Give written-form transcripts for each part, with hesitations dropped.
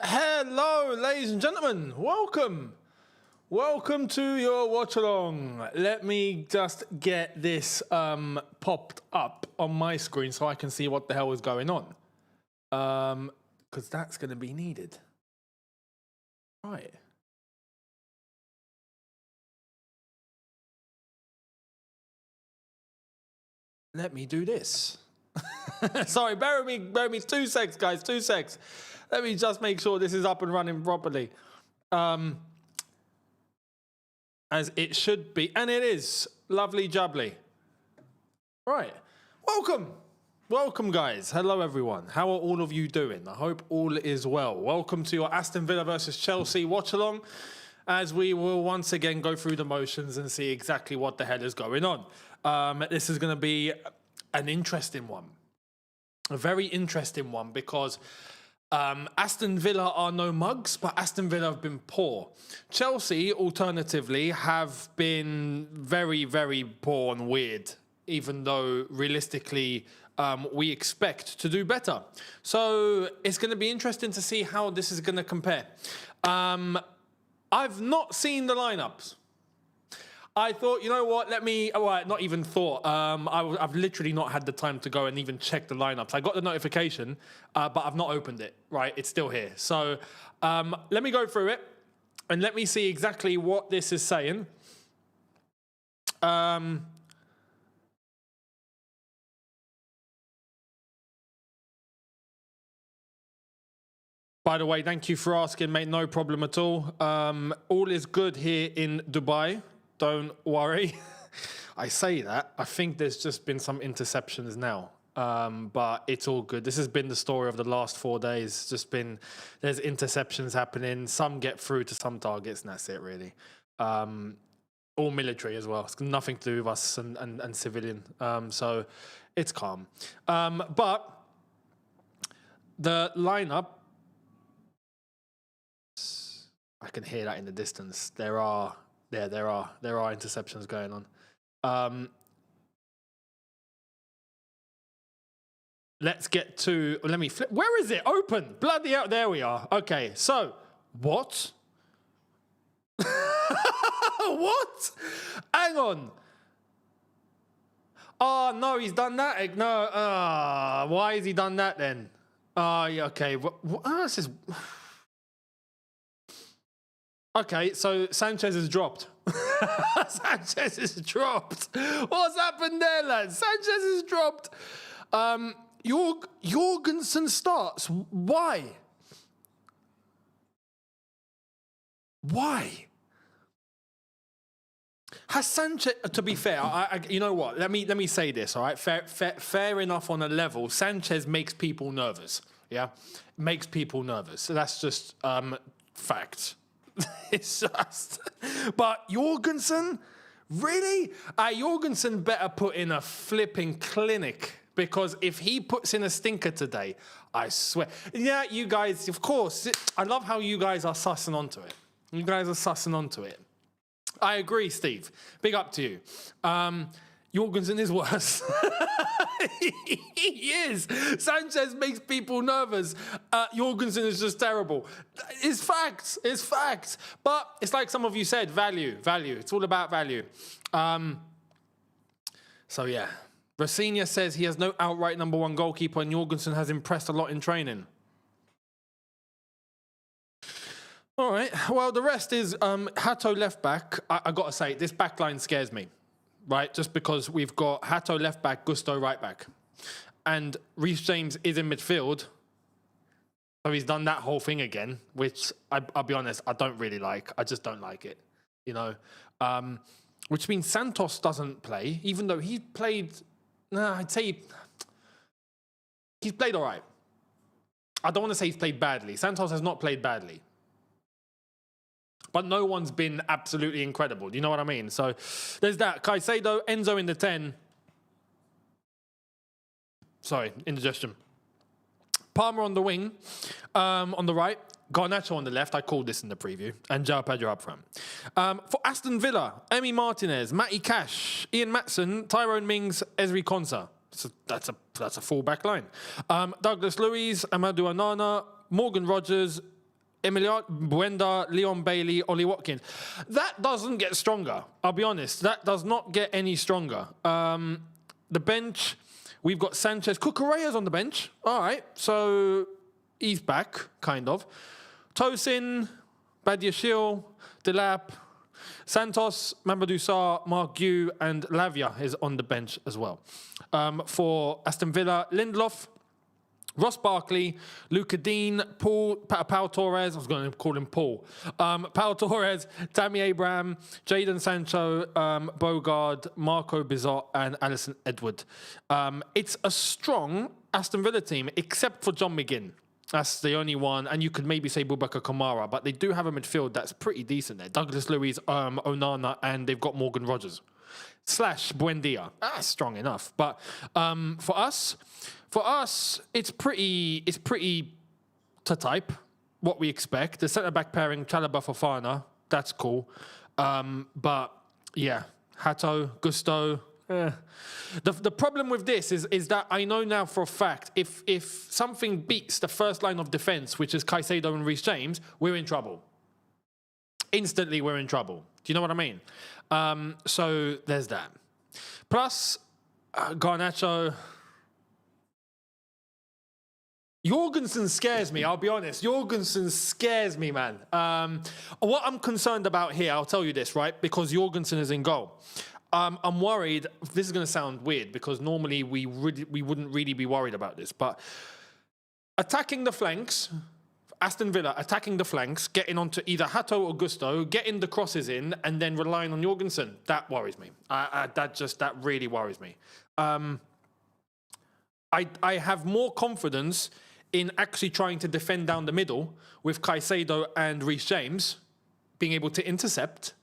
Hello, ladies and gentlemen. Welcome. Welcome to your watch-along. Let me just get this popped up on my screen so I can see what the hell is going on. Because that's going to be needed. Right. Let me do this. Sorry, bear with me 2 secs, guys, 2 secs. Let me just make sure this is up and running properly. As it should be, and it is. Lovely jubbly. Right, welcome guys. Hello everyone, how are all of you doing? I hope all is well. Welcome to your Aston Villa versus Chelsea watch-along, as we will once again go through the motions and see exactly what the hell is going on. This is going to be an interesting one. A very interesting one because Aston Villa are no mugs, but Aston Villa have been poor. Chelsea, alternatively, have been very, very poor and weird, even though realistically we expect to do better. So it's going to be interesting to see how this is going to compare. I've not seen the lineups. I thought, you know what, not even thought. I've literally not had the time to go and even check the lineups. I got the notification, but I've not opened it, right? It's still here. So let me go through it and let me see exactly what this is saying. By the way, thank you for asking, mate. No problem at all. All is good here in Dubai. Don't worry. I say that. I think there's just been some interceptions now. But it's all good. This has been the story of the last 4 days. There's interceptions happening. Some get through to some targets, and that's it, really. All military as well. It's nothing to do with us and civilian. So it's calm. But the lineup, I can hear that in the distance. There are interceptions going on. Let's get to, let me flip. Where is it? Open. Bloody hell. There we are. Okay. So what? What? Hang on. Oh, no, he's done that. No. Why has he done that then? Yeah, okay. This is... Okay, so Sanchez has dropped. Sanchez has dropped. What's happened there, lads? Sanchez has dropped. Jorgensen starts. Why? Why? Has Sanchez? To be fair, you know what? Let me say this. All right, fair enough on a level. Sanchez makes people nervous. Yeah, makes people nervous. So that's just fact. It's just, but Jorgensen, really? Jorgensen better put in a flipping clinic, because if he puts in a stinker today, I swear. Yeah, you guys, of course. I love how you guys are sussing onto it. You guys are sussing onto it. I agree, Steve. Big up to you. Jorgensen is worse. He is. Sanchez makes people nervous. Jorgensen is just terrible. It's facts. It's facts. But it's like some of you said, value. It's all about value. So yeah. Rafinha says he has no outright #1 goalkeeper, and Jorgensen has impressed a lot in training. All right. Well, the rest is Hato left back. I got to say, this back line scares me. Right, just because we've got Hato left back, Gusto right back, and Reece James is in midfield, so he's done that whole thing again, which I'll be honest, I don't really like. I just don't like it, you know. Which means Santos doesn't play, even though he played. I'd say he's played all right. I don't want to say he's played badly. Santos has not played badly. But no one's been absolutely incredible. Do you know what I mean? So there's that. Caicedo, Enzo in the 10. Sorry, indigestion. Palmer on the wing, on the right. Garnacho on the left. I called this in the preview. And João Pedro up front. For Aston Villa, Emi Martinez, Matty Cash, Ian Matson, Tyrone Mings, Ezri Konsa. So that's a full back line. Douglas Luiz, Amadou Onana, Morgan Rogers, Emiliano Buenda, Leon Bailey, Ollie Watkins. That doesn't get stronger. I'll be honest. That does not get any stronger. The bench, we've got Sanchez. Cucurella's on the bench. All right. So he's back, kind of. Tosin, Badiashile, Delap, Santos, Mamadou Sarr, Mark Gu, and Lavia is on the bench as well. For Aston Villa, Lindelof, Ross Barkley, Luca Dean, Pau Torres, I was going to call him Paul, Pau Torres, Tammy Abraham, Jadon Sancho, Bogard, Marco Bizot, and Alisson Edward. It's a strong Aston Villa team, except for John McGinn. That's the only one, and you could maybe say Boubacar Kamara, but they do have a midfield that's pretty decent there. Douglas Luiz, Onana, and they've got Morgan Rogers. / Buendia. That's strong enough. But for us, it's pretty to type what we expect. The centre-back pairing, Chalobah Fofana, that's cool. But yeah, Hato, Gusto. The problem with this is that I know now for a fact if something beats the first line of defence, which is Caicedo and Reece James, we're in trouble. Instantly, we're in trouble. Do you know what I mean? So there's that. Plus, Garnacho. Jorgensen scares me, I'll be honest. Jorgensen scares me, man. What I'm concerned about here, I'll tell you this, right? Because Jorgensen is in goal. I'm worried. This is going to sound weird because normally we wouldn't really be worried about this. But attacking the flanks, Aston Villa attacking the flanks, getting onto either Hato or Gusto, getting the crosses in, and then relying on Jorgensen. That worries me. That really worries me. I have more confidence in actually trying to defend down the middle with Caicedo and Reece James being able to intercept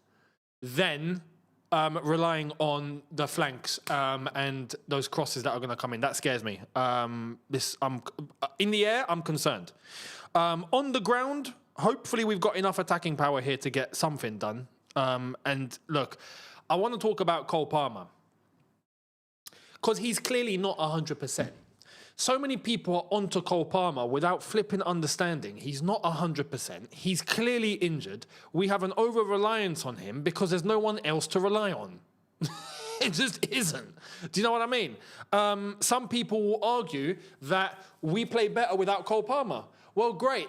than relying on the flanks and those crosses that are going to come in. That scares me. In the air, I'm concerned. On the ground, hopefully we've got enough attacking power here to get something done. And look, I want to talk about Cole Palmer because he's clearly not 100%. So many people are onto Cole Palmer without flipping understanding. He's not 100%. He's clearly injured. We have an over-reliance on him because there's no one else to rely on. It just isn't. Do you know what I mean? Some people will argue that we play better without Cole Palmer. Well, great.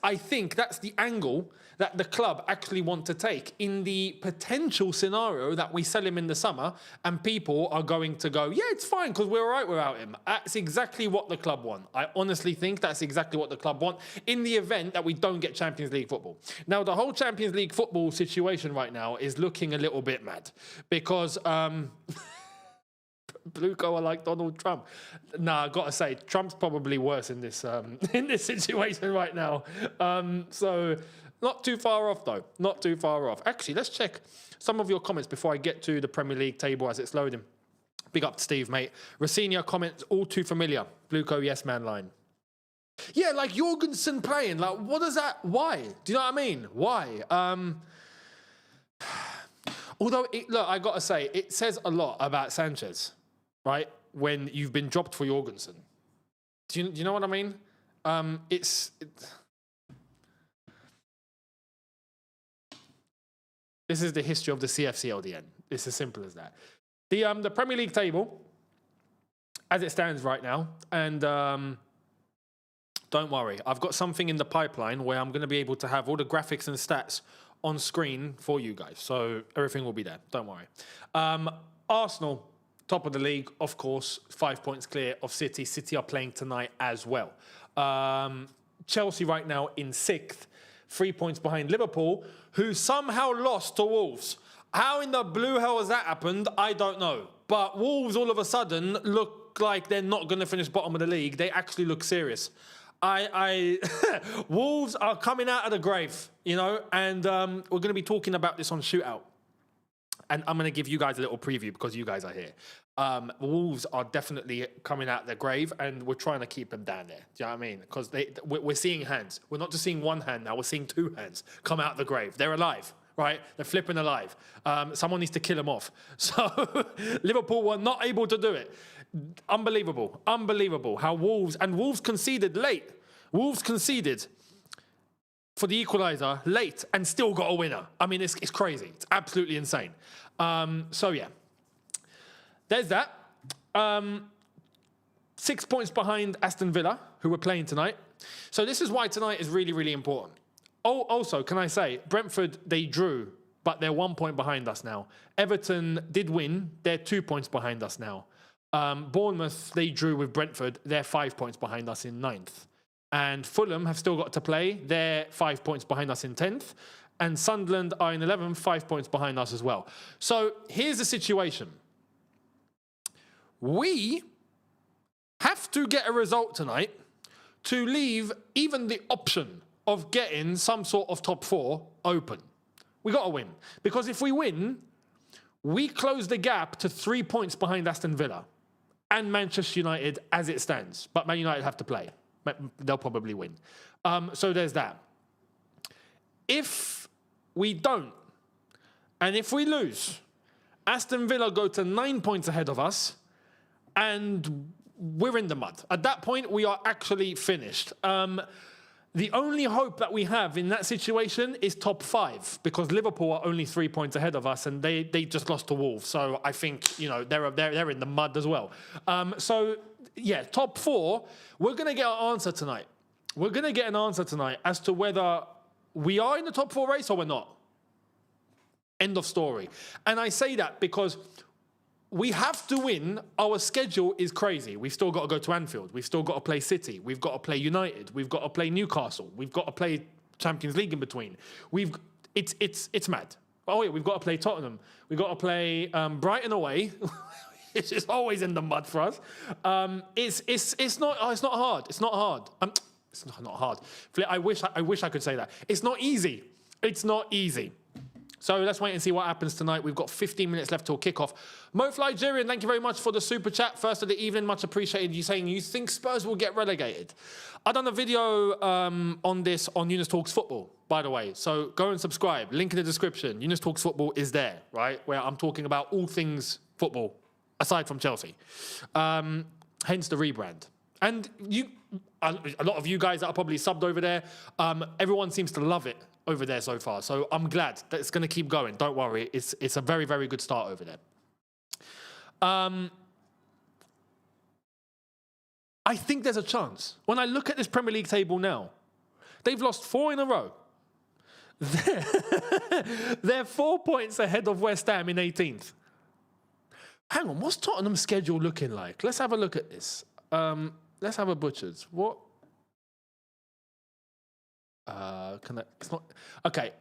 I think that's the angle that the club actually want to take in the potential scenario that we sell him in the summer and people are going to go, yeah, it's fine because we're all right without him. That's exactly what the club want. I honestly think that's exactly what the club want in the event that we don't get Champions League football. Now, the whole Champions League football situation right now is looking a little bit mad because... Bluco are like Donald Trump. Nah, I gotta say, Trump's probably worse in this situation right now. So not too far off though. Not too far off. Actually, let's check some of your comments before I get to the Premier League table as it's loading. Big up to Steve, mate. Racinia comments all too familiar. Bluco, yes man line. Yeah, like Jorgensen playing. Like, what does that? Why? Do you know what I mean? Why? Although, look, I gotta say, it says a lot about Sanchez. Right, when you've been dropped for Jorgensen. Do you know what I mean? This is the history of the CFCLDN. It's as simple as that. The Premier League table, as it stands right now, and don't worry, I've got something in the pipeline where I'm going to be able to have all the graphics and stats on screen for you guys. So everything will be there. Don't worry. Arsenal. Top of the league, of course, 5 points clear of City. City are playing tonight as well. Chelsea right now in 6th, 3 points behind Liverpool, who somehow lost to Wolves. How in the blue hell has that happened? I don't know. But Wolves all of a sudden look like they're not going to finish bottom of the league. They actually look serious. Wolves are coming out of the grave, you know, and we're going to be talking about this on Shootout. And I'm going to give you guys a little preview because you guys are here. Wolves are definitely coming out of their grave and we're trying to keep them down there. Do you know what I mean? Because we're seeing hands. We're not just seeing one hand now. We're seeing two hands come out of the grave. They're alive, right? They're flipping alive. Someone needs to kill them off. So Liverpool were not able to do it. Unbelievable. Unbelievable how Wolves conceded late. Wolves conceded for the equalizer late and still got a winner. I mean, it's crazy. It's absolutely insane. So, yeah. There's that. 6 points behind Aston Villa, who we're playing tonight. So this is why tonight is really, really important. Oh, also, can I say, Brentford, they drew, but they're 1 point behind us now. Everton did win. They're 2 points behind us now. Bournemouth, they drew with Brentford. They're 5 points behind us in 9th. And Fulham have still got to play. They're 5 points behind us in 10th. And Sunderland are in 11th, 5 points behind us as well. So here's the situation. We have to get a result tonight to leave even the option of getting some sort of top 4 open. We got to win. Because if we win, we close the gap to 3 points behind Aston Villa and Manchester United as it stands. But Man United have to play. They'll probably win. So there's that. If we don't, and if we lose, Aston Villa go to 9 points ahead of us, and we're in the mud. At that point, we are actually finished. The only hope that we have in that situation is top 5, because Liverpool are only 3 points ahead of us, and they just lost to Wolves. So I think, you know, they're in the mud as well. So yeah, top 4. We're going to get our answer tonight. We're going to get an answer tonight as to whether we are in the top 4 race or we're not. End of story. And I say that because we have to win. Our schedule is crazy. We've still got to go to Anfield. We've still got to play City. We've got to play United. We've got to play Newcastle. We've got to play Champions League in between. It's mad. Oh yeah, we've got to play Tottenham. We've got to play Brighton away. It's just always in the mud for us. It's not hard. It's not hard. It's not hard. I wish I could say that. It's not easy. It's not easy. So let's wait and see what happens tonight. We've got 15 minutes left till kickoff. Mo Nigerian, thank you very much for the super chat. First of the evening, much appreciated. You saying you think Spurs will get relegated. I've done a video on this on Younes Talks Football, by the way. So go and subscribe. Link in the description. Younes Talks Football is there, right? Where I'm talking about all things football, aside from Chelsea. Hence the rebrand. And a lot of you guys that are probably subbed over there, everyone seems to love it over there so far. So I'm glad that it's going to keep going. Don't worry. It's a very, very good start over there. I think there's a chance. When I look at this Premier League table now, they've lost 4 in a row. They're 4 points ahead of West Ham in 18th. Hang on, what's Tottenham's schedule looking like? Let's have a look at this. Let's have a butchers. What? It's not okay.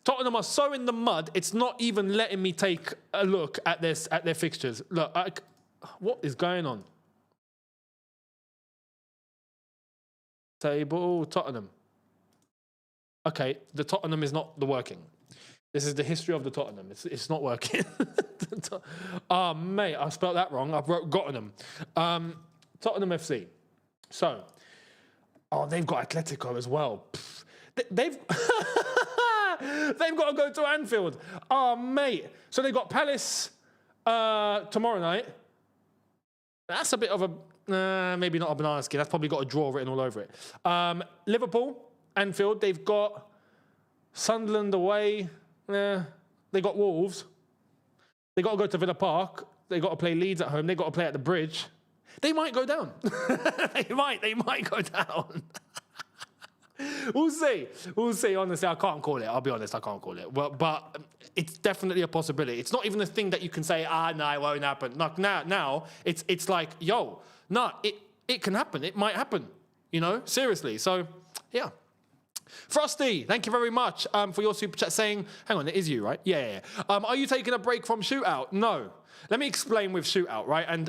Tottenham are so in the mud. It's not even letting me take a look at this at their fixtures. Look, what is going on? Table Tottenham. Okay, the Tottenham is not the working. This is the history of the Tottenham. It's not working. Oh, mate, I spelled that wrong. I've wrote Tottenham. Tottenham FC. So, they've got Atletico as well. They've they've got to go to Anfield. Oh, mate. So they've got Palace tomorrow night. That's a bit of a, maybe not a banana skin. That's probably got a draw written all over it. Liverpool, Anfield. They've got Sunderland away. They got Wolves. They got to go to Villa Park. They got to play Leeds at home. They got to play at the Bridge. They might go down. They might go down. We'll see. We'll see. Honestly, I can't call it. I'll be honest, I can't call it. Well, but it's definitely a possibility. It's not even a thing that you can say, no, it won't happen. Like now it's like, yo, no, it can happen. It might happen. You know, seriously. So, yeah. Frosty, thank you very much for your super chat saying, hang on, it is you, right? Yeah. Are you taking a break from Shootout? No. Let me explain with Shootout, right? And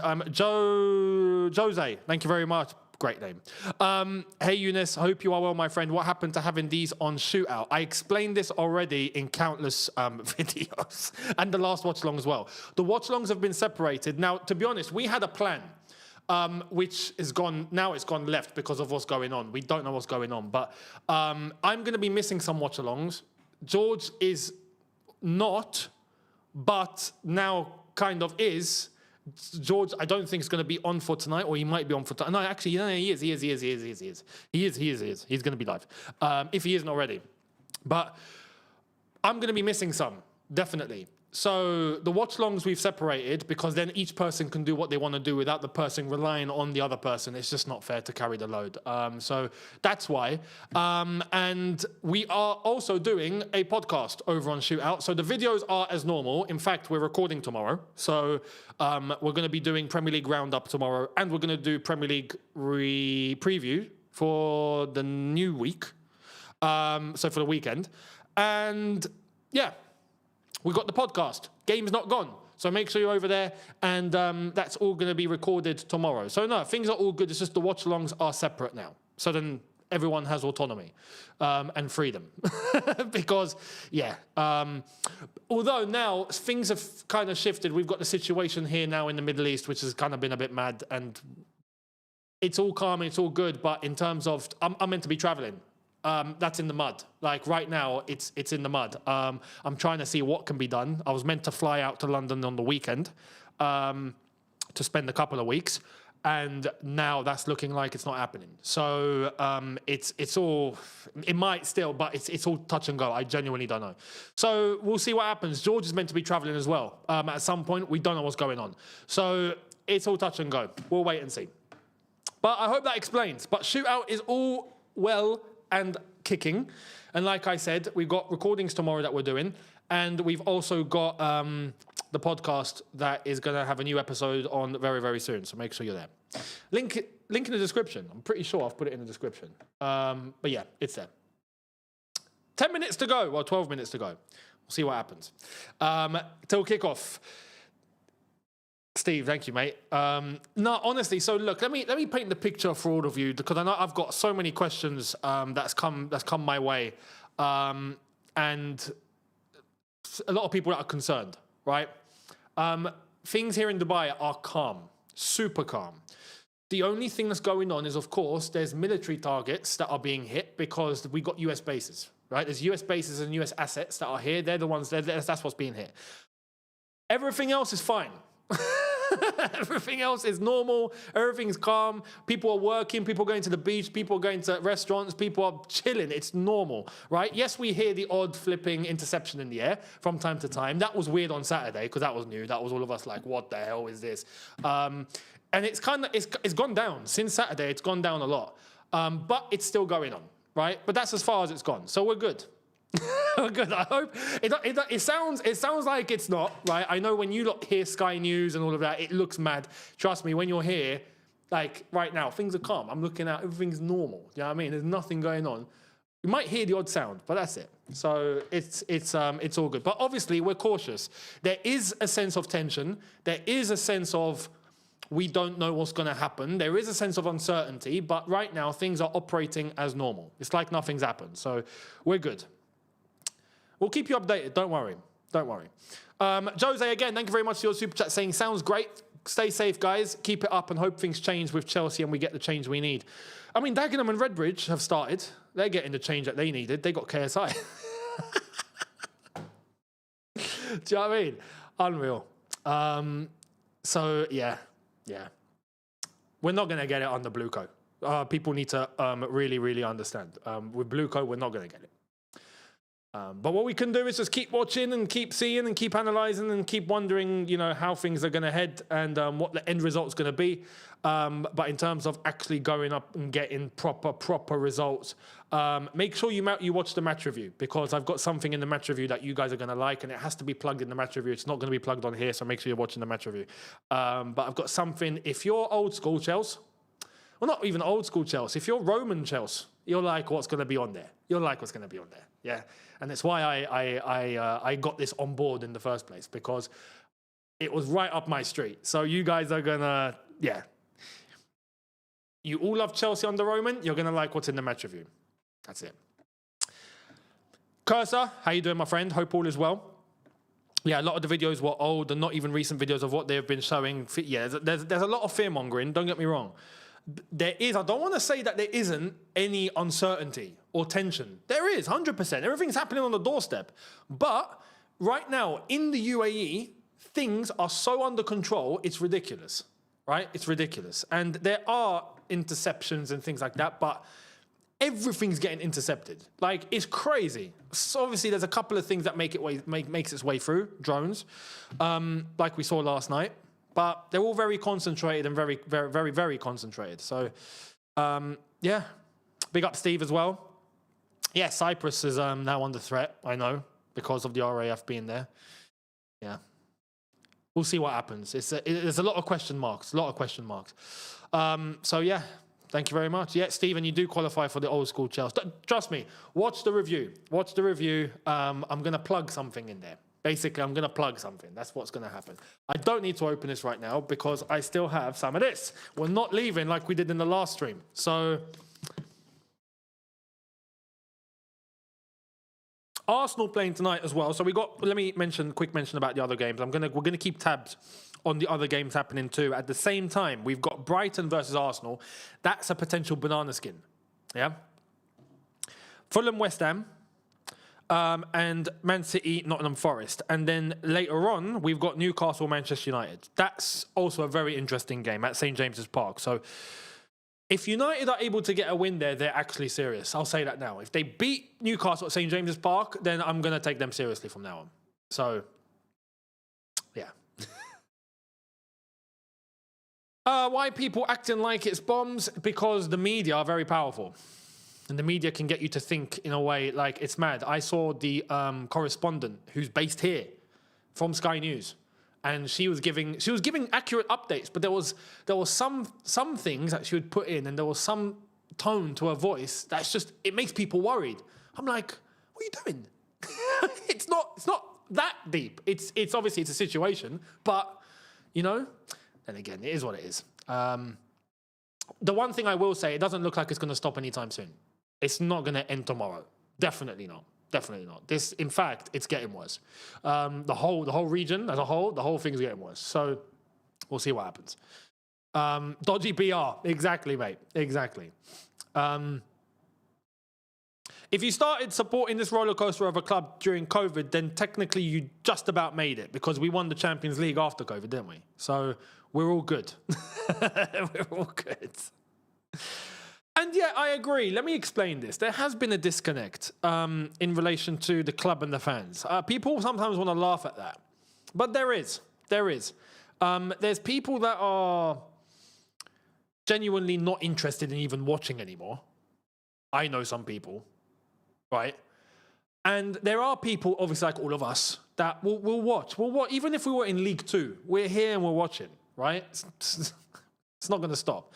Jose, thank you very much. Great name. Hey, Younes, hope you are well, my friend. What happened to having these on Shootout? I explained this already in countless videos and the last watch-along as well. The watch-alongs have been separated. Now, to be honest, we had a plan. Which is gone, now it's gone left because of what's going on. We don't know what's going on, but I'm going to be missing some watch-alongs. George is not, but now kind of is, George, I don't think is going to be on for tonight, or he might be on for tonight. No, actually, he is. He's going to be live, if he isn't already. But I'm going to be missing some, definitely. So the watch-alongs we've separated, because then each person can do what they want to do without the person relying on the other person. It's just not fair to carry the load. So that's why. And we are also doing a podcast over on Shootout. So the videos are as normal. In fact, we're recording tomorrow. So we're going to be doing Premier League Roundup tomorrow, and we're going to do Premier League preview for the new week. So for the weekend. And yeah. We got the podcast. Game's not gone. So make sure you're over there. And that's all going to be recorded tomorrow. So no, things are all good. It's just the watch-alongs are separate now. So then everyone has autonomy and freedom. Because, yeah. Although now things have kind of shifted. We've got the situation here now in the Middle East, which has kind of been a bit mad. And it's all calm and it's all good. But in terms of, I'm meant to be traveling. That's in the mud. Like right now, it's in the mud. I'm trying to see what can be done. I was meant to fly out to London on the weekend to spend a couple of weeks, and now that's looking like it's not happening. So it's all. It might still, but it's all touch and go. I genuinely don't know. So we'll see what happens. George is meant to be traveling as well. At some point, we don't know what's going on. So it's all touch and go. We'll wait and see. But I hope that explains. But Shootout is all well and kicking, and like I said, we've got recordings tomorrow that we're doing, and we've also got the podcast that is going to have a new episode on very, very soon, so make sure you're there. Link in the description. I'm pretty sure I've put it in the description, but yeah, it's there. 10 minutes to go, well, 12 minutes to go. We'll see what happens till kickoff. Steve, thank you, mate. No, honestly, so look, let me paint the picture for all of you, because I know I've got so many questions that's come my way, and a lot of people that are concerned, right? Things here in Dubai are calm, super calm. The only thing that's going on is, of course, there's military targets that are being hit because we got US bases, right? There's US bases and US assets that are here. They're the ones, that's what's being hit. Everything else is fine. Everything else is normal. Everything's calm. People are working. People are going to the beach. People are going to restaurants. People are chilling. It's normal, right? Yes, we hear the odd flipping interception in the air from time to time. That was weird on Saturday because that was new. That was all of us like, what the hell is this? And it's gone down since Saturday. It's gone down a lot, but it's still going on, right? But that's as far as it's gone. So we're good. Good. I hope it sounds like it's not, right? I know when you hear Sky News and all of that, it looks mad. Trust me, when you're here, like right now, things are calm. I'm looking out, everything's normal. You know what I mean? There's nothing going on. You might hear the odd sound, but that's it. So it's all good. But obviously, we're cautious. There is a sense of tension. There is a sense of we don't know what's going to happen. There is a sense of uncertainty, but right now things are operating as normal. It's like nothing's happened. So we're good. We'll keep you updated. Don't worry. Don't worry. Jose, again, thank you very much for your super chat saying, sounds great. Stay safe, guys. Keep it up and hope things change with Chelsea and we get the change we need. I mean, Dagenham and Redbridge have started. They're getting the change that they needed. They got KSI. Do you know what I mean? Unreal. So, yeah. We're not going to get it under Blueco. People need to really, really understand. With Blueco, we're not going to get it. But what we can do is just keep watching and keep seeing and keep analysing and keep wondering, you know, how things are going to head and what the end result's going to be. But in terms of actually going up and getting proper results, make sure you watch the match review, because I've got something in the match review that you guys are going to like, and it has to be plugged in the match review. It's not going to be plugged on here, so make sure you're watching the match review. But I've got something, if you're old school Chelsea, well, not even old school Chelsea, if you're Roman Chelsea, you'll like what's going to be on there. You'll like what's going to be on there, yeah? And it's why I got this on board in the first place, because it was right up my street. So you guys are going to, yeah. You all love Chelsea under Roman, you're going to like what's in the match review. That's it. Cursor, how you doing, my friend? Hope all is well. Yeah, a lot of the videos were old and not even recent videos of what they've been showing. Yeah, there's a lot of fear-mongering, don't get me wrong. There is, I don't want to say that there isn't any uncertainty or tension. There is, 100%. Everything's happening on the doorstep. But right now, in the UAE, things are so under control, it's ridiculous, right? It's ridiculous. And there are interceptions and things like that, but everything's getting intercepted. Like, it's crazy. So obviously, there's a couple of things that makes its way through, drones, like we saw last night. But they're all very concentrated and very, very, very, very concentrated. So, yeah, big up Steve as well. Yeah, Cyprus is now under threat, I know, because of the RAF being there. Yeah. We'll see what happens. There's a lot of question marks, So, yeah, thank you very much. Yeah, Stephen, you do qualify for the old school Chelsea. Trust me, watch the review. I'm going to plug something in there. Basically, I'm going to plug something. That's what's going to happen. I don't need to open this right now because I still have some of this. We're not leaving like we did in the last stream. So, Arsenal playing tonight as well. So let me quick mention about the other games. We're gonna keep tabs on the other games happening too. At the same time, we've got Brighton versus Arsenal. That's a potential banana skin. Yeah. Fulham, West Ham, and Man City, Nottingham Forest. And then later on, we've got Newcastle, Manchester United. That's also a very interesting game at St. James's Park. So if United are able to get a win there, they're actually serious. I'll say that now. If they beat Newcastle at St. James's Park, then I'm going to take them seriously from now on. So, yeah. Why people acting like it's bombs? Because the media are very powerful. And the media can get you to think in a way like it's mad. I saw the correspondent who's based here from Sky News. And she was giving accurate updates, but there was some things that she would put in, and there was some tone to her voice that's just, it makes people worried. I'm like, what are you doing? It's not that deep. It's obviously it's a situation, but then again, it is what it is. The one thing I will say, it doesn't look like it's going to stop anytime soon. It's not going to end tomorrow. Definitely not. Definitely not. This, in fact, it's getting worse. The whole region as a whole, the whole thing's getting worse. So we'll see what happens. Dodgy PR. Exactly, mate. Exactly. If you started supporting this roller coaster of a club during COVID, then technically you just about made it because we won the Champions League after COVID, didn't we? So we're all good. We're all good. And yeah, I agree. Let me explain this. There has been a disconnect in relation to the club and the fans. People sometimes want to laugh at that. But there is. There's people that are genuinely not interested in even watching anymore. I know some people, right? And there are people, obviously like all of us, that will watch. We'll watch. Even if we were in League 2, we're here and we're watching, right? It's not going to stop.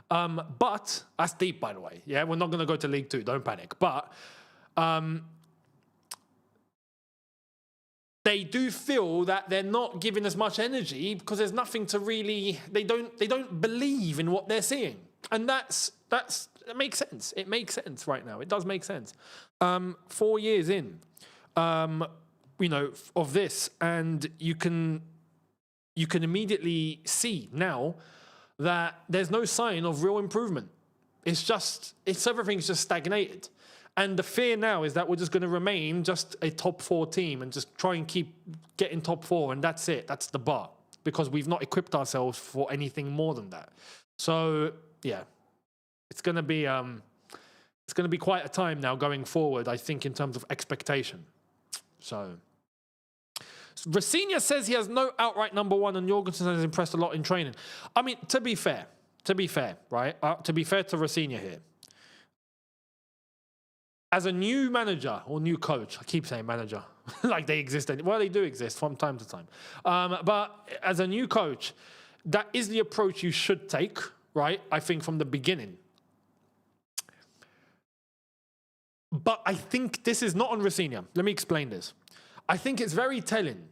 But that's deep, by the way. Yeah, we're not going to go to League 2. Don't panic. But they do feel that they're not giving as much energy because there's nothing to really. They don't believe in what they're seeing, and it makes sense. It makes sense right now. It does make sense. 4 years in, of this, and you can immediately see now that there's no sign of real improvement. Everything's just stagnated. And the fear now is that we're just going to remain just a top 4 team and just try and keep getting top 4, and that's it. That's the bar. Because we've not equipped ourselves for anything more than that. So, yeah. It's going to be quite a time now going forward, I think, in terms of expectation. So Rafinha says he has no outright number one, and Jorgensen has impressed a lot in training. I mean, to be fair, right? To be fair to Rafinha here, as a new manager or new coach, I keep saying manager, like they exist. Well, they do exist from time to time. But as a new coach, that is the approach you should take, right? I think from the beginning. But I think this is not on Rafinha. Let me explain this. I think it's very telling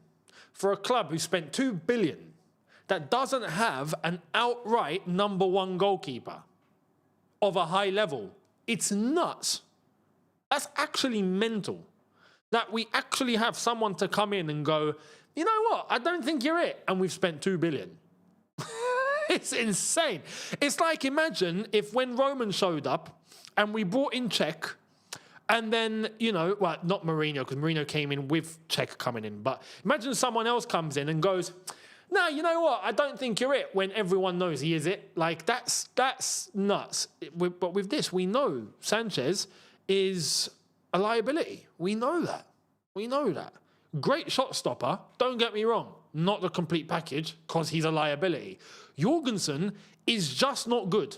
for a club who spent $2 billion that doesn't have an outright number one goalkeeper of a high level. It's nuts. That's actually mental. That we actually have someone to come in and go, you know what? I don't think you're it. And we've spent $2 billion. It's insane. It's like, imagine if when Roman showed up and we brought in Czech And then, you know, well, not Mourinho, because Mourinho came in with Czech coming in. But imagine someone else comes in and goes, no, you know what? I don't think you're it, when everyone knows he is it. Like, that's nuts. But with this, we know Sanchez is a liability. We know that. We know that. Great shot stopper, don't get me wrong. Not the complete package, because he's a liability. Jorgensen is just not good.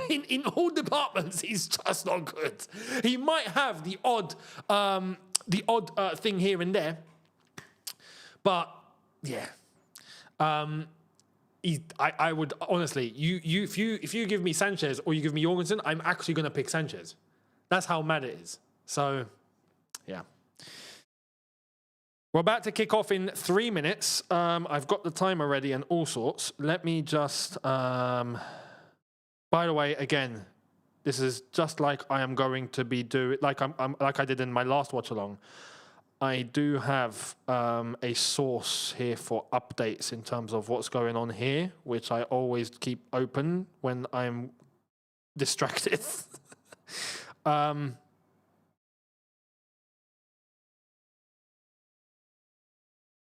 in all departments, he's just not good. He might have the odd thing here and there, but yeah. I would honestly, if you give me Sanchez or you give me Jorgensen, I'm actually going to pick Sanchez. That's how mad it is. So, yeah. We're about to kick off in 3 minutes. I've got the timer ready and all sorts. Let me just. By the way, again, this is just like I am going to be doing, like I did in my last watch along. I do have a source here for updates in terms of what's going on here, which I always keep open when I'm distracted.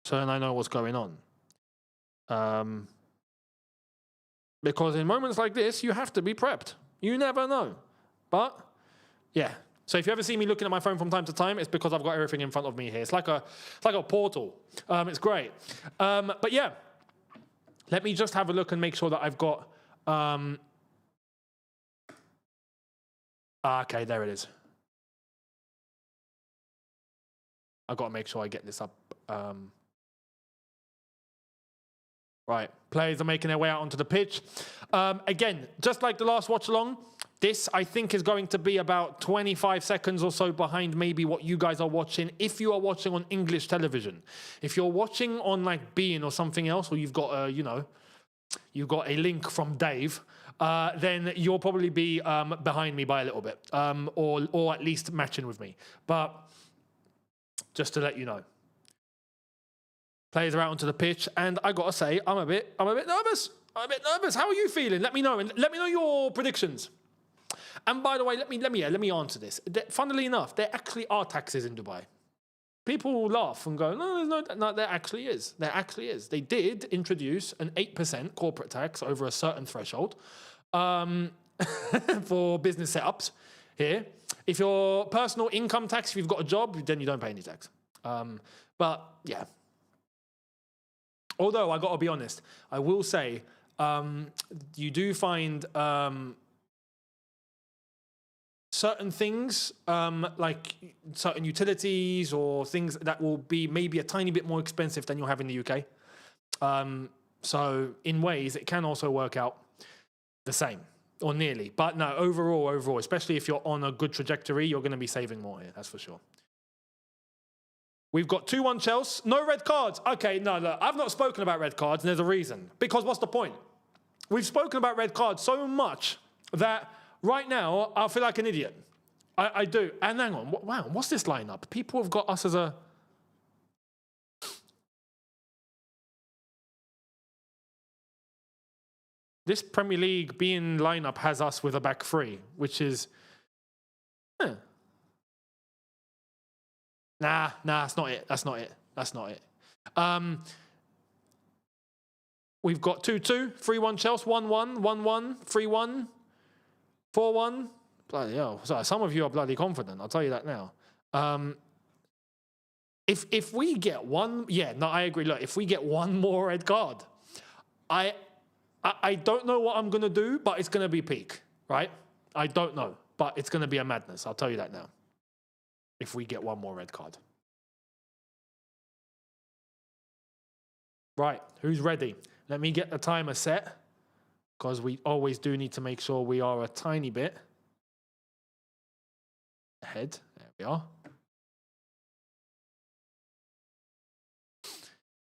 So then I know what's going on. Because in moments like this, you have to be prepped. You never know. But, yeah. So if you ever see me looking at my phone from time to time, it's because I've got everything in front of me here. It's like a portal. It's great. But, yeah. Let me just have a look and make sure that I've got... okay, there it is. I've got to make sure I get this up. Right, players are making their way out onto the pitch. Again, just like the last watch along, this I think is going to be about 25 seconds or so behind maybe what you guys are watching if you are watching on English television. If you're watching on like beIN or something else, or you've got you've got a link from Dave, then you'll probably be behind me by a little bit, or at least matching with me. But just to let you know. Players are out onto the pitch, and I gotta say, I'm a bit nervous. How are you feeling? Let me know, and let me know your predictions. And by the way, let me answer this. Funnily enough, there actually are taxes in Dubai. People will laugh and go, no, there actually is. There actually is. They did introduce an 8% corporate tax over a certain threshold for business setups here. If your personal income tax, if you've got a job, then you don't pay any tax. But yeah. Although, I got to be honest, I will say, you do find certain things, like certain utilities or things that will be maybe a tiny bit more expensive than you'll have in the UK. So, in ways, it can also work out the same, or nearly. But no, overall, especially if you're on a good trajectory, you're going to be saving more here, that's for sure. We've got 2-1 Chelsea. No red cards. Okay, no, look, I've not spoken about red cards, and there's a reason. Because what's the point? We've spoken about red cards so much that right now I feel like an idiot. I do. And hang on, wow, what's this lineup? People have got us as a... This Premier League beIN lineup has us with a back three, which is... Nah, that's not it. That's not it. We've got 2-2, 3-1 Chelsea, 1-1, 1-1, 3-1, 4-1. Bloody hell. Sorry, some of you are bloody confident, I'll tell you that now. If we get one... Yeah, no, I agree. Look, if we get one more red card, I don't know what I'm going to do, but it's going to be peak, right? I don't know, but it's going to be a madness. I'll tell you that now. If we get one more red card. Right, who's ready? Let me get the timer set, because we always do need to make sure we are a tiny bit ahead. There we are.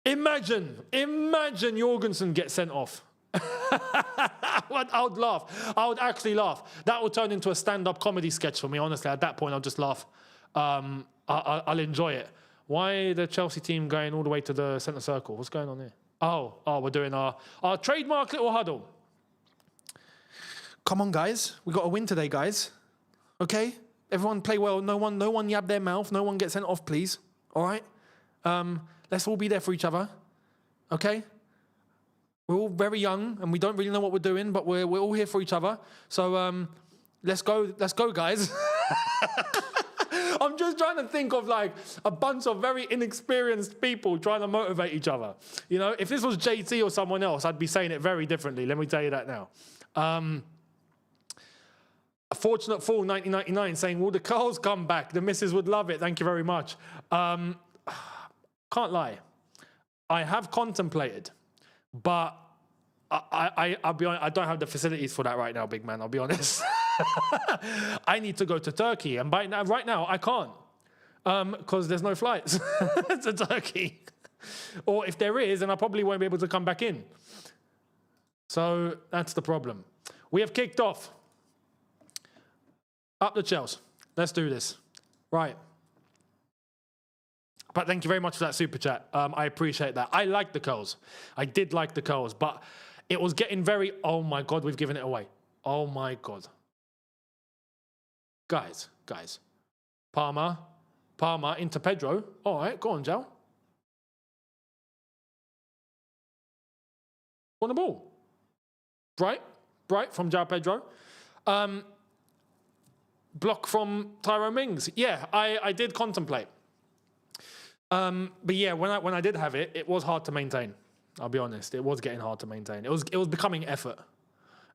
Imagine Jorgensen gets sent off. I would laugh. I would actually laugh. That would turn into a stand-up comedy sketch for me, honestly. At that point, I'll just laugh. I'll enjoy it. Why the Chelsea team going all the way to the centre circle? What's going on here? Oh, we're doing our trademark little huddle. Come on, guys. We got to win today, guys. Okay? Everyone play well. No one yab their mouth. No one get sent off, please. All right? Let's all be there for each other. Okay? We're all very young and we don't really know what we're doing, but we're all here for each other. So let's go, guys. I'm just trying to think of like a bunch of very inexperienced people trying to motivate each other. You know, if this was JT or someone else, I'd be saying it very differently. Let me tell you that now. A Fortunate Fool 1999 saying, will the curls come back? The missus would love it. Thank you very much. Can't lie. I have contemplated, but I'll be honest, I don't have the facilities for that right now, big man. I'll be honest. I need to go to Turkey, and right now I can't because there's no flights to Turkey. Or if there is, then I probably won't be able to come back in. So that's the problem. We have kicked off. Up the Chelsea. Let's do this. Right. But thank you very much for that super chat. I appreciate that. I like the curls. I did like the curls, but it was getting very, oh my God, we've given it away. Oh my God. Guys. Palmer into Pedro. All right, go on, Joe. On the ball. Bright from João Pedro. Block from Tyrone Mings. Yeah, I did contemplate. But yeah, when I did have it, it was hard to maintain. I'll be honest, it was getting hard to maintain. It was becoming effort.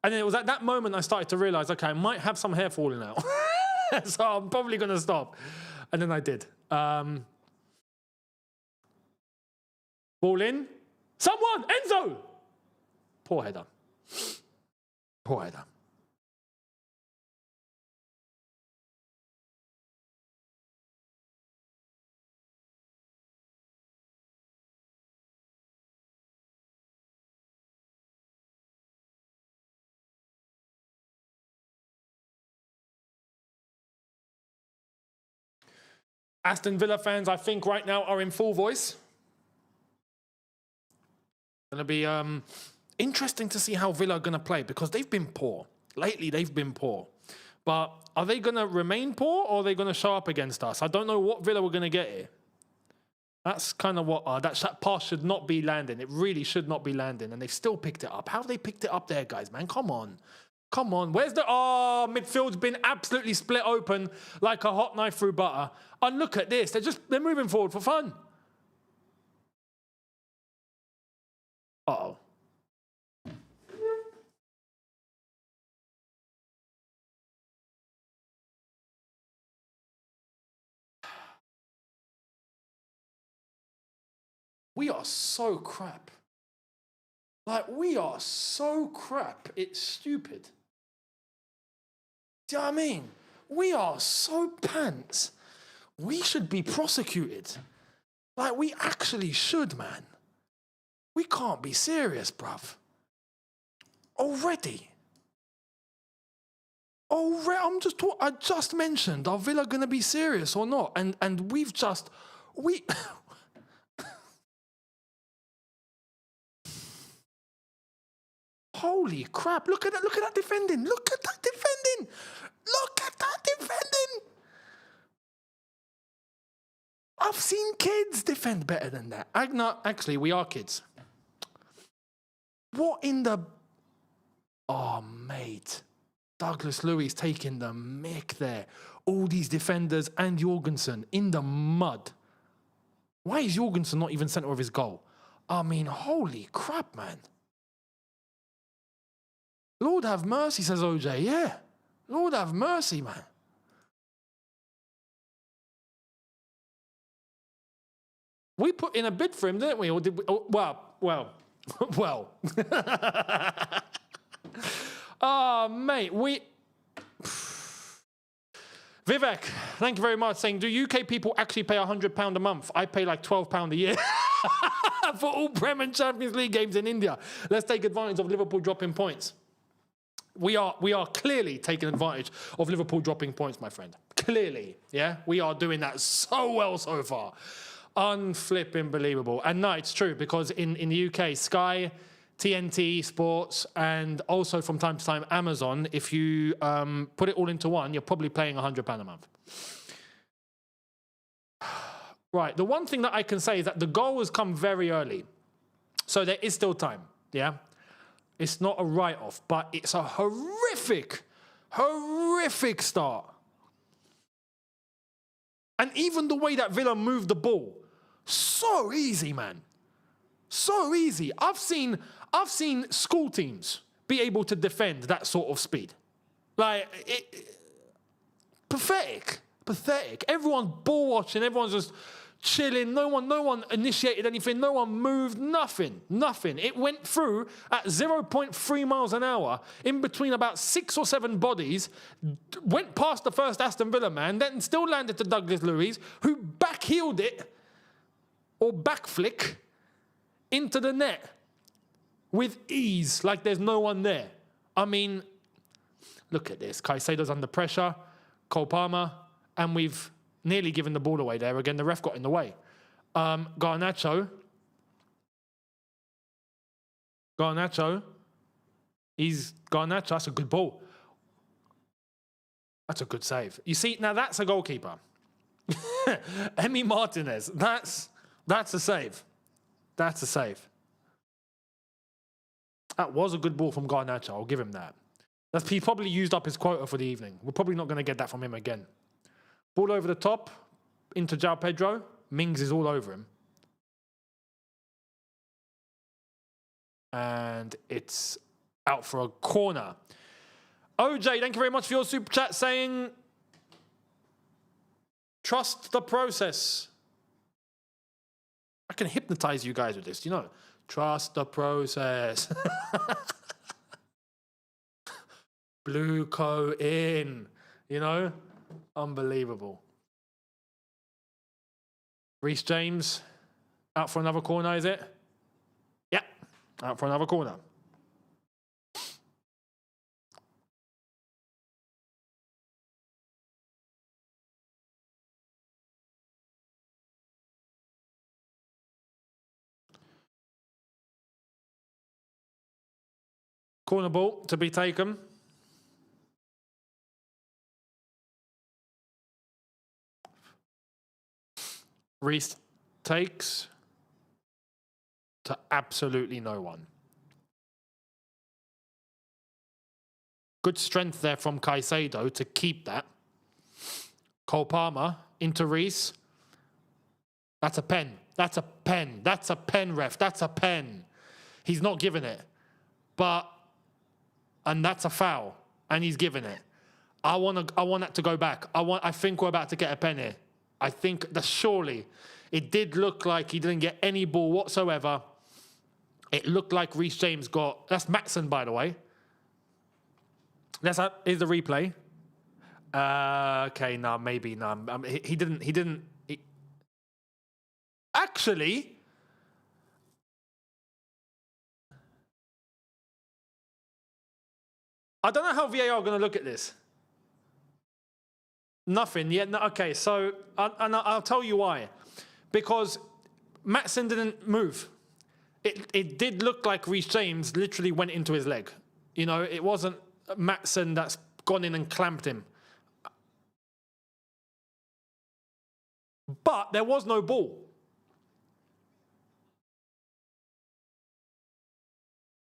And then it was at that moment I started to realize, okay, I might have some hair falling out. So I'm probably going to stop. And then I did. Ball in. Someone! Enzo! Poor header. Aston Villa fans, I think right now are in full voice. Going to be interesting to see how Villa are going to play because they've been poor. Lately, they've been poor. But are they going to remain poor or are they going to show up against us? I don't know what Villa we're going to get here. That's kind of what that pass should not be landing. It really should not be landing. And they've still picked it up. How have they picked it up there, guys, man? Come on. Where's the... Oh, midfield's been absolutely split open like a hot knife through butter. And look at this. They're moving forward for fun. Uh-oh. We are so crap. Like, we are so crap. It's stupid. Do you know what I mean? We are so pants. We should be prosecuted. Like, we actually should, man. We can't be serious, bruv. Already. I just mentioned, are Villa going to be serious or not? And we've just... Holy crap, look at that defending. Look at that defending. I've seen kids defend better than that. No, actually, we are kids. What in the... Oh, mate. Douglas Luiz taking the mick there. All these defenders and Jorgensen in the mud. Why is Jorgensen not even centre of his goal? I mean, holy crap, man. Lord have mercy, says OJ. Yeah. Lord have mercy, man. We put in a bid for him, didn't we? Or did we? Oh, well. Oh, mate, Vivek, thank you very much, saying, do UK people actually pay £100 a month? I pay like £12 a year for all Prem and Champions League games in India. Let's take advantage of Liverpool dropping points. We are clearly taking advantage of Liverpool dropping points, my friend. Clearly, yeah? We are doing that so well so far. Unflipping believable. And no, it's true, because in the UK, Sky, TNT Sports, and also from time to time Amazon. If you put it all into one, you're probably paying £100 a month. Right, the one thing that I can say is that the goal has come very early. So there is still time, yeah? It's not a write-off, but it's a horrific start. And even the way that Villa moved the ball, so easy, man. So easy. I've seen school teams be able to defend that sort of speed. Like, pathetic. Everyone's ball watching, everyone's just chilling. No one initiated anything. No one moved. Nothing. It went through at 0.3 miles an hour in between about 6 or 7 bodies, went past the first Aston Villa man, then still landed to Douglas Luiz, who backheeled it, or backflick, into the net with ease, like there's no one there. I mean, look at this. Caicedo's under pressure, Cole Palmer, and we've nearly given the ball away there. Again, the ref got in the way. Garnacho, that's a good ball. That's a good save. You see, now that's a goalkeeper. Emi Martinez, that's a save. That's a save. That was a good ball from Garnacho. I'll give him that. He probably used up his quota for the evening. We're probably not going to get that from him again. Ball over the top into João Pedro. Mings is all over him. And it's out for a corner. OJ, thank you very much for your super chat saying, trust the process. I can hypnotize you guys with this, you know. Trust the process. Blue coat in, you know. Unbelievable. Reece James, out for another corner, is it? Yeah, out for another corner. Corner ball to be taken. Reece takes to absolutely no one. Good strength there from Caicedo to keep that. Cole Palmer into Reece. That's a pen. That's a pen. That's a pen, ref. That's a pen. He's not giving it. And that's a foul. And he's giving it. I want that to go back. I think we're about to get a pen here. I think that surely it did look like he didn't get any ball whatsoever. It looked like Reece James got... That's Maatsen, by the way. Here's the replay. Okay, no, maybe, no. He didn't... Actually... I don't know how VAR are going to look at this. Nothing yet. No, okay, so I'll tell you why. Because Maatsen didn't move. It did look like Reece James literally went into his leg. You know, it wasn't Maatsen that's gone in and clamped him. But there was no ball.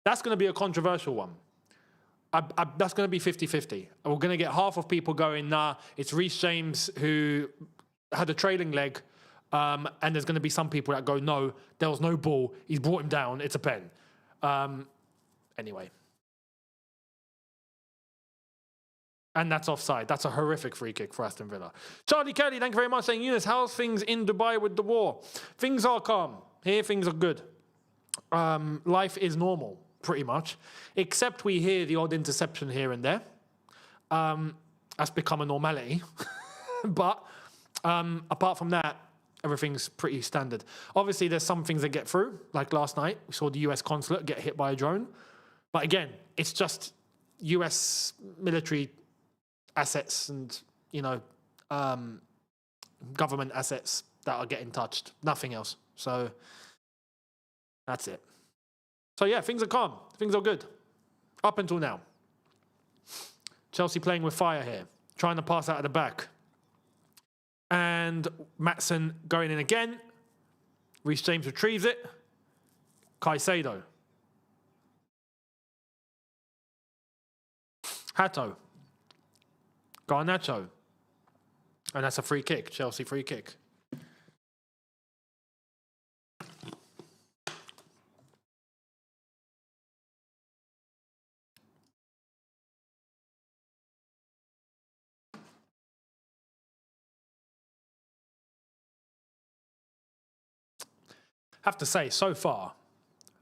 That's going to be a controversial one. That's going to be 50-50. We're going to get half of people going, nah, it's Reece James who had a trailing leg, and there's going to be some people that go, no, there was no ball. He's brought him down. It's a pen. Anyway. And that's offside. That's a horrific free kick for Aston Villa. Charlie Kelly, thank you very much, saying, Younes, how's things in Dubai with the war? Things are calm. Here, things are good. Life is normal. Pretty much, except we hear the odd interception here and there. That's become a normality. But apart from that, everything's pretty standard. Obviously, there's some things that get through, like last night. We saw the US consulate get hit by a drone. But again, it's just US military assets and, you know, government assets that are getting touched. Nothing else. So that's it. So yeah, things are calm. Things are good. Up until now. Chelsea playing with fire here. Trying to pass out of the back. And Maatsen going in again. Reece James retrieves it. Caicedo. Hato. Garnacho. And that's a free kick. Chelsea free kick. Have to say, so far,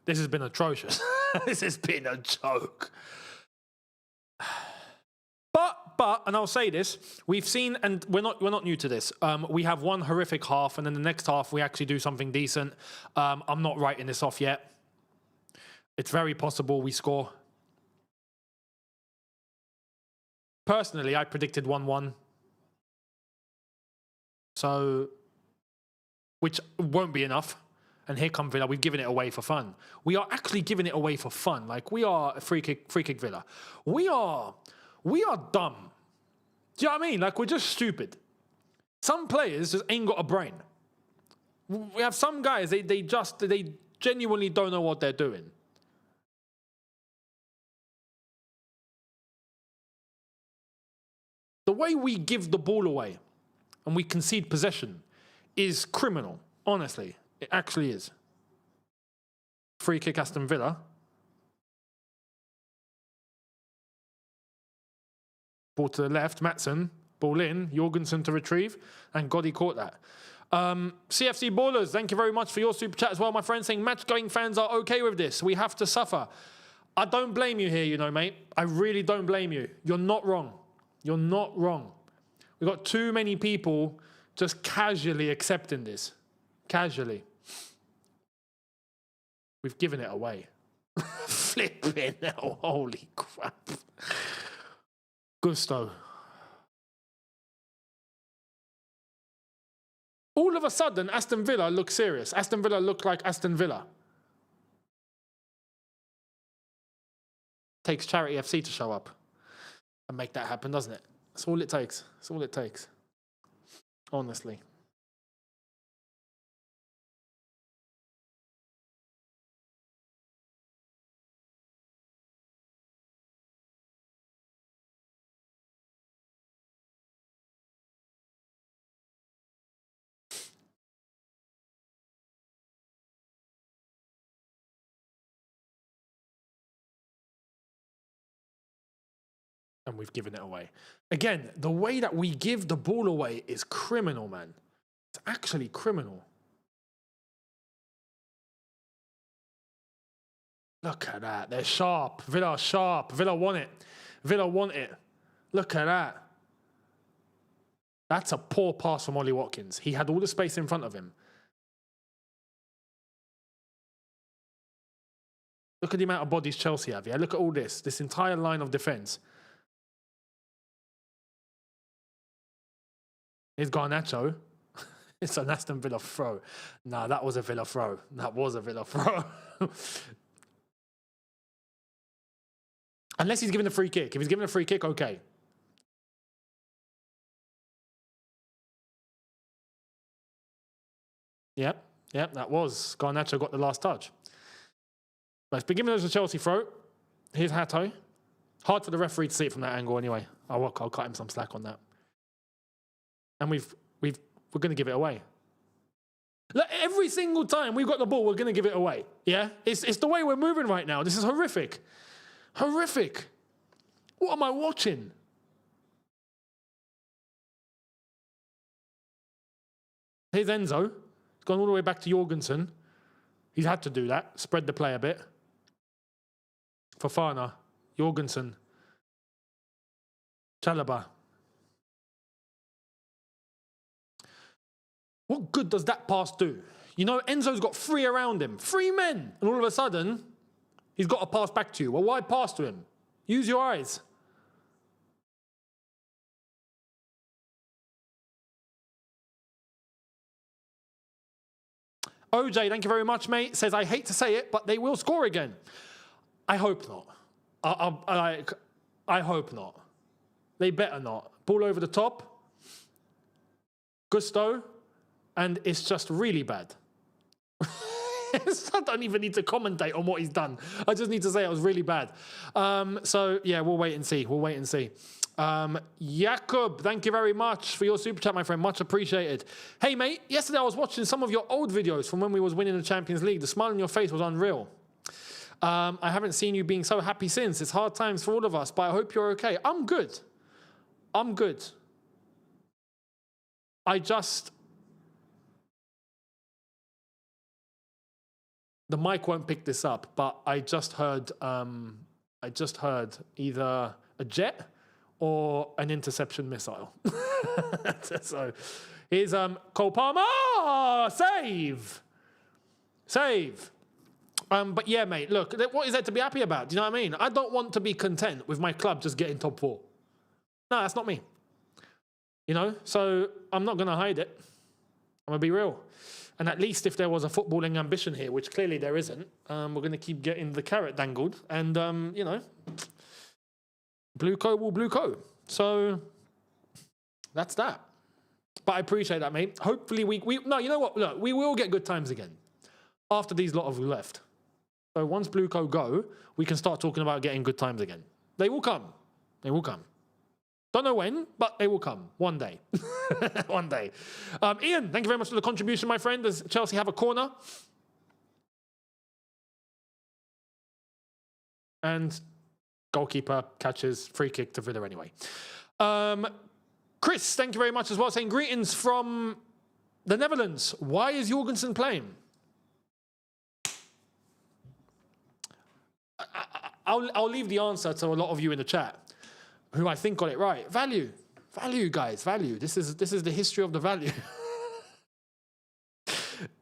this has been atrocious. This has been a joke. But, and I'll say this, we've seen, and we're not new to this. We have one horrific half, and then the next half we actually do something decent. I'm not writing this off yet. It's very possible we score. Personally, I predicted 1-1. So, which won't be enough. And here come Villa. We've given it away for fun. We are actually giving it away for fun. Like, we are a free kick Villa. We are dumb. Do you know what I mean? Like, we're just stupid. Some players just ain't got a brain. We have some guys, they genuinely don't know what they're doing. The way we give the ball away and we concede possession is criminal, honestly. It actually is. Free kick Aston Villa. Ball to the left, Maatsen. Ball in, Jorgensen to retrieve. And Gotti caught that. CFC Ballers, thank you very much for your super chat as well, my friend, saying match-going fans are okay with this. We have to suffer. I don't blame you here, you know, mate. I really don't blame you. You're not wrong. You're not wrong. We've got too many people just casually accepting this. Casually. We've given it away. Flipping hell, holy crap. Gusto. All of a sudden, Aston Villa look serious. Aston Villa look like Aston Villa. Takes Charity FC to show up and make that happen, doesn't it? That's all it takes. That's all it takes. Honestly. And we've given it away. Again, the way that we give the ball away is criminal, man. It's actually criminal. Look at that. They're sharp. Villa are sharp. Villa want it. Villa want it. Look at that. That's a poor pass from Ollie Watkins. He had all the space in front of him. Look at the amount of bodies Chelsea have. Yeah, look at all this. This entire line of defence. Here's Garnacho. It's an Aston Villa throw. Nah, that was a Villa throw. That was a Villa throw. Unless he's given a free kick. If he's given a free kick, okay. Yep, that was. Garnacho got the last touch. But it's been given as a Chelsea throw. Here's Hato. Hard for the referee to see it from that angle anyway. I'll cut him some slack on that. And we're going to give it away. Like, every single time we've got the ball, we're going to give it away. Yeah? It's the way we're moving right now. This is horrific. Horrific. What am I watching? Here's Enzo. He's gone all the way back to Jorgensen. He's had to do that. Spread the play a bit. Fofana. Jorgensen. Chalobah. What good does that pass do? You know, Enzo's got 3 around him. 3 men. And all of a sudden, he's got to pass back to you. Well, why pass to him? Use your eyes. OJ, thank you very much, mate. Says, I hate to say it, but they will score again. I hope not. I hope not. They better not. Ball over the top. Gusto. And it's just really bad. I don't even need to commentate on what he's done. I just need to say it was really bad. So, yeah, we'll wait and see. We'll wait and see. Jakub, thank you very much for your super chat, my friend. Much appreciated. Hey, mate, yesterday I was watching some of your old videos from when we was winning the Champions League. The smile on your face was unreal. I haven't seen you being so happy since. It's hard times for all of us, but I hope you're okay. I'm good. I'm good. The mic won't pick this up, but I just heard either a jet or an interception missile. So here's Cole Palmer, save. But yeah, mate, look, what is there to be happy about? Do you know what I mean? I don't want to be content with my club just getting top 4. No, that's not me. You know, so I'm not going to hide it. I'm going to be real. And at least if there was a footballing ambition here, which clearly there isn't, we're going to keep getting the carrot dangled. And, you know, blue co will blue co. So that's that. But I appreciate that, mate. Hopefully no, you know what? Look, we will get good times again after these lot have left. So once blue co go, we can start talking about getting good times again. They will come. They will come. Don't know when, but they will come. One day. One day. Ian, thank you very much for the contribution, my friend. Does Chelsea have a corner? And goalkeeper catches free kick to Villa anyway. Chris, thank you very much as well, saying greetings from the Netherlands. Why is Jorgensen playing? I'll leave the answer to a lot of you in the chat, who I think got it right. Value, guys, value. This is the history of the value.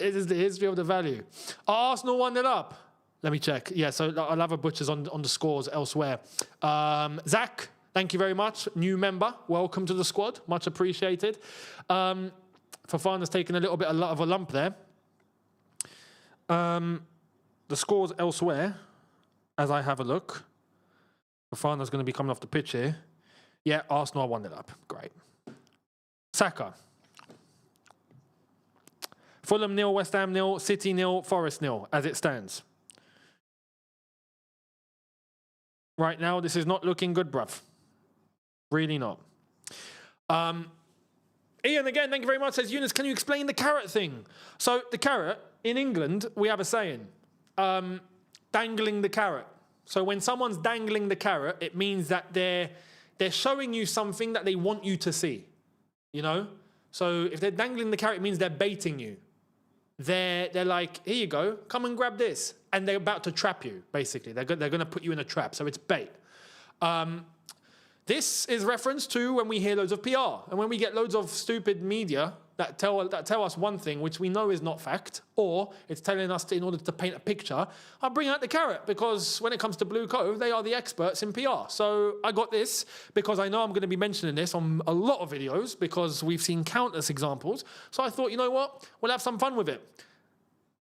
It is the history of the value. Are Arsenal 1-0 up? Let me check. Yeah, so I'll have a butchers on the scores elsewhere. Zach, thank you very much. New member. Welcome to the squad. Much appreciated. Fofana's taken a little bit of a lump there. The scores elsewhere, as I have a look. Fofana's going to be coming off the pitch here. Yeah, Arsenal 1-0 up. Great. Saka. Fulham 0, West Ham 0, City 0, Forest 0, as it stands. Right now, this is not looking good, bruv. Really not. Ian, again, thank you very much, says Younes, can you explain the carrot thing? So, the carrot, in England, we have a saying. Dangling the carrot. So when someone's dangling the carrot, it means that they're showing you something that they want you to see, you know? So if they're dangling the carrot, it means they're baiting you. They're like, here you go, come and grab this. And they're about to trap you, basically. They're going to put you in a trap, so it's bait. This is reference to when we hear loads of PR and when we get loads of stupid media that tell us one thing which we know is not fact, or it's telling us in order to paint a picture. I bring out the carrot because when it comes to Blue Cove, they are the experts in PR. So I got this because I know I'm going to be mentioning this on a lot of videos because we've seen countless examples. So I thought, you know what? We'll have some fun with it.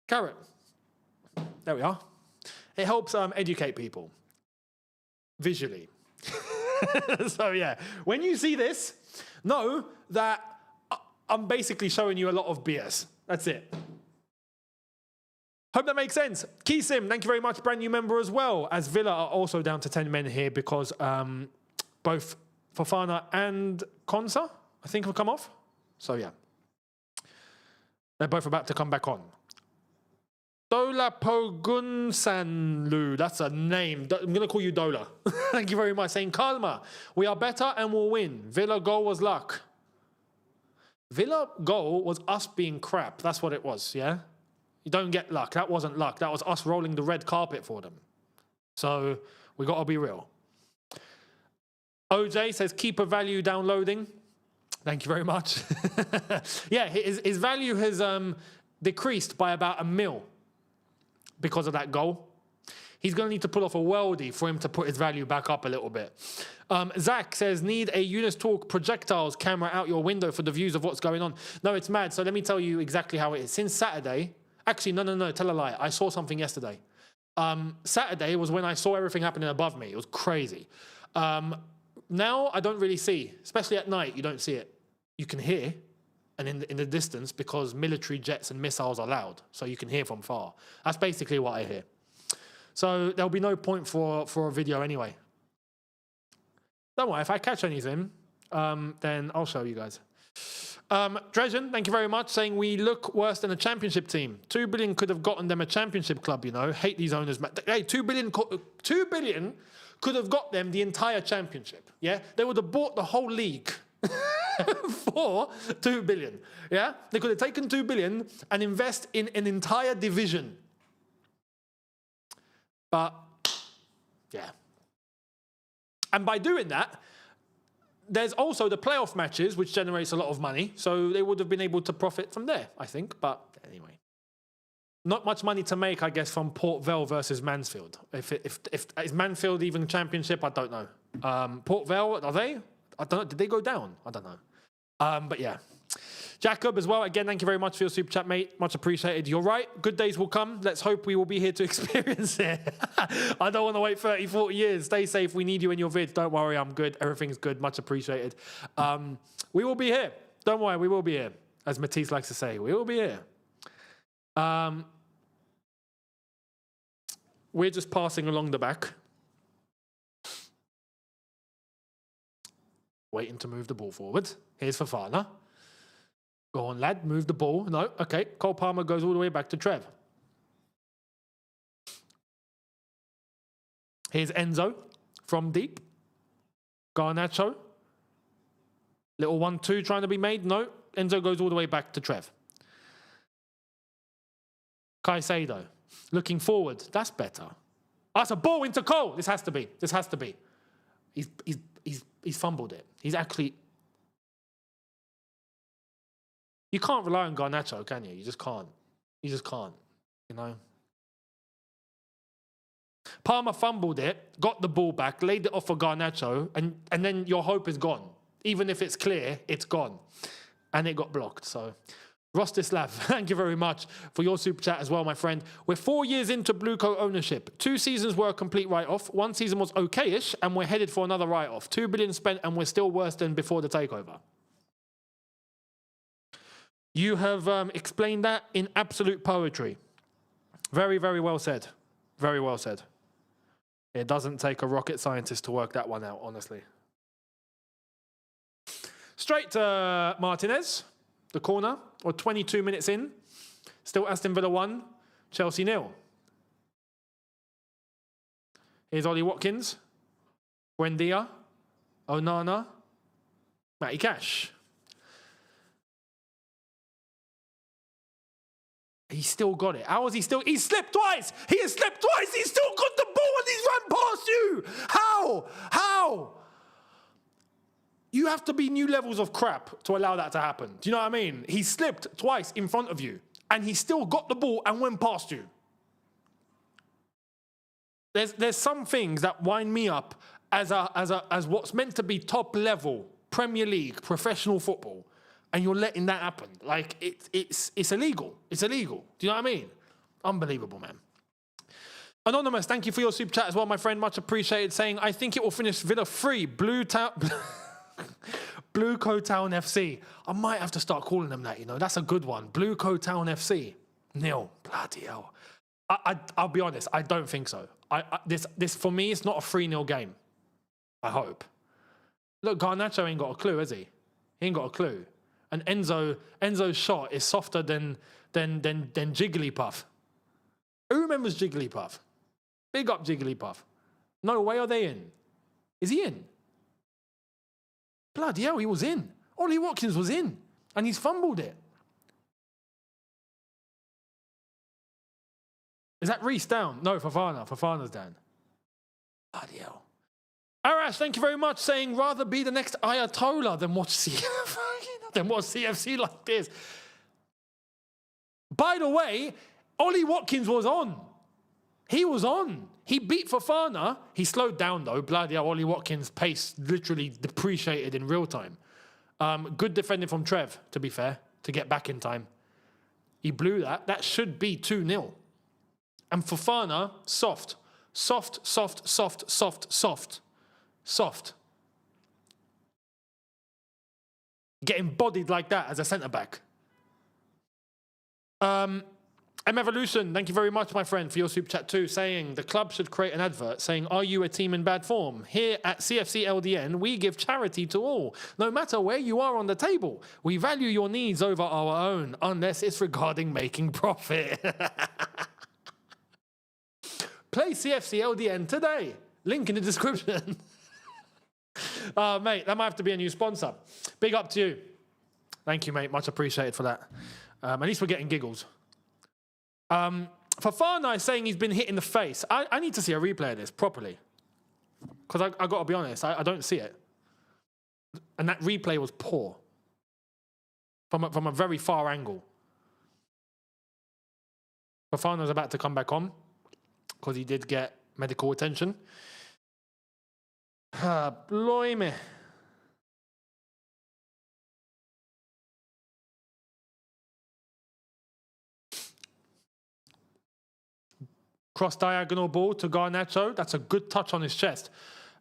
Carrot. There we are. It helps educate people visually. So yeah, when you see this, know that I'm basically showing you a lot of BS. That's it. Hope that makes sense. Keysim, thank you very much. Brand new member as well. As Villa are also down to 10 men here because both Fofana and Konsa, I think, have come off. So yeah. They're both about to come back on. Dola Pogunsanlu, that's a name. I'm going to call you Dola. Thank you very much. Saying, Kalma, we are better and we'll win. Villa goal was luck. Villa goal was us being crap. That's what it was, yeah? You don't get luck. That wasn't luck. That was us rolling the red carpet for them. So we got to be real. OJ says, keeper value downloading. Thank you very much. Yeah, his value has decreased by about £1 million because of that goal. He's going to need to pull off a worldie for him to put his value back up a little bit. Zach says, need a Younes Talk projectiles camera out your window for the views of what's going on. No, it's mad. So let me tell you exactly how it is. Since Saturday, Actually, no, tell a lie. I saw something yesterday. Saturday was when I saw everything happening above me. It was crazy. Now I don't really see, especially at night, you don't see it. You can hear, and in the distance, because military jets and missiles are loud, so you can hear from far. That's basically what I hear. So there'll be no point for a video anyway. Don't worry, if I catch anything, then I'll show you guys. Dresden, thank you very much, saying we look worse than a championship team. 2 billion could have gotten them a championship club, you know. Hate these owners. Hey, 2 billion could have got them the entire championship, yeah? They would have bought the whole league for 2 billion, yeah? They could have taken 2 billion and invest in an entire division. But, yeah. And by doing that, there's also the playoff matches, which generates a lot of money. So they would have been able to profit from there, I think. But anyway, not much money to make, I guess, from Port Vale versus Mansfield. If is Mansfield even championship? I don't know. Port Vale, are they? I don't know. Did they go down? I don't know. But yeah. Jacob as well, again, thank you very much for your super chat, mate. Much appreciated. You're right. Good days will come. Let's hope we will be here to experience it. I don't want to wait 30, 40 years. Stay safe. We need you in your vids. Don't worry. I'm good. Everything's good. Much appreciated. We will be here. Don't worry. We will be here. As Matisse likes to say, we will be here. We're just passing along the back. Waiting to move the ball forward. Here's Fofana. Go on, lad. Move the ball. No. Okay. Cole Palmer goes all the way back to Trev. Here's Enzo from deep. Garnacho. Little 1-2 trying to be made. No. Enzo goes all the way back to Trev. Caicedo. Looking forward. That's better. That's a ball into Cole. This has to be. This has to be. He's fumbled it. He's actually... You can't rely on Garnacho, can you? You just can't. You just can't, you know? Palmer fumbled it, got the ball back, laid it off for Garnacho, and then your hope is gone. Even if it's clear, it's gone. And it got blocked, so... Rostislav, thank you very much for your super chat as well, my friend. We're 4 years into Bluecoat ownership. 2 seasons were a complete write-off. 1 season was okay-ish, and we're headed for another write-off. 2 billion spent, and we're still worse than before the takeover. You have explained that in absolute poetry. Very, very well said. Very well said. It doesn't take a rocket scientist to work that one out, honestly. Straight to Martinez, the corner, or 22 minutes in. Still Aston Villa 1, Chelsea 0. Here's Ollie Watkins, Buendia, Onana, Matty Cash. He's still got it. How has he still... He slipped twice! He has slipped twice! He's still got the ball and he's run past you! How? How? You have to be new levels of crap to allow that to happen. Do you know what I mean? He slipped twice in front of you and he still got the ball and went past you. There's some things that wind me up as what's meant to be top level Premier League professional football. And you're letting that happen. Like, it's illegal. It's illegal. Do you know what I mean? Unbelievable, man. Anonymous, thank you for your super chat as well, my friend. Much appreciated. Saying, I think it will finish Villa 3. Blue Coat Town FC. I might have to start calling them that, you know. That's a good one. Blue Coat Town FC. 0. Bloody hell. I'll be honest. I don't think so. This for me, it's not a 3-0 game. I hope. Look, Garnacho ain't got a clue, has he? He ain't got a clue. And Enzo's shot is softer than Jigglypuff. Who remembers Jigglypuff? Big up Jigglypuff. No way are they in. Is he in? Bloody hell, he was in. Ollie Watkins was in. And he's fumbled it. Is that Reece down? No, Fofana. Fofana's down. Bloody hell. Arash, thank you very much, saying rather be the next Ayatollah than watch CFC like this. By the way, Ollie Watkins was on. He was on. He beat Fofana. He slowed down though. Bloody hell, Ollie Watkins' pace literally depreciated in real time. Good defending from Trev, to be fair, to get back in time. He blew that. That should be 2-0. And Fofana, soft. Soft, soft, soft, soft, soft. Soft. Getting bodied like that as a centre-back. Evolution, thank you very much, my friend, for your super chat too, saying the club should create an advert saying, are you a team in bad form? Here at CFC LDN, we give charity to all, no matter where you are on the table. We value your needs over our own, unless it's regarding making profit. Play CFC LDN today. Link in the description. Mate, that might have to be a new sponsor. Big up to you. Thank you, mate. Much appreciated for that. At least we're getting giggles. Fofana is saying he's been hit in the face. I need to see a replay of this properly. Because I got to be honest, I don't see it. And that replay was poor. From a very far angle. Fofana's about to come back on. Because he did get medical attention. Blimey. Cross-diagonal ball to Garnacho. That's a good touch on his chest.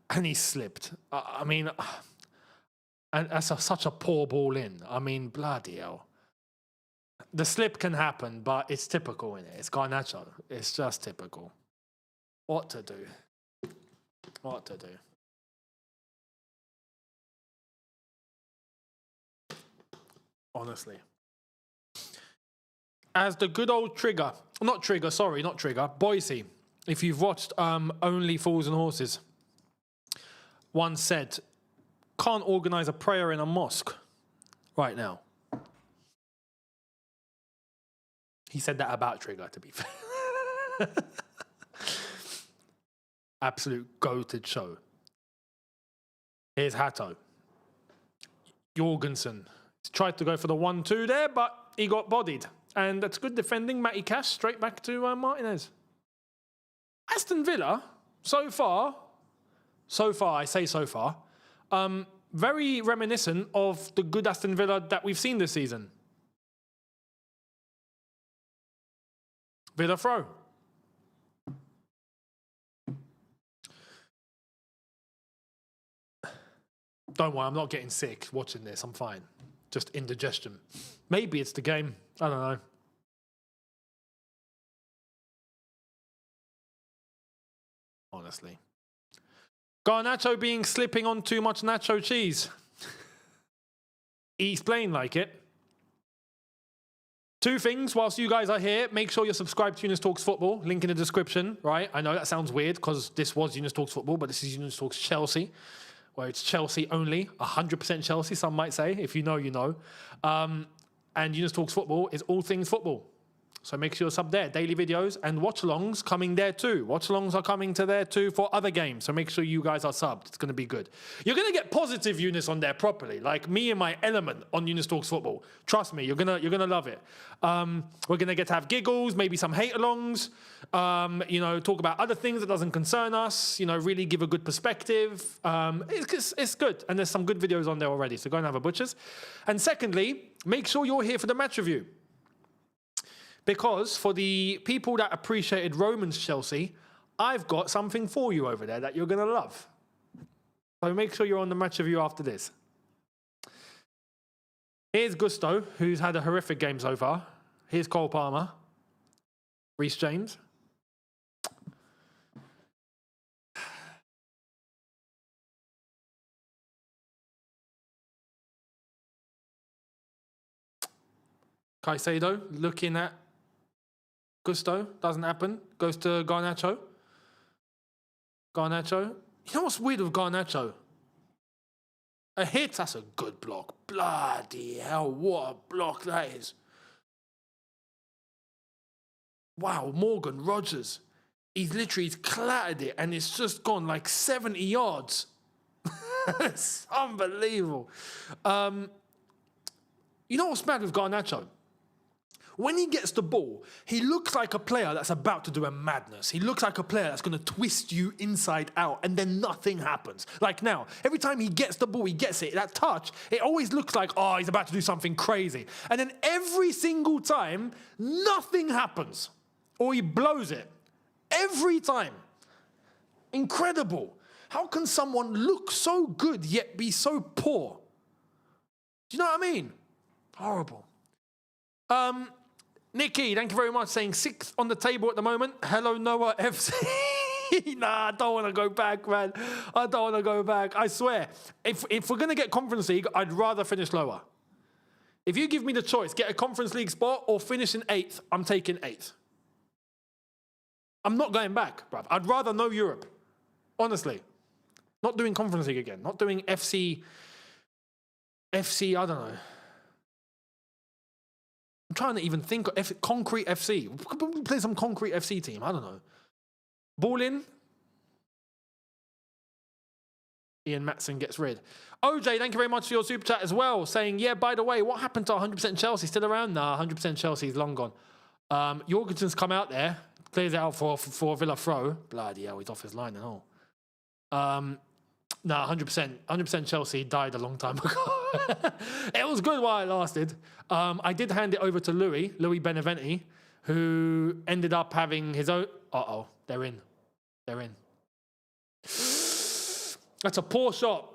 And he slipped. I mean, and that's such a poor ball in. I mean, bloody hell. The slip can happen, but it's typical in it. It's Garnacho. It's just typical. What to do? What to do? Honestly. As the good old Boise, if you've watched Only Fools and Horses, once said, can't organize a prayer in a mosque right now. He said that about Trigger, to be fair. Absolute goated show. Here's Hato. Jorgensen tried to go for the 1-2 there, but he got bodied. And that's good defending. Matty Cash straight back to Martinez. Aston Villa, so far, I say so far, very reminiscent of the good Aston Villa that we've seen this season. Villa throw. Don't worry, I'm not getting sick watching this. I'm fine. Just indigestion. Maybe it's the game. I don't know. Honestly. Garnacho being slipping on too much nacho cheese. He's playing like it. Two things whilst you guys are here. Make sure you're subscribed to Younes Talks Football. Link in the description, right? I know that sounds weird because this was Younes Talks Football, but this is Younes Talks Chelsea, where it's Chelsea only. 100% Chelsea, some might say. If you know, you know. And Younes Talks Football is all things football. So make sure you're sub there. Daily videos and watchalongs coming there too. Watchalongs are coming to there too for other games. So make sure you guys are subbed. It's going to be good. You're going to get positive Younes on there properly. Like me and my element on Younes Talks Football. Trust me, you're gonna love it. We're going to get to have giggles, maybe some hate-alongs. Talk about other things that doesn't concern us. Really give a good perspective. It's good. And there's some good videos on there already. So go and have a butcher's. And secondly, make sure you're here for the match review. Because for the people that appreciated Romans Chelsea, I've got something for you over there that you're going to love. So make sure you're on the match review after this. Here's Gusto, who's had a horrific game so far. Here's Cole Palmer. Reece James. Caicedo looking at Gusto, doesn't happen. Goes to Garnacho. You know what's weird with Garnacho? A hit, that's a good block. Bloody hell, what a block that is. Wow, Morgan Rogers. He's clattered it and it's just gone like 70 yards. It's unbelievable. You know what's mad with Garnacho? When he gets the ball, he looks like a player that's about to do a madness. He looks like a player that's going to twist you inside out, and then nothing happens. Like now, every time he gets the ball, he gets it. That touch, it always looks like, oh, he's about to do something crazy. And then every single time, nothing happens. Or he blows it. Every time. Incredible. How can someone look so good yet be so poor? Do you know what I mean? Horrible. Nikki, thank you very much, saying 6th on the table at the moment. Hello, Noah FC. Nah, I don't want to go back, man. I don't want to go back. I swear, if we're going to get Conference League, I'd rather finish lower. If you give me the choice, get a Conference League spot or finish in 8th, I'm taking 8th. I'm not going back, bruv. I'd rather know Europe. Honestly. Not doing Conference League again. Not doing FC, I don't know. I'm trying to even think of Concrete FC. Play some Concrete FC team. I don't know. Ball in. Ian Matson gets rid. OJ, thank you very much for your super chat as well. Saying, yeah, by the way, what happened to 100% Chelsea? Still around? Nah, 100% Chelsea is long gone. Jorgensen's come out there. Clears it out for Villa throw. Bloody hell, he's off his line and all. No, 100% Chelsea died a long time ago. It was good while it lasted. I did hand it over to Louis Beneventi, who ended up having his own... Uh-oh, they're in. That's a poor shot.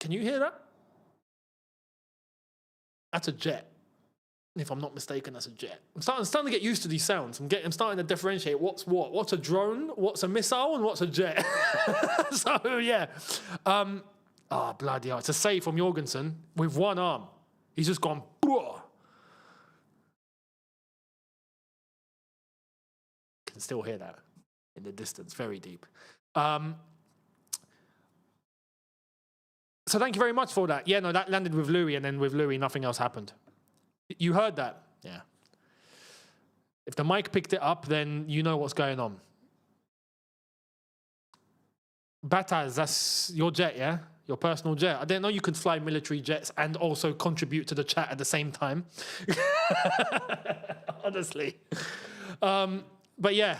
Can you hear that? That's a jet. If I'm not mistaken, that's a jet. I'm starting to get used to these sounds. I'm starting to differentiate what's what. What's a drone, what's a missile, and what's a jet. So, yeah. Bloody hell. It's a save from Jorgensen with one arm. He's just gone... Whoa. Can still hear that in the distance, very deep. So thank you very much for that. Yeah, no, that landed with Louis, and then with Louis, nothing else happened. You heard that? Yeah. If the mic picked it up, then you know what's going on. Bataz, that's your jet, yeah? Your personal jet. I didn't know you could fly military jets and also contribute to the chat at the same time. Honestly. But yeah.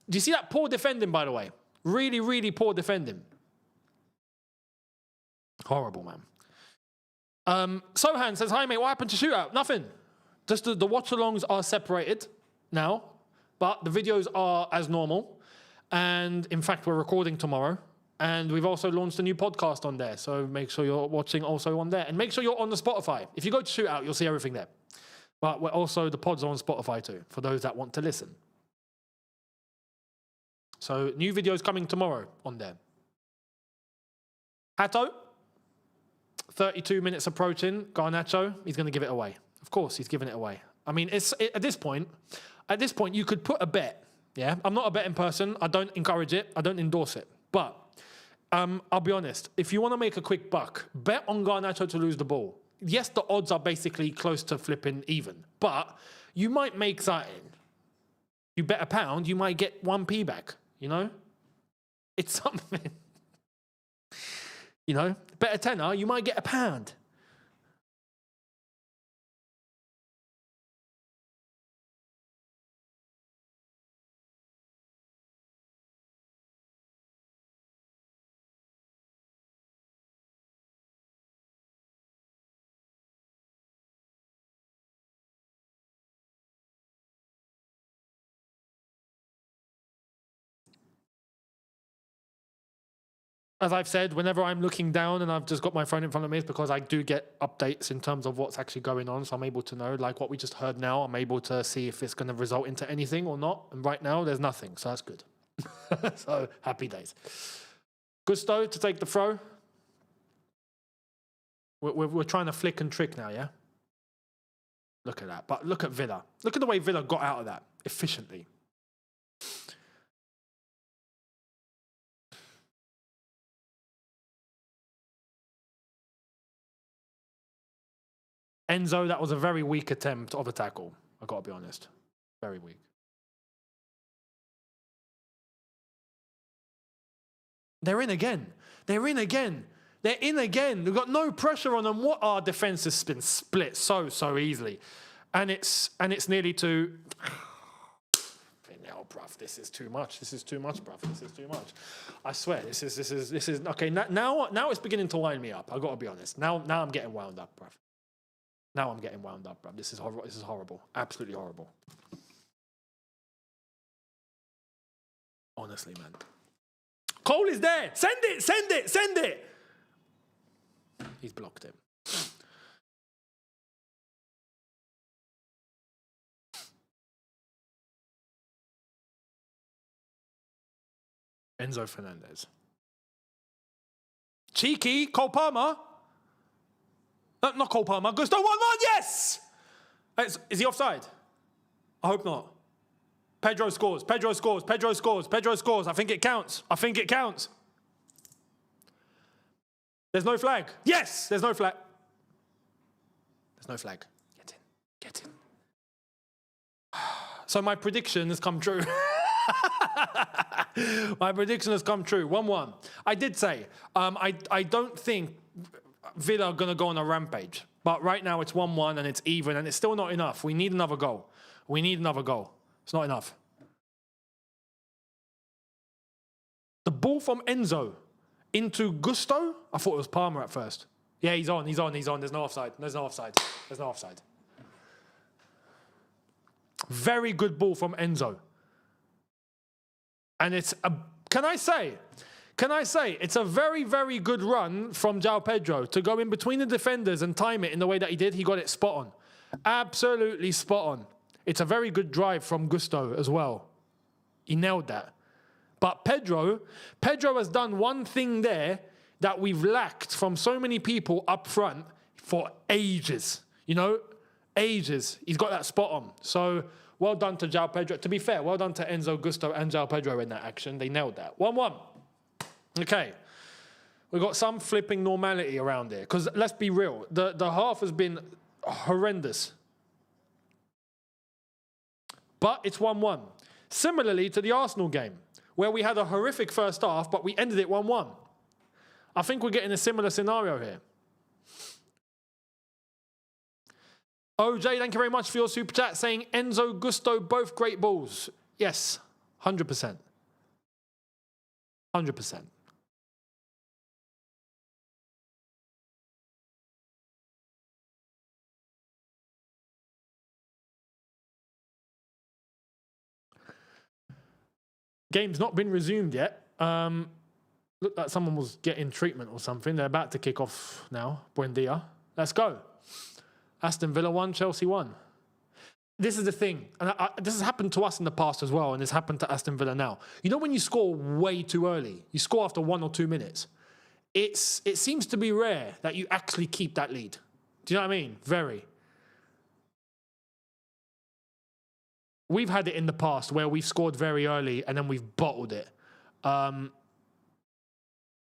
Do you see that poor defending, by the way? Really, really poor defending. Horrible, man. Sohan says, hi, mate, what happened to shootout? Nothing. Just the watch-alongs are separated now, but the videos are as normal. And, in fact, we're recording tomorrow. And we've also launched a new podcast on there, so make sure you're watching also on there. And make sure you're on the Spotify. If you go to shootout, you'll see everything there. But we're also, the pods are on Spotify too, for those that want to listen. So, new videos coming tomorrow on there. Hato. 32 minutes approaching. Garnacho, he's going to give it away. Of course, he's giving it away. I mean, at this point, you could put a bet. Yeah, I'm not a betting person. I don't encourage it. I don't endorse it. But I'll be honest. If you want to make a quick buck, bet on Garnacho to lose the ball. Yes, the odds are basically close to flipping even, but you might make something. You bet £1, you might get 1p back. You know, it's something. You know, bet a tenner, you might get £1. As I've said, whenever I'm looking down and I've just got my phone in front of me, it's because I do get updates in terms of what's actually going on. So I'm able to know, like what we just heard now, I'm able to see if it's going to result into anything or not. And right now, there's nothing. So that's good. So happy days. Gusto to take the throw. We're trying to flick and trick now, yeah? Look at that. But look at Villa. Look at the way Villa got out of that efficiently. Enzo, that was a very weak attempt of a tackle. I've got to be honest. Very weak. They're in again. They're in again. They're in again. We've got no pressure on them. What our defence has been split so easily. And it's nearly to... No, bruv, this is too much. This is too much, bruv. This is too much. I swear, this is okay. Now it's beginning to wind me up. I've got to be honest. Now I'm getting wound up, bruv. Now I'm getting wound up, bruv. This is horrible. This is horrible. Absolutely horrible. Honestly, man. Cole is there. Send it. Send it. Send it. He's blocked him. Enzo Fernandez. Cheeky. Cole Palmer. Not Cole Palmer. Gusto 1-1. Yes! Is he offside? I hope not. Pedro scores. Pedro scores. Pedro scores. Pedro scores. I think it counts. I think it counts. There's no flag. Yes! There's no flag. There's no flag. Get in. Get in. So my prediction has come true. My prediction has come true. 1-1. I did say, I don't think Villa are going to go on a rampage. But right now it's 1-1 and it's even and it's still not enough. We need another goal. We need another goal. It's not enough. The ball from Enzo into Gusto. I thought it was Palmer at first. Yeah, he's on. There's no offside. There's no offside. There's no offside. Very good ball from Enzo. And it's a, can I say, it's a very, very good run from João Pedro to go in between the defenders and time it in the way that he did. He got it spot on. Absolutely spot on. It's a very good drive from Gusto as well. He nailed that. But Pedro has done one thing there that we've lacked from so many people up front for ages. You know, ages. He's got that spot on. So well done to João Pedro. To be fair, well done to Enzo, Gusto and João Pedro in that action. They nailed that. 1-1. Okay. We've got some flipping normality around here. Because let's be real, the half has been horrendous. But it's 1-1. Similarly to the Arsenal game, where we had a horrific first half, but we ended it 1-1. I think we're getting a similar scenario here. OJ, thank you very much for your super chat, saying Enzo, Gusto, both great balls. Yes, 100%. 100%. Game's not been resumed yet. Looked like someone was getting treatment or something. They're about to kick off now. Buen dia. Let's go. Aston Villa 1, Chelsea 1. This is the thing. And this has happened to us in the past as well, and it's happened to Aston Villa now. You know when you score way too early? You score after 1 or 2 minutes. It seems to be rare that you actually keep that lead. Do you know what I mean? Very. We've had it in the past where we've scored very early and then we've bottled it. And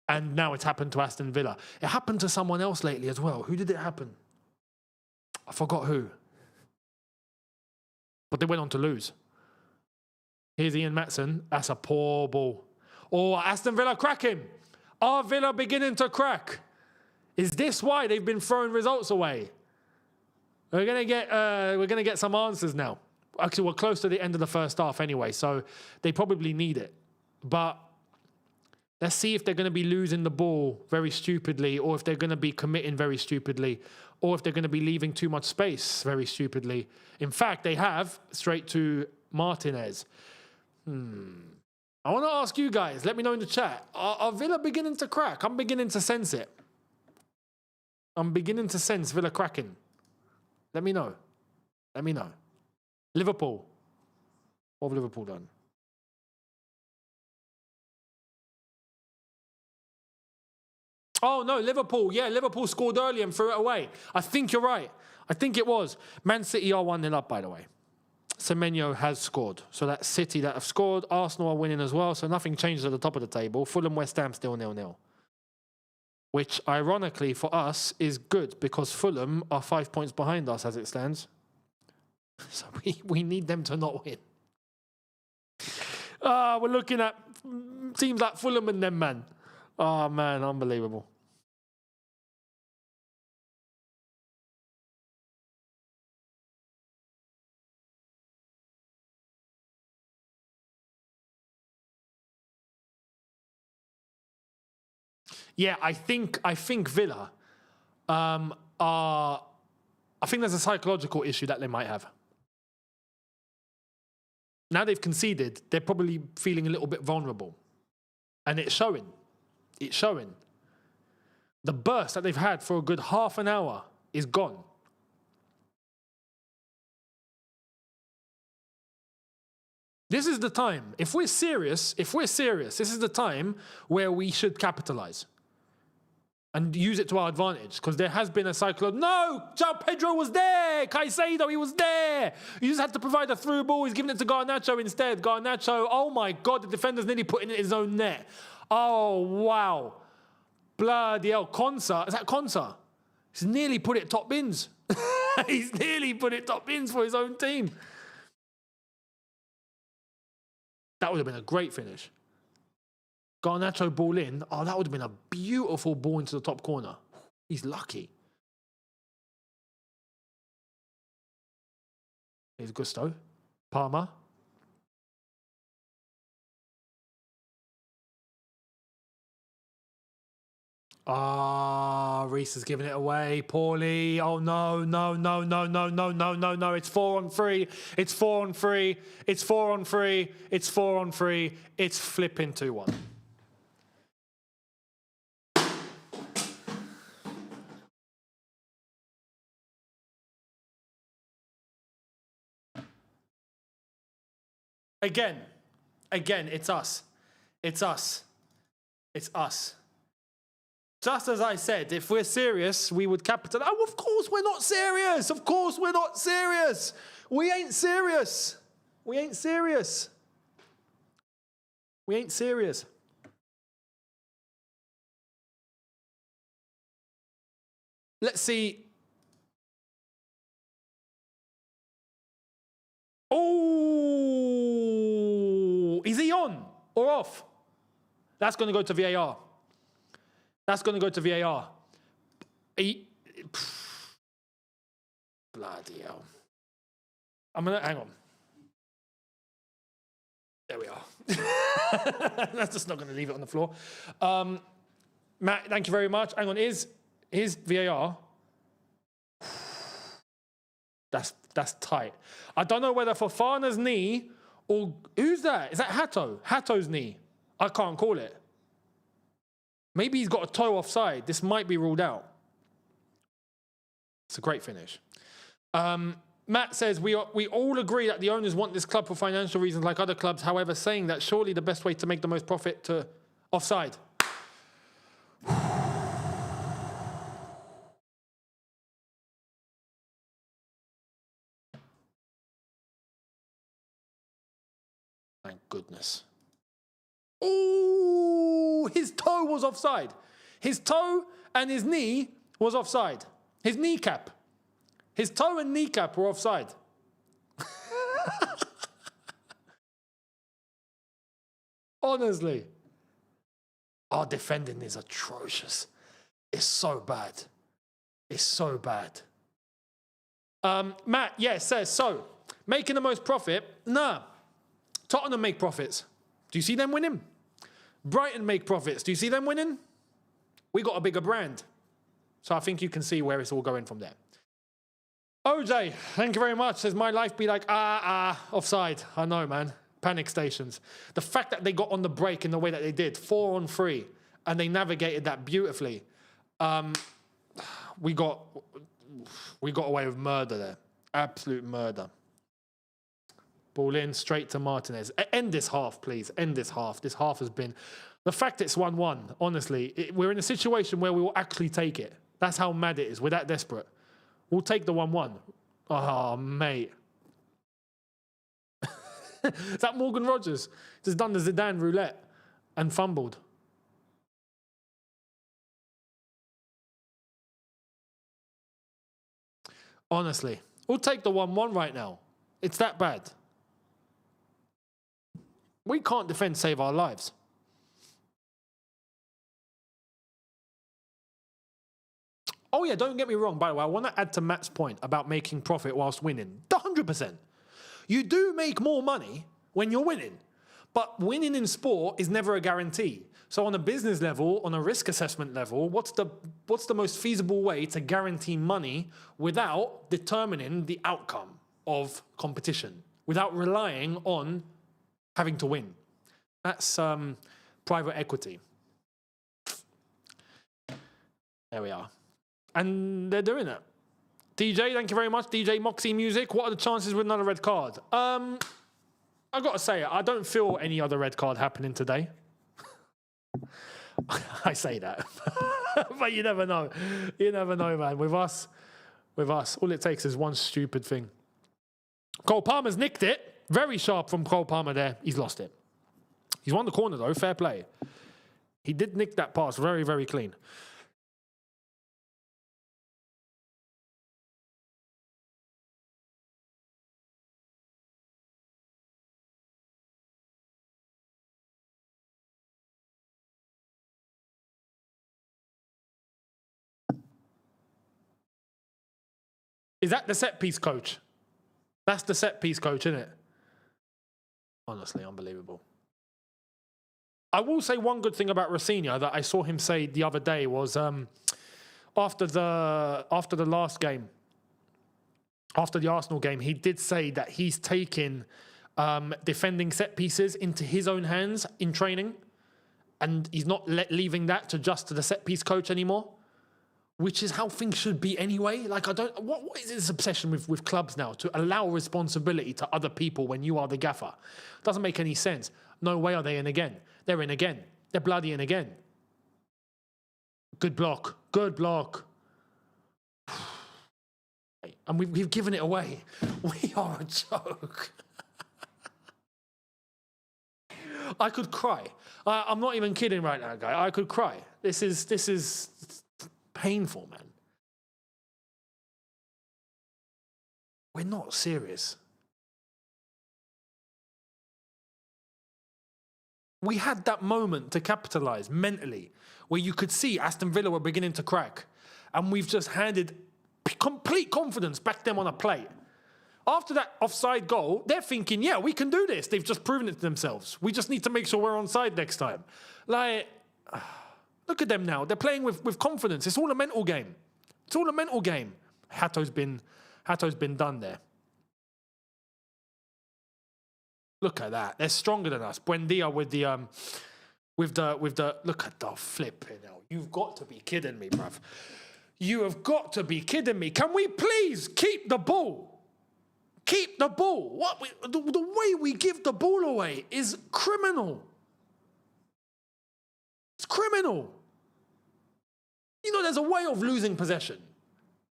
now it's happened to Aston Villa. It happened to someone else lately as well. Who did it happen? I forgot who. But they went on to lose. Here's Ian Matson. That's a poor ball. Oh, Aston Villa cracking. Are Villa beginning to crack? Is this why they've been throwing results away? We're gonna get some answers now. Actually, we're close to the end of the first half anyway, so they probably need it. But let's see if they're going to be losing the ball very stupidly, or if they're going to be committing very stupidly, or if they're going to be leaving too much space very stupidly. In fact, they have straight to Martinez. I want to ask you guys, let me know in the chat, are Villa beginning to crack? I'm beginning to sense it. I'm beginning to sense Villa cracking. Let me know. Let me know. Liverpool. What have Liverpool done? Oh, no, Liverpool. Yeah, Liverpool scored early and threw it away. I think you're right. I think it was. Man City are 1-0 up, by the way. Semenyo has scored. So that's City that have scored. Arsenal are winning as well, so nothing changes at the top of the table. Fulham, West Ham still 0-0. Which, ironically, for us, is good because Fulham are 5 points behind us as it stands. So we need them to not win. We're looking at teams like Fulham and them, man. Oh, man, unbelievable. Yeah, I think Villa are... I think there's a psychological issue that they might have. Now they've conceded, they're probably feeling a little bit vulnerable. And it's showing. It's showing. The burst that they've had for a good half an hour is gone. This is the time. If we're serious, this is the time where we should capitalize and use it to our advantage, because there has been a cycle. No, João Pedro was there. Caicedo, he was there. You just had to provide a through ball. He's giving it to Garnacho instead. Garnacho, oh my God, the defender's nearly putting it in his own net. Oh, wow. Bloody hell. Konsa, is that Konsa? He's nearly put it top bins. He's nearly put it top bins for his own team. That would have been a great finish. Garnacho ball in. Oh, that would have been a beautiful ball into the top corner. He's lucky. Here's Gusto. Palmer. Ah, Reece is giving it away poorly. Oh, no. It's 4 on 3. It's 4 on 3. It's 4 on 3. It's 4 on 3. It's flipping 2-1. Again, it's us. It's us. It's us. Just as I said, if we're serious, we would capitalize. Oh, of course we're not serious. Of course we're not serious. We ain't serious. We ain't serious. We ain't serious. Let's see. Oh, is he on or off? That's going to go to VAR. That's going to go to VAR. Bloody hell. I'm going to... Hang on. There we are. That's just not going to leave it on the floor. Matt, thank you very much. Hang on. Is VAR... That's tight. I don't know whether Fofana's knee or... Who's that? Is that Hato? Hato's knee. I can't call it. Maybe he's got a toe offside. This might be ruled out. It's a great finish. Matt says, we all agree that the owners want this club for financial reasons like other clubs. However, saying that surely the best way to make the most profit to offside. Thank goodness. Oh, his toe was offside. His toe and his knee was offside. His kneecap. His toe and kneecap were offside. Honestly. Our defending is atrocious. It's so bad. It's so bad. Matt, yes, says, so, making the most profit? Nah. Tottenham make profits. Do you see them winning? Brighton make profits. Do you see them winning? We got a bigger brand. So I think you can see where it's all going from there. OJ, thank you very much. Says, my life be like, offside. I know, man. Panic stations. The fact that they got on the break in the way that they did, 4 on 3, and they navigated that beautifully. We got away with murder there. Absolute murder. Ball in, straight to Martinez. End this half, please. End this half. This half has been... The fact it's 1-1, honestly, we're in a situation where we will actually take it. That's how mad it is. We're that desperate. We'll take the 1-1. Oh, mate. Is that Morgan Rogers? Just done the Zidane roulette and fumbled. Honestly. We'll take the 1-1 right now. It's that bad. We can't defend save our lives. Oh yeah, don't get me wrong, by the way, I want to add to Matt's point about making profit whilst winning. 100%. You do make more money when you're winning. But winning in sport is never a guarantee. So on a business level, on a risk assessment level, what's the most feasible way to guarantee money without determining the outcome of competition, without relying on having to win? That's private equity. There we are. And they're doing it. DJ, thank you very much. DJ Moxie Music. What are the chances with another red card? I got to say, I don't feel any other red card happening today. I say that. But you never know. You never know, man. With us, all it takes is one stupid thing. Cole Palmer's nicked it. Very sharp from Cole Palmer there. He's lost it. He's won the corner, though. Fair play. He did nick that pass. Very, very clean. Is that the set piece coach? That's the set piece coach, isn't it? Honestly, unbelievable. I will say one good thing about Rafinha that I saw him say the other day was after the last game, after the Arsenal game, he did say that he's taken defending set pieces into his own hands in training, and he's not leaving that to the set piece coach anymore. Which is how things should be anyway. Like, what is this obsession with clubs now to allow responsibility to other people when you are the gaffer? Doesn't make any sense. No way are they in again. They're in again. They're bloody in again. Good block. Good block. And we've given it away. We are a joke. I could cry. I'm not even kidding right now, guy. I could cry. This is painful, man. We're not serious. We had that moment to capitalise mentally where you could see Aston Villa were beginning to crack, and we've just handed complete confidence back them on a plate. After that offside goal, they're thinking, yeah, we can do this. They've just proven it to themselves. We just need to make sure we're onside next time. Like, look at them now. They're playing with confidence. It's all a mental game. It's all a mental game. Hato's been done there. Look at that. They're stronger than us. Buendia with the look at the flipping hell. You've got to be kidding me, bruv. You have got to be kidding me. Can we please keep the ball? Keep the ball. The way we give the ball away is criminal. It's criminal. You know, there's a way of losing possession.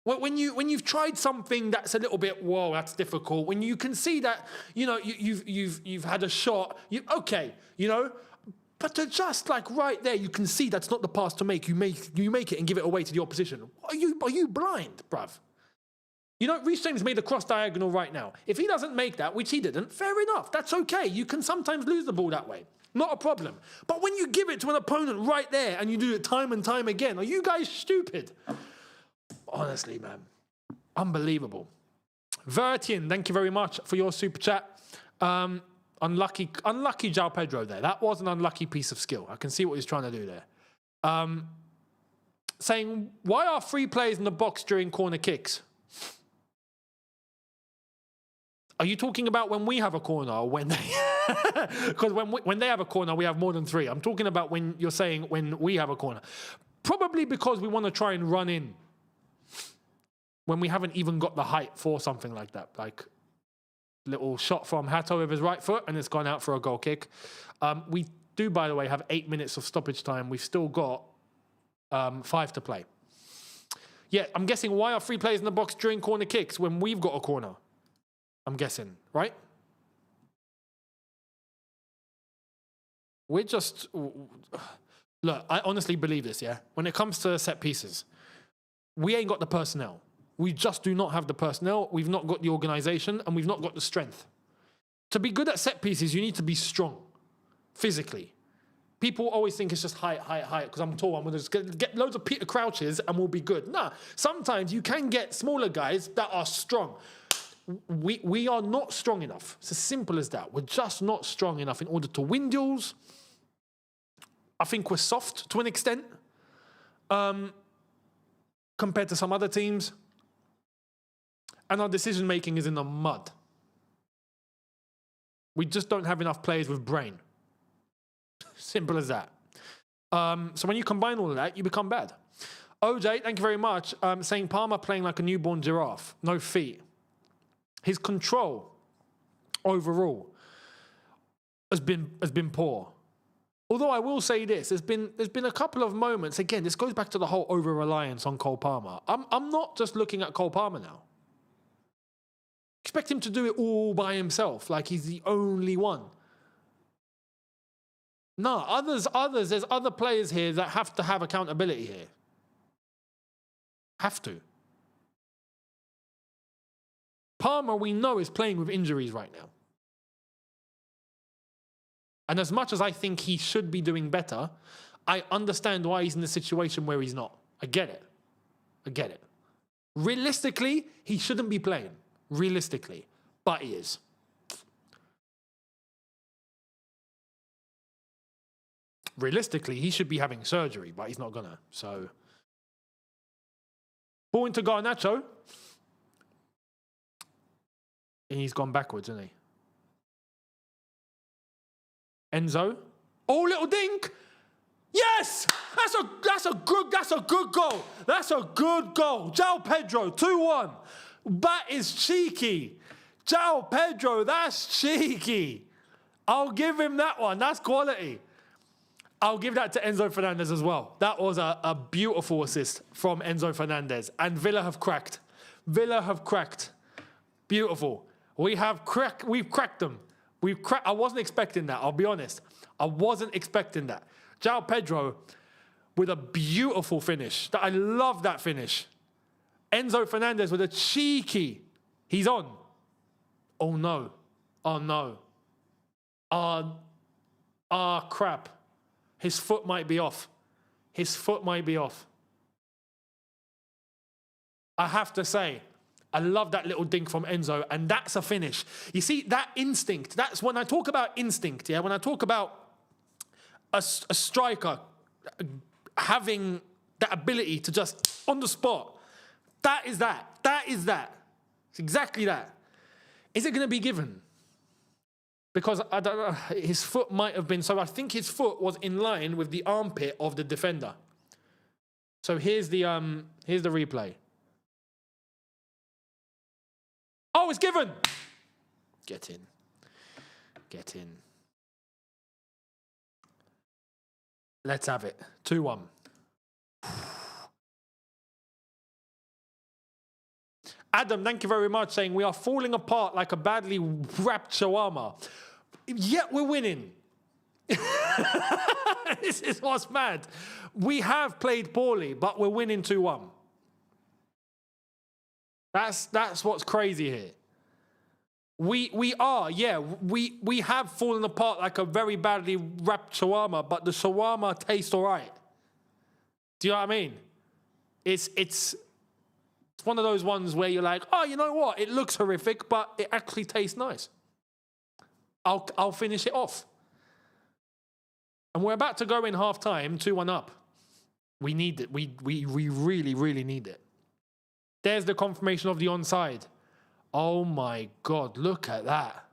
When you've tried something that's a little bit, whoa, that's difficult. When you can see that, you know, you've had a shot. Okay, you know, but to just like right there, you can see that's not the pass to make. You make it and give it away to the opposition. Are you blind, bruv? You know, Reece James made a cross diagonal right now. If he doesn't make that, which he didn't, fair enough. That's okay. You can sometimes lose the ball that way. Not a problem. But when you give it to an opponent right there and you do it time and time again, are you guys stupid? Honestly, man. Unbelievable. Vertian, thank you very much for your super chat. Unlucky João Pedro there. That was an unlucky piece of skill. I can see what he's trying to do there. Saying, why are free players in the box during corner kicks? Are you talking about when we have a corner or when they... Because when they have a corner, we have more than three. I'm talking about when you're saying when we have a corner. Probably because we want to try and run in when we haven't even got the height for something like that. Like little shot from Hato with his right foot and it's gone out for a goal kick. We do, by the way, have 8 minutes of stoppage time. We've still got 5 to play. Yeah, I'm guessing why are free players in the box during corner kicks when we've got a corner? I'm guessing, right? We're just... Look, I honestly believe this, yeah? When it comes to set pieces, we ain't got the personnel. We just do not have the personnel. We've not got the organisation and we've not got the strength. To be good at set pieces, you need to be strong, physically. People always think it's just height, because I'm tall. I'm going to get loads of Peter Crouches and we'll be good. Nah, sometimes you can get smaller guys that are strong. we are not strong enough. It's as simple as that. We're just not strong enough in order to win duels. I think we're soft to an extent compared to some other teams. And our decision-making is in the mud. We just don't have enough players with brain. Simple as that. So when you combine all of that, you become bad. OJ, thank you very much. Saying Palmer playing like a newborn giraffe. No feet. His control overall has been poor. Although I will say this, there's been a couple of moments. Again, this goes back to the whole over-reliance on Cole Palmer. I'm not just looking at Cole Palmer now. Expect him to do it all by himself, like he's the only one. No, others, there's other players here that have to have accountability here. Have to. Palmer, we know, is playing with injuries right now. And as much as I think he should be doing better, I understand why he's in the situation where he's not. I get it. I get it. Realistically, he shouldn't be playing. Realistically. But he is. Realistically, he should be having surgery, but he's not gonna. So, ball into Garnacho. And he's gone backwards, isn't he? Enzo. Oh, little dink. Yes! That's a good goal. That's a good goal. João Pedro, 2-1. That is cheeky. João Pedro, that's cheeky. I'll give him that one. That's quality. I'll give that to Enzo Fernandez as well. That was a beautiful assist from Enzo Fernandez. And Villa have cracked. Villa have cracked. Beautiful. We've cracked them. I wasn't expecting that, I'll be honest. I wasn't expecting that. João Pedro with a beautiful finish. I love that finish. Enzo Fernandez with a cheeky. He's on. Oh no. Oh no. Crap. His foot might be off. His foot might be off. I have to say, I love that little dink from Enzo, and that's a finish. You see, that instinct, that's when I talk about instinct, yeah? When I talk about a striker having that ability to just, on the spot, that is that. That is that. It's exactly that. Is it going to be given? Because I don't know, his foot might have been, so I think his foot was in line with the armpit of the defender. So here's the replay. Oh, it's given. Get in. Get in. Let's have it. 2-1. Adam, thank you very much, saying we are falling apart like a badly wrapped shawarma. Yet we're winning. This is what's mad. We have played poorly, but we're winning 2-1. That's what's crazy here. We have fallen apart like a very badly wrapped shawarma, but the shawarma tastes all right. Do you know what I mean? It's one of those ones where you're like, oh, you know what? It looks horrific, but it actually tastes nice. I'll finish it off. And we're about to go in half-time, 2-1 up. We need it. We really, really need it. There's the confirmation of the onside. Oh my God, look at that.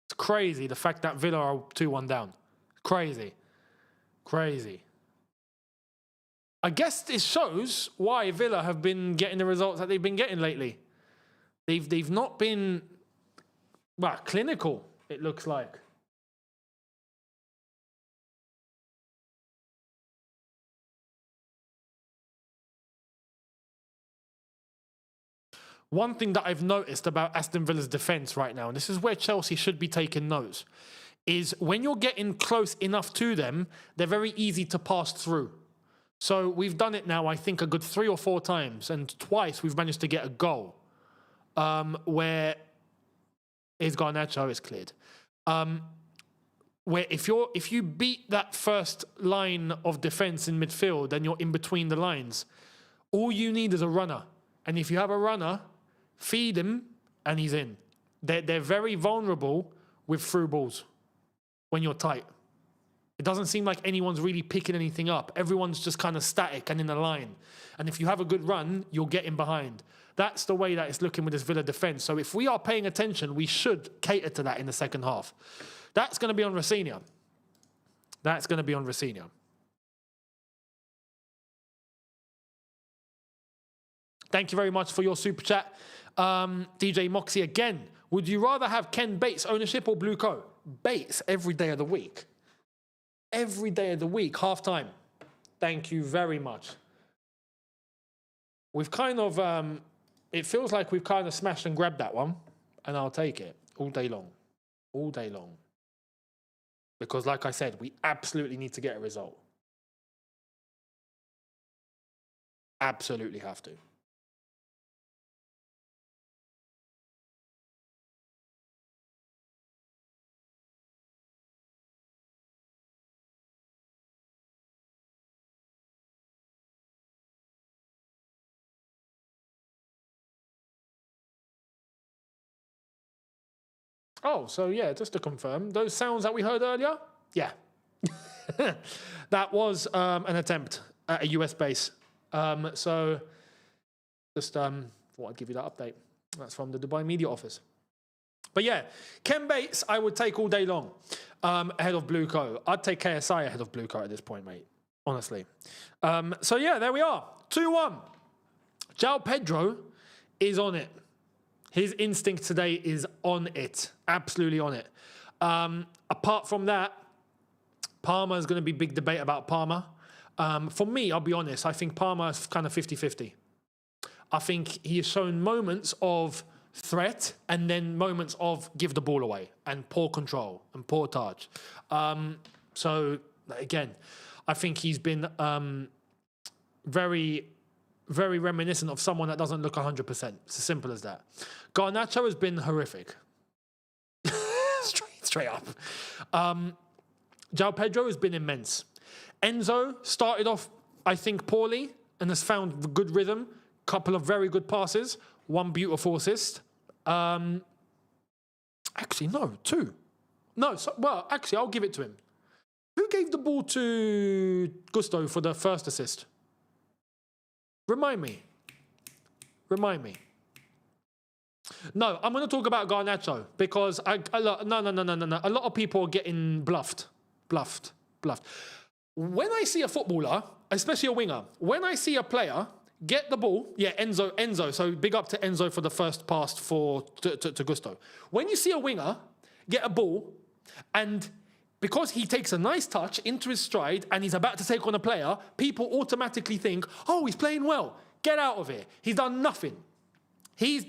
It's crazy, the fact that Villa are 2-1 down. Crazy. Crazy. I guess this shows why Villa have been getting the results that they've been getting lately. They've not been, well, clinical, it looks like. One thing that I've noticed about Aston Villa's defence right now, and this is where Chelsea should be taking notes, is when you're getting close enough to them, they're very easy to pass through. So we've done it now, I think, a good 3 or 4 times, and twice we've managed to get a goal. Where is Garnacho is cleared. Where if you beat that first line of defense in midfield and you're in between the lines, all you need is a runner. And if you have a runner, feed him and he's in. They're very vulnerable with through balls when you're tight. It doesn't seem like anyone's really picking anything up. Everyone's just kind of static and in a line. And if you have a good run, you'll get in behind. That's the way that it's looking with this Villa defence. So if we are paying attention, we should cater to that in the second half. That's going to be on Rafinha. That's going to be on Rafinha. Thank you very much for your super chat. DJ Moxie again. Would you rather have Ken Bates ownership or Blue Co? Bates every day of the week. Every day of the week, half time. Thank you very much. We've kind of, it feels like we've kind of smashed and grabbed that one, and I'll take it all day long. All day long. Because like I said, we absolutely need to get a result. Absolutely have to. Oh, so yeah, just to confirm, those sounds that we heard earlier, yeah. That was an attempt at a US base. So just thought I'd give you that update. That's from the Dubai media office. But yeah, Ken Bates, I would take all day long ahead of Blue Co. I'd take KSI ahead of Blue Co at this point, mate, honestly. So yeah, there we are, 2-1. João Pedro is on it. His instinct today is on it. Absolutely on it. Apart from that, Palmer is going to be big debate about Palmer. For me, I'll be honest, I think Palmer is kind of 50-50. I think he has shown moments of threat and then moments of give the ball away and poor control and poor touch. So, again, I think he's been very reminiscent of someone that doesn't look 100%. It's as simple as that. Garnacho has been horrific. straight up. João Pedro has been immense. Enzo started off, I think, poorly and has found good rhythm. Couple of very good passes. One beautiful assist. Actually, no, two. No, well, actually, I'll give it to him. Who gave the ball to Gusto for the first assist? Remind me. No, I'm going to talk about Garnacho because no. A lot of people are getting bluffed. When I see a footballer, especially a winger, when I see a player get the ball, yeah, Enzo. So big up to Enzo for the first pass to Gusto. When you see a winger get a ball and because he takes a nice touch into his stride and he's about to take on a player, people automatically think, oh, he's playing well. Get out of here. He's done nothing. His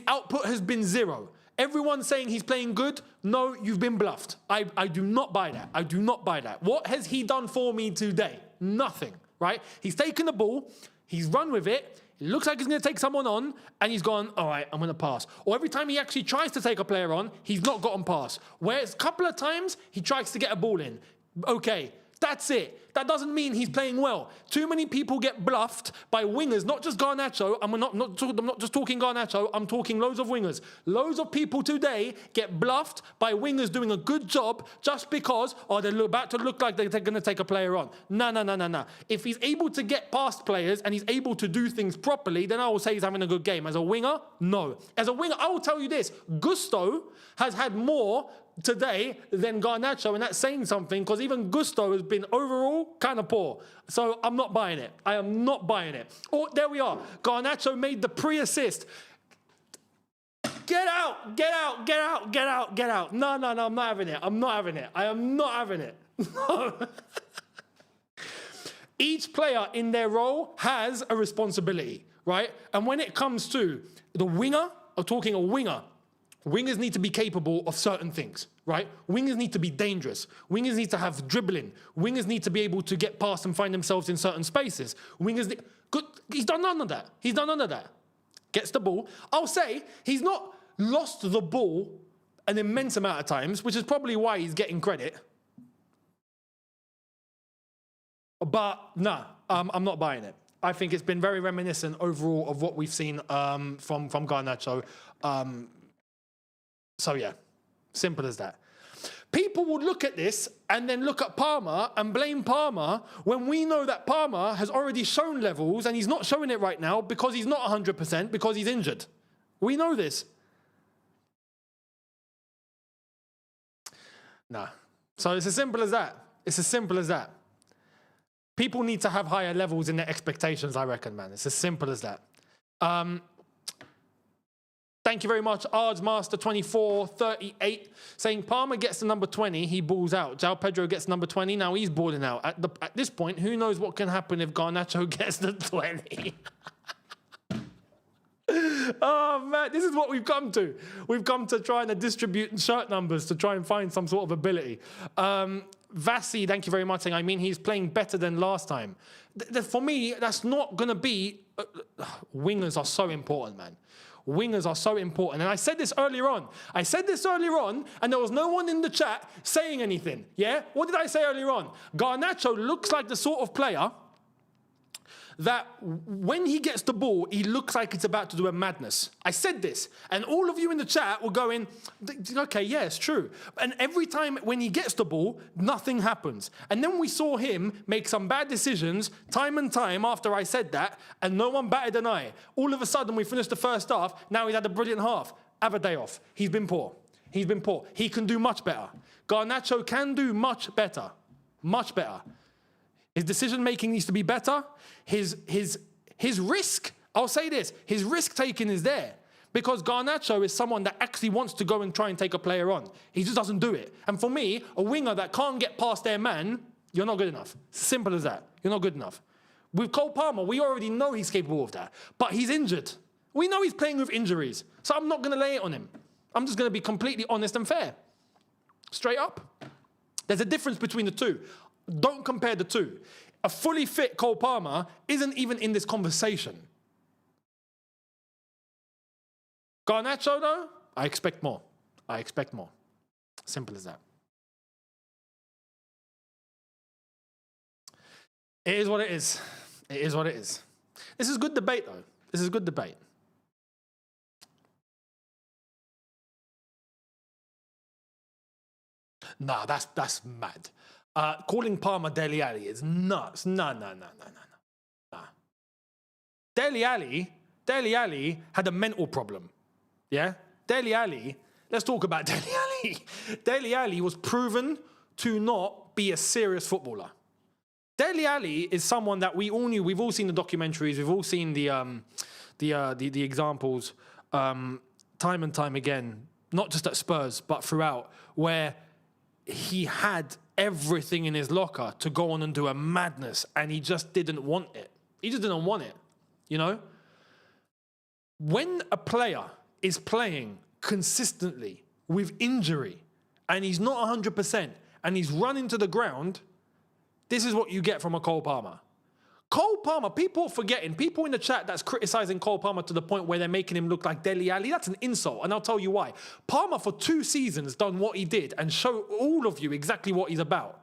output has been zero. Everyone's saying he's playing good. No, you've been bluffed. I do not buy that. What has he done for me today? Nothing, right? He's taken the ball. He's run with it. It looks like he's going to take someone on, and he's gone, all right, I'm going to pass. Or every time he actually tries to take a player on, he's not gotten past. Whereas a couple of times, he tries to get a ball in. Okay, that's it. That doesn't mean he's playing well. Too many people get bluffed by wingers, not just Garnacho. I'm not just talking Garnacho. I'm talking loads of wingers. Loads of people today get bluffed by wingers doing a good job just because, they're about to look like they're going to take a player on. No. If he's able to get past players and he's able to do things properly, then I will say he's having a good game. As a winger, no. As a winger, I will tell you this. Gusto has had more today than Garnacho, and that's saying something because even Gusto has been overall kind of poor. So I'm not buying it. I am not buying it. Oh, there we are. Garnacho made the pre-assist. Get out. No, I'm not having it. I am not having it. No. Each player in their role has a responsibility, right? And when it comes to the winger, I'm talking a winger, wingers need to be capable of certain things, right? Wingers need to be dangerous. Wingers need to have dribbling. Wingers need to be able to get past and find themselves in certain spaces. He's done none of that. Gets the ball. I'll say he's not lost the ball an immense amount of times, which is probably why he's getting credit. But nah, I'm not buying it. I think it's been very reminiscent overall of what we've seen from Garnacho. So yeah, simple as that. People would look at this and then look at Palmer and blame Palmer when we know that Palmer has already shown levels and he's not showing it right now because he's not 100%, because he's injured. We know this. Nah. So it's as simple as that. It's as simple as that. People need to have higher levels in their expectations, I reckon, man. It's as simple as that. Thank you very much, Ardsmaster2438, saying Palmer gets the number 20, he balls out. João Pedro gets number 20, now he's balling out. At this point, who knows what can happen if Garnacho gets the 20? Oh, man, this is what we've come to. We've come to trying to distribute shirt numbers to try and find some sort of ability. Vasi, thank you very much, saying, I mean, he's playing better than last time. For me, that's not going to be... wingers are so important, man. Wingers are so important. And I said this earlier on. And there was no one in the chat saying anything. Yeah? What did I say earlier on? Garnacho looks like the sort of player that when he gets the ball, he looks like it's about to do a madness. I said this, and all of you in the chat were going, okay, yeah, it's true. And every time when he gets the ball, nothing happens. And then we saw him make some bad decisions time and time after I said that, and no one batted an eye. All of a sudden, we finished the first half, now he's had a brilliant half. Have a day off. He's been poor. He's been poor. He can do much better. Garnacho can do much better. Much better. His decision-making needs to be better. His risk, I'll say this, his risk-taking is there. Because Garnacho is someone that actually wants to go and try and take a player on. He just doesn't do it. And for me, a winger that can't get past their man, you're not good enough. Simple as that. You're not good enough. With Cole Palmer, we already know he's capable of that. But he's injured. We know he's playing with injuries. So I'm not going to lay it on him. I'm just going to be completely honest and fair. Straight up. There's a difference between the two. Don't compare the two. A fully fit Cole Palmer isn't even in this conversation. Garnacho, though, I expect more. I expect more. Simple as that. It is what it is. It is what it is. This is good debate, though. This is good debate. Nah, that's mad. Calling Palmer Dele Alli is nuts. No. Dele Alli had a mental problem. Yeah? Dele Alli, let's talk about Dele Alli. Dele Alli was proven to not be a serious footballer. Dele Alli is someone that we all knew. We've all seen the documentaries. We've all seen the examples time and time again, not just at Spurs, but throughout, where he had everything in his locker to go on and do a madness, and he just didn't want it. He just didn't want it, you know? When a player is playing consistently with injury, and he's not 100%, and he's running to the ground, this is what you get from a Cole Palmer. Cole Palmer, people are forgetting, people in the chat that's criticizing Cole Palmer to the point where they're making him look like Dele Alli, that's an insult, and I'll tell you why. Palmer, for 2 seasons, done what he did and show all of you exactly what he's about.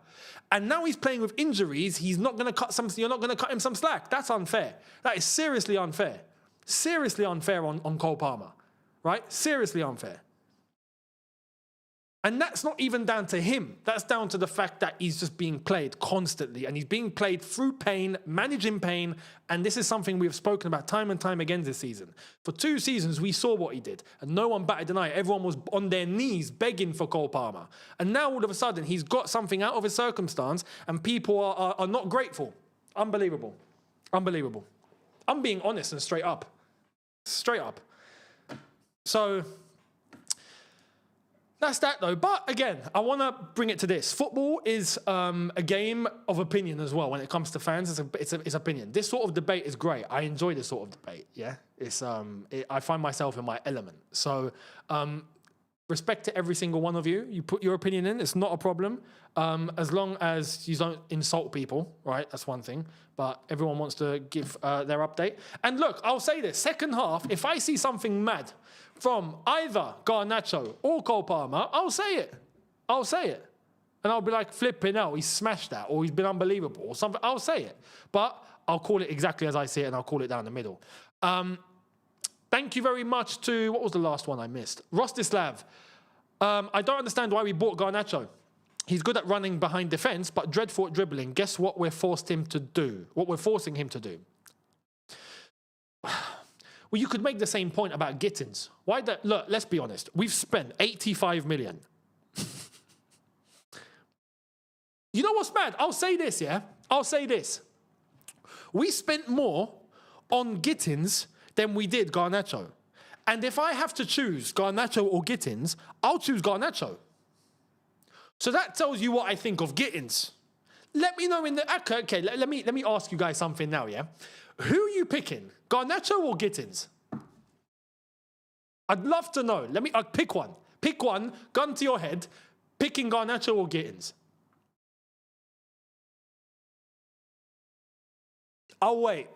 And now he's playing with injuries, you're not going to cut him some slack. That's unfair. That is seriously unfair. Seriously unfair on Cole Palmer, right? Seriously unfair. And that's not even down to him. That's down to the fact that he's just being played constantly. And he's being played through pain, managing pain. And this is something we've spoken about time and time again this season. For 2 seasons, we saw what he did. And no one batted an eye. Everyone was on their knees begging for Cole Palmer. And now all of a sudden, he's got something out of his circumstance. And people are not grateful. Unbelievable. Unbelievable. I'm being honest and straight up. Straight up. So... that's that, though. But again, I want to bring it to this. Football is a game of opinion as well. When it comes to fans, it's opinion. This sort of debate is great. I enjoy this sort of debate. Yeah, I find myself in my element. So Respect to every single one of you. You put your opinion in. It's not a problem. As long as you don't insult people, right? That's one thing. But everyone wants to give their update. And look, I'll say this. Second half, if I see something mad from either Garnacho or Cole Palmer, I'll say it. I'll say it. And I'll be like, flipping out, he smashed that, or he's been unbelievable, or something. I'll say it. But I'll call it exactly as I see it, and I'll call it down the middle. Thank you very much to, what was the last one I missed? Rostislav. I don't understand why we bought Garnacho. He's good at running behind defence, but dreadful at dribbling. Guess what we're forcing him to do? Well, you could make the same point about Gittins. Why that? Look, let's be honest. We've spent 85 million. You know what's mad? I'll say this, yeah? I'll say this. We spent more on Gittins than we did Garnacho. And if I have to choose Garnacho or Gittins, I'll choose Garnacho. So that tells you what I think of Gittins. Let me know in the... Okay, let me ask you guys something now, yeah? Who are you picking? Garnacho or Gittins? I'd love to know. Pick one. Pick one, gun to your head, picking Garnacho or Gittins. I'll wait.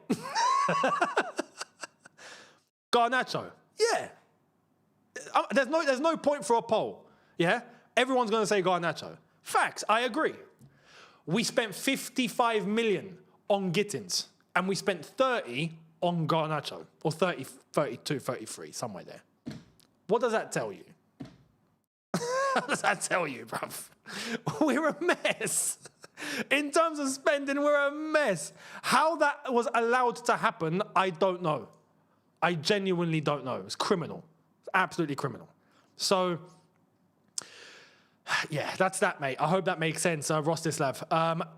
Garnacho. Yeah. There's no point for a poll. Yeah? Everyone's going to say Garnacho. Facts. I agree. We spent 55 million on Gittins, and we spent 30 on Garnacho, or 30, 32, 33, somewhere there. What does that tell you? What does that tell you, bruv? We're a mess. In terms of spending, we're a mess. How that was allowed to happen, I don't know. I genuinely don't know. It's criminal. It's absolutely criminal. So, yeah, that's that, mate. I hope that makes sense, Rostislav.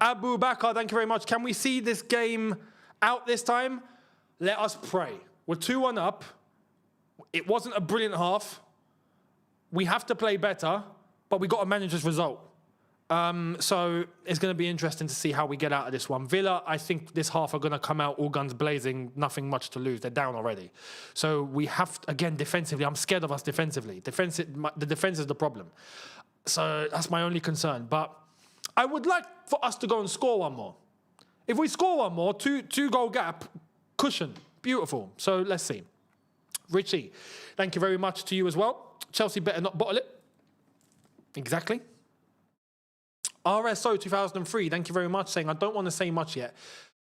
Abu Bakr, thank you very much. Can we see this game out this time? Let us pray. We're 2-1 up. It wasn't a brilliant half. We have to play better, but we got to manage this result. So it's going to be interesting to see how we get out of this one. Villa, I think this half are going to come out all guns blazing, nothing much to lose. They're down already. So we have, again, defensively, I'm scared of us defensively. The defense is the problem. So that's my only concern. But I would like for us to go and score one more. If we score one more, two-goal gap, cushion, beautiful. So let's see. Richie, thank you very much to you as well. Chelsea better not bottle it. Exactly. RSO 2003, thank you very much, saying, I don't want to say much yet,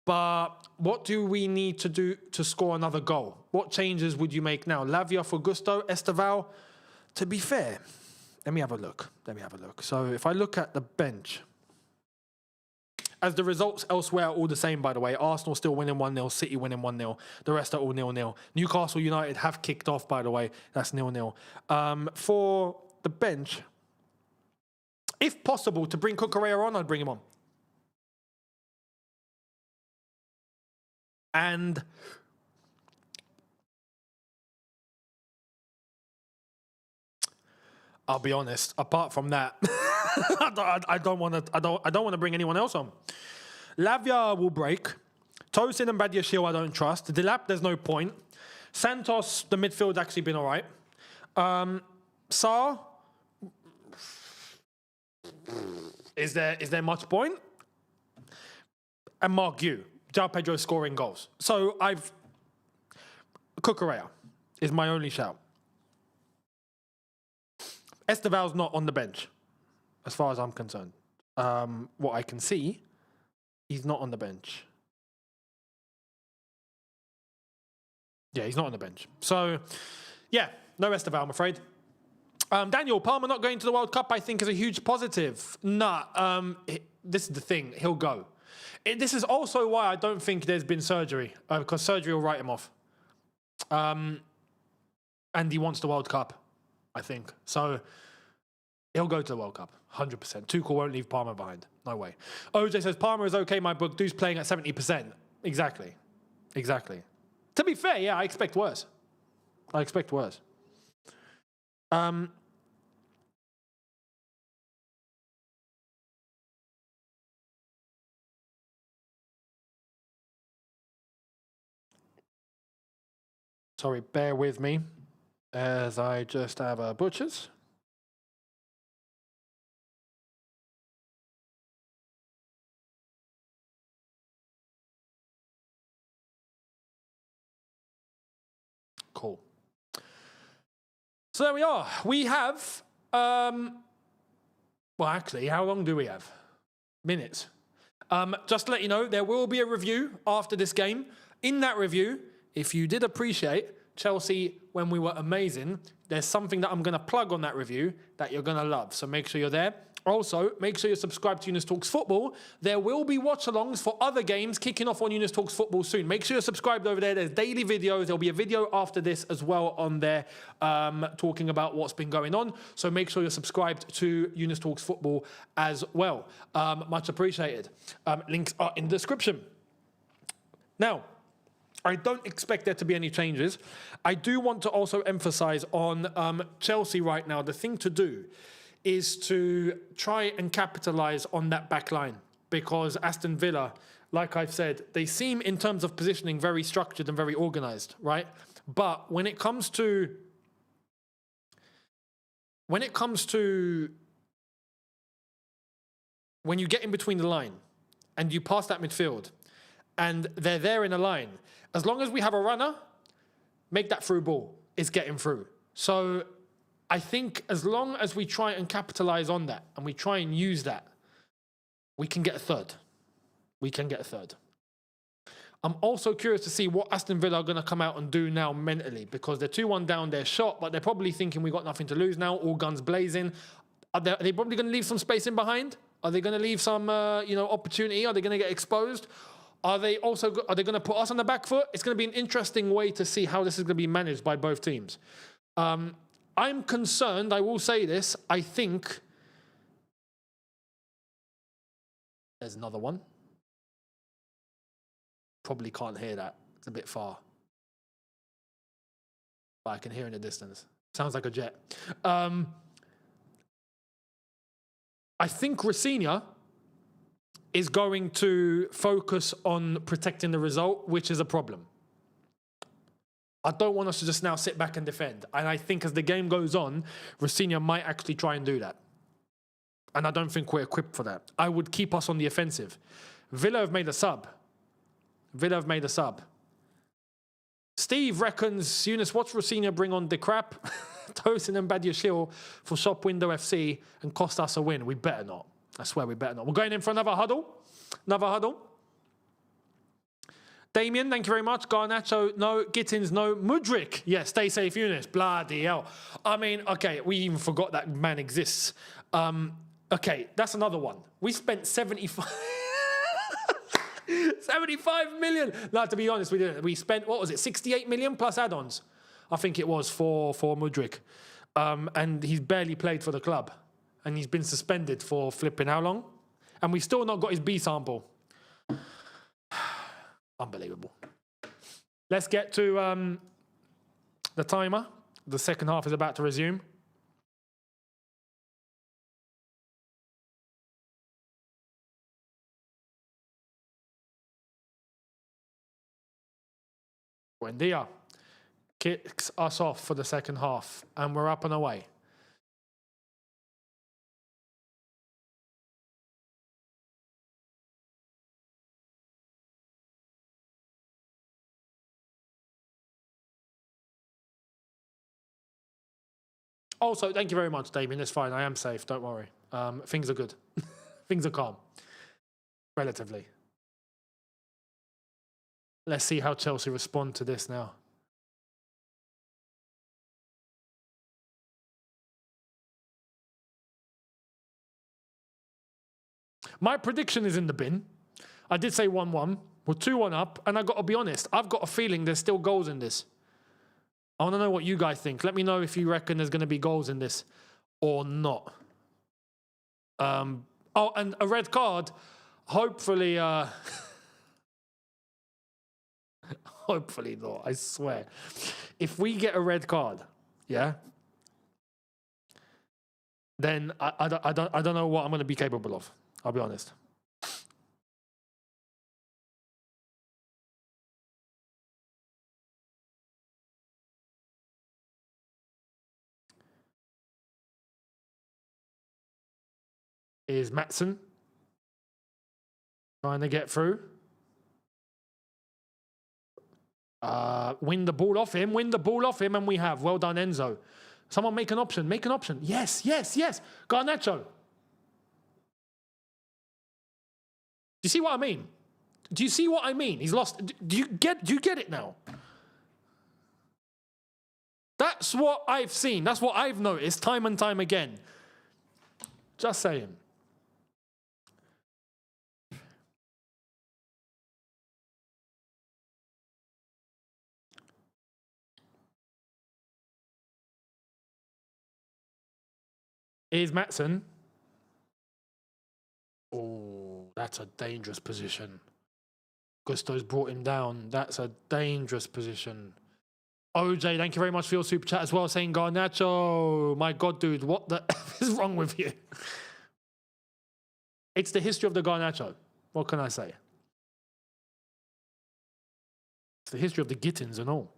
but what do we need to do to score another goal? What changes would you make now? Lavia for Gusto, Esteval? To be fair, let me have a look. So if I look at the bench, as the results elsewhere are all the same, by the way, Arsenal still winning 1-0, City winning 1-0, the rest are all 0-0. Newcastle United have kicked off, by the way, that's 0-0. For the bench, if possible, to bring Cucurella on, I'd bring him on. And I'll be honest, apart from that, I don't want to bring anyone else on. Lavia will break. Tosin and Badiashile I don't trust. Delap, there's no point. Santos, the midfield's actually been all right. Sarr, is there much point? And Mark Yu, João Pedro scoring goals. So Cucurella is my only shout. Esteval's not on the bench, as far as I'm concerned. What I can see, he's not on the bench. Yeah, he's not on the bench. So, yeah, no Esteval, I'm afraid. Daniel, Palmer not going to the World Cup, I think, is a huge positive. Nah, this is the thing. He'll go. This is also why I don't think there's been surgery, because surgery will write him off. And he wants the World Cup, I think. So he'll go to the World Cup, 100%. Tuchel won't leave Palmer behind. No way. OJ says, Palmer is okay, my book. Dude's playing at 70%. Exactly. To be fair, yeah, I expect worse. Sorry, bear with me as I just have a butcher's. Cool. So there we are. We have, well, actually, how long do we have? Minutes. Just to let you know, there will be a review after this game. In that review, if you did appreciate Chelsea when we were amazing, there's something that I'm going to plug on that review that you're going to love. So make sure you're there. Also, make sure you're subscribed to Younes Talks Football. There will be watch-alongs for other games kicking off on Younes Talks Football soon. Make sure you're subscribed over there. There's daily videos. There'll be a video after this as well on there talking about what's been going on. So make sure you're subscribed to Younes Talks Football as well. Much appreciated. Links are in the description. Now, I don't expect there to be any changes. I do want to also emphasize on Chelsea right now, the thing to do is to try and capitalize on that back line, because Aston Villa, like I've said, they seem in terms of positioning very structured and very organized, right? But when it comes to when you get in between the line and you pass that midfield and they're there in a line, as long as we have a runner, make that through ball, it's getting through. So I think as long as we try and capitalize on that and we try and use that, we can get a third. We can get a third. I'm also curious to see what Aston Villa are going to come out and do now mentally, because they're 2-1 down, they're shot, but they're probably thinking we've got nothing to lose now, all guns blazing. Are they probably going to leave some space in behind? Are they going to leave some opportunity? Are they going to get exposed? Are they going to put us on the back foot? It's going to be an interesting way to see how this is going to be managed by both teams. I'm concerned, I will say this, I think there's another one. Probably can't hear that. It's a bit far. But I can hear in the distance. Sounds like a jet. I think Rafinha is going to focus on protecting the result, which is a problem. I don't want us to just now sit back and defend. And I think as the game goes on, Rafinha might actually try and do that. And I don't think we're equipped for that. I would keep us on the offensive. Villa have made a sub. Steve reckons, Younes, what's Rafinha bring on the crap? Tosin and Badiashile for Shop Window FC and cost us a win. We better not. I swear we better not. We're going in for another huddle. Damien, thank you very much. Garnacho, no. Gittins, no. Mudryk, yes. Stay safe, Younes. Bloody hell. I mean, okay, we even forgot that man exists. Okay, that's another one. We spent 75 million. No, to be honest, we didn't. We spent, what was it, 68 million plus add-ons, I think it was, for Mudryk. And he's barely played for the club. And he's been suspended for flipping how long? And we've still not got his B sample. Unbelievable. Let's get to the timer. The second half is about to resume. Buendia kicks us off for the second half, and we're up and away. Also, thank you very much, Damien. It's fine. I am safe. Don't worry. Things are good. Things are calm. Relatively. Let's see how Chelsea respond to this now. My prediction is in the bin. I did say 1-1. We're 2-1 up. And I've got to be honest, I've got a feeling there's still goals in this. I want to know what you guys think. Let me know if you reckon there's going to be goals in this or not. Oh, and a red card. Hopefully, hopefully not, I swear. If we get a red card, yeah, then I don't know what I'm going to be capable of. I'll be honest. Is Maatsen trying to get through? Win the ball off him, and we have. Well done, Enzo. Someone make an option. Yes. Garnacho. Do you see what I mean? He's lost. Do you get it now? That's what I've seen. That's what I've noticed time and time again. Just saying. Here's Maatsen. Oh, that's a dangerous position. Gusto's brought him down. That's a dangerous position. OJ, thank you very much for your super chat as well, saying Garnacho. My God, dude, what the F is wrong with you? It's the history of the Garnacho. What can I say? It's the history of the Gittins and all.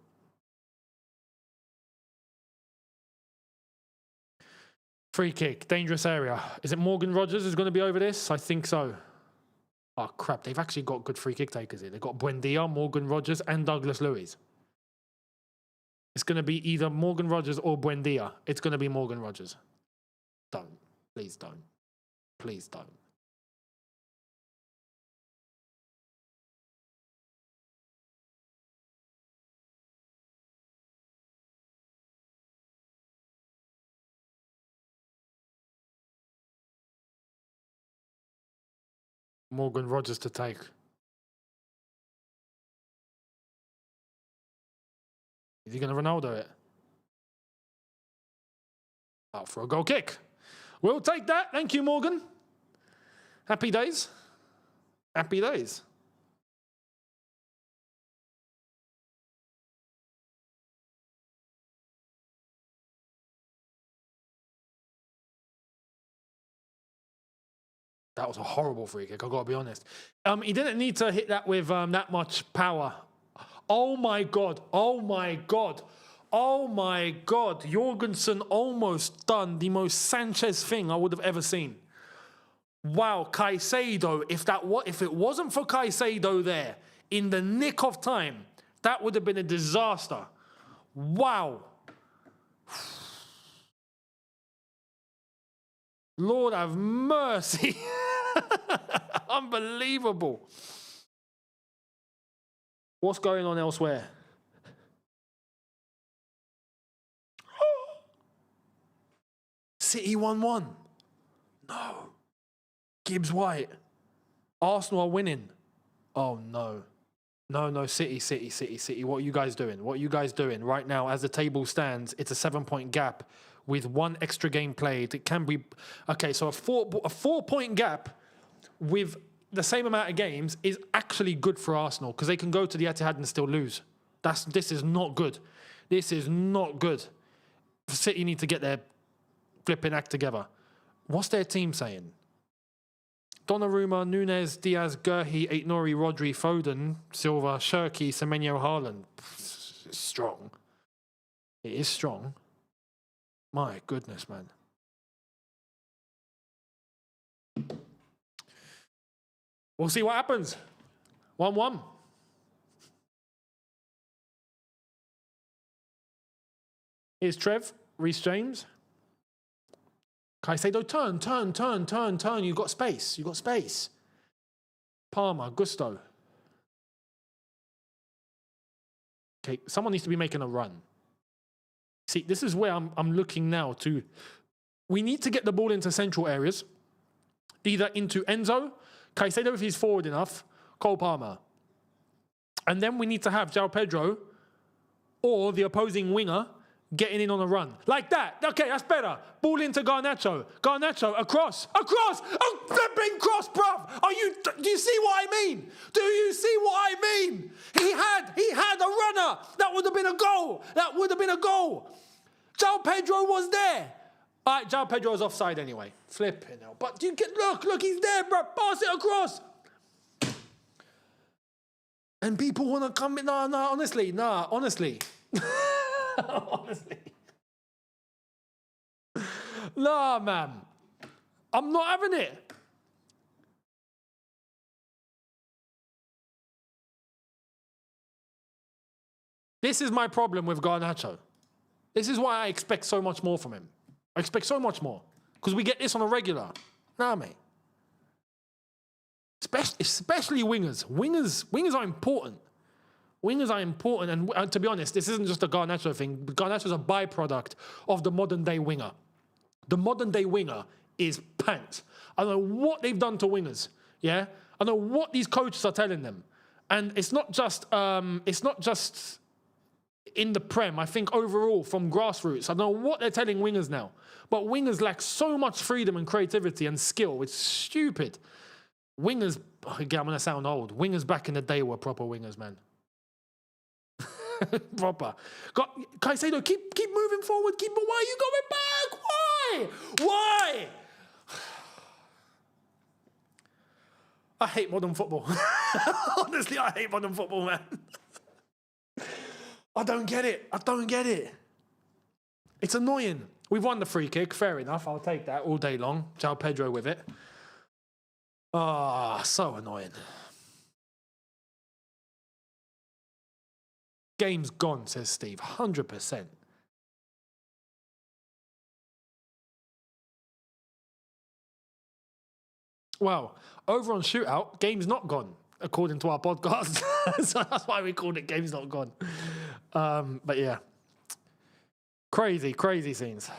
Free kick, dangerous area. Is it Morgan Rogers who's going to be over this? I think so. Oh, crap. They've actually got good free kick takers here. They've got Buendia, Morgan Rogers, and Douglas Luiz. It's going to be either Morgan Rogers or Buendia. It's going to be Morgan Rogers. Don't. Please don't. Please don't. Morgan Rogers to take. Is he going to Ronaldo it? Out for a goal kick. We'll take that. Thank you, Morgan. Happy days. Happy days. That was a horrible free kick, I've got to be honest. He didn't need to hit that with that much power. Oh my God. Oh my God. Oh my God. Jorgensen almost done the most Sanchez thing I would have ever seen. Wow, Caicedo, if it wasn't for Caicedo there, in the nick of time, that would have been a disaster. Wow. Lord have mercy. Unbelievable. What's going on elsewhere? City 1-1. No. Gibbs White. Arsenal are winning. Oh, no. No, City. What are you guys doing? What are you guys doing? Right now, as the table stands, it's a 7-point gap with one extra game played. It can be... Okay, so a 4-point gap with the same amount of games is actually good for Arsenal because they can go to the Etihad and still lose. This is not good. This is not good. City need to get their flipping act together. What's their team saying? Donnarumma, Nunes, Diaz, Gurhi, Aitnori, Rodri, Foden, Silva, Shirky, Semenyo, Haaland. It's strong. It is strong. My goodness, man. We'll see what happens. 1-1. Here's Trev, Reece James. Caicedo, turn. You've got space. Palmer, Gusto. Okay, someone needs to be making a run. See, this is where I'm looking now to... We need to get the ball into central areas. Either into Enzo, Caicedo if he's forward enough, Cole Palmer. And then we need to have João Pedro or the opposing winger getting in on a run. Like that. Okay, that's better. Ball into Garnacho. Garnacho, across. Oh, flipping cross, bruv. Do you see what I mean? Do you see what I mean? He had a runner. That would have been a goal. João Pedro was there. All right, João Pedro was offside anyway. Flipping hell. But you get, look, he's there, bro. Pass it across. And people want to come in. Honestly. Honestly. Nah, man. I'm not having it. This is my problem with Garnacho. This is why I expect so much more from him. I expect so much more. Because we get this on a regular. Nah, mate. Especially wingers. Wingers are important. Wingers are important. And to be honest, this isn't just a Garnacho thing. Garnacho is a byproduct of the modern day winger. The modern day winger is pants. I don't know what they've done to wingers. Yeah? I don't know what these coaches are telling them. And it's not just in the Prem. I think overall from grassroots, I don't know what they're telling wingers now. But wingers lack so much freedom and creativity and skill. It's stupid. Wingers, again, I'm going to sound old. Wingers back in the day were proper wingers, man. Proper. Caicedo, keep moving forward. But why are you going back? Why? I hate modern football. Honestly, I hate modern football, man. I don't get it. It's annoying. We've won the free kick. Fair enough. I'll take that all day long. João Pedro with it. Ah, so annoying. Game's gone, says Steve. 100%. Well, over on Shootout, game's not gone, according to our podcast. So that's why we called it Game's Not Gone. But yeah. Crazy scenes.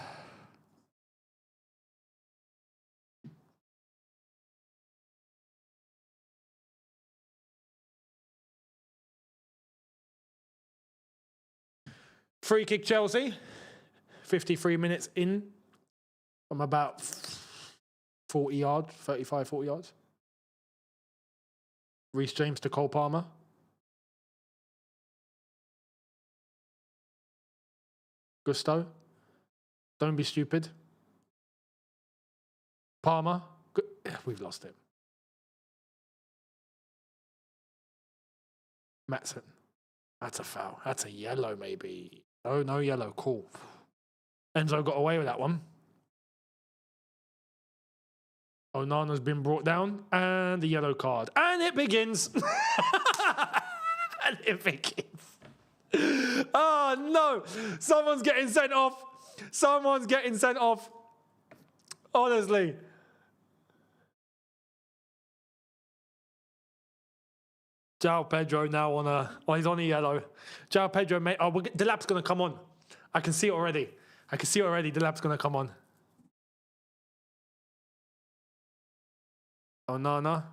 Free kick Chelsea. 53 minutes in from about 40 yards, 35, 40 yards. Reece James to Cole Palmer. Gusto. Don't be stupid. Palmer. We've lost him. Maatsen. That's a foul. That's a yellow, maybe. Oh, no yellow. Cool. Enzo got away with that one. Onana's been brought down. And the yellow card. And it begins. And it begins. Oh, no. Someone's getting sent off. Honestly. João Pedro now he's on a yellow. João Pedro, mate. Oh, the lap's going to come on. I can see it already. The lap's going to come on. Onana.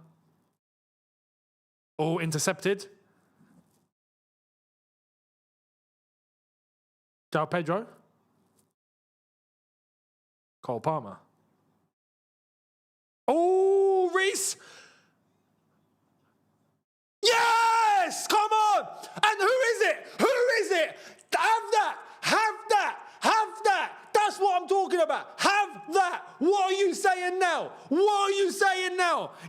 Oh, intercepted. João Pedro. Cole Palmer. Oh, Reece. Yes! Come on! And who is it? Have that! That's what I'm talking about. Have that! What are you saying now?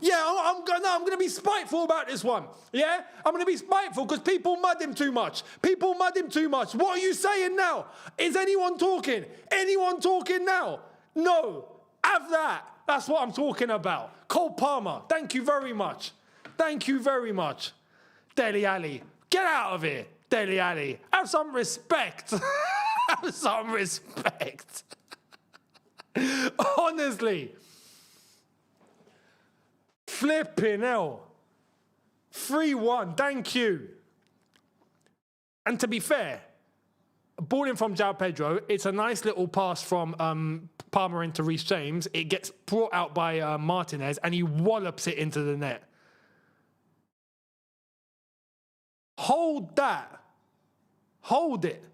Yeah, I'm going to be spiteful about this one. Yeah? I'm going to be spiteful because people mud him too much. What are you saying now? Is anyone talking? Now? No. Have that. That's what I'm talking about. Cole Palmer, thank you very much. Dele Alli, get out of here, Dele Alli. Have some respect. Honestly. Flipping hell. 3-1, thank you. And to be fair, ball in from João Pedro, it's a nice little pass from Palmer into Reece James. It gets brought out by Martinez and he wallops it into the net. Hold that. Hold it.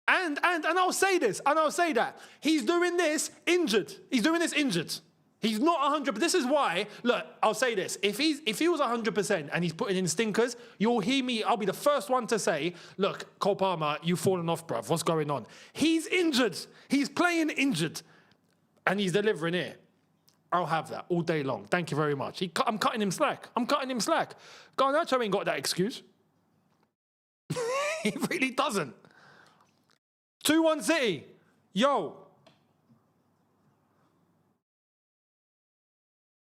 And I'll say this, and I'll say that. He's doing this injured. He's not 100%. This is why, look, I'll say this. If he was 100% and he's putting in stinkers, you'll hear me. I'll be the first one to say, look, Cole Palmer, you've fallen off, bruv. What's going on? He's injured. He's playing injured. And he's delivering it. I'll have that all day long. Thank you very much. I'm cutting him slack. Garnacho ain't got that excuse. He really doesn't. 2-1 City. Yo.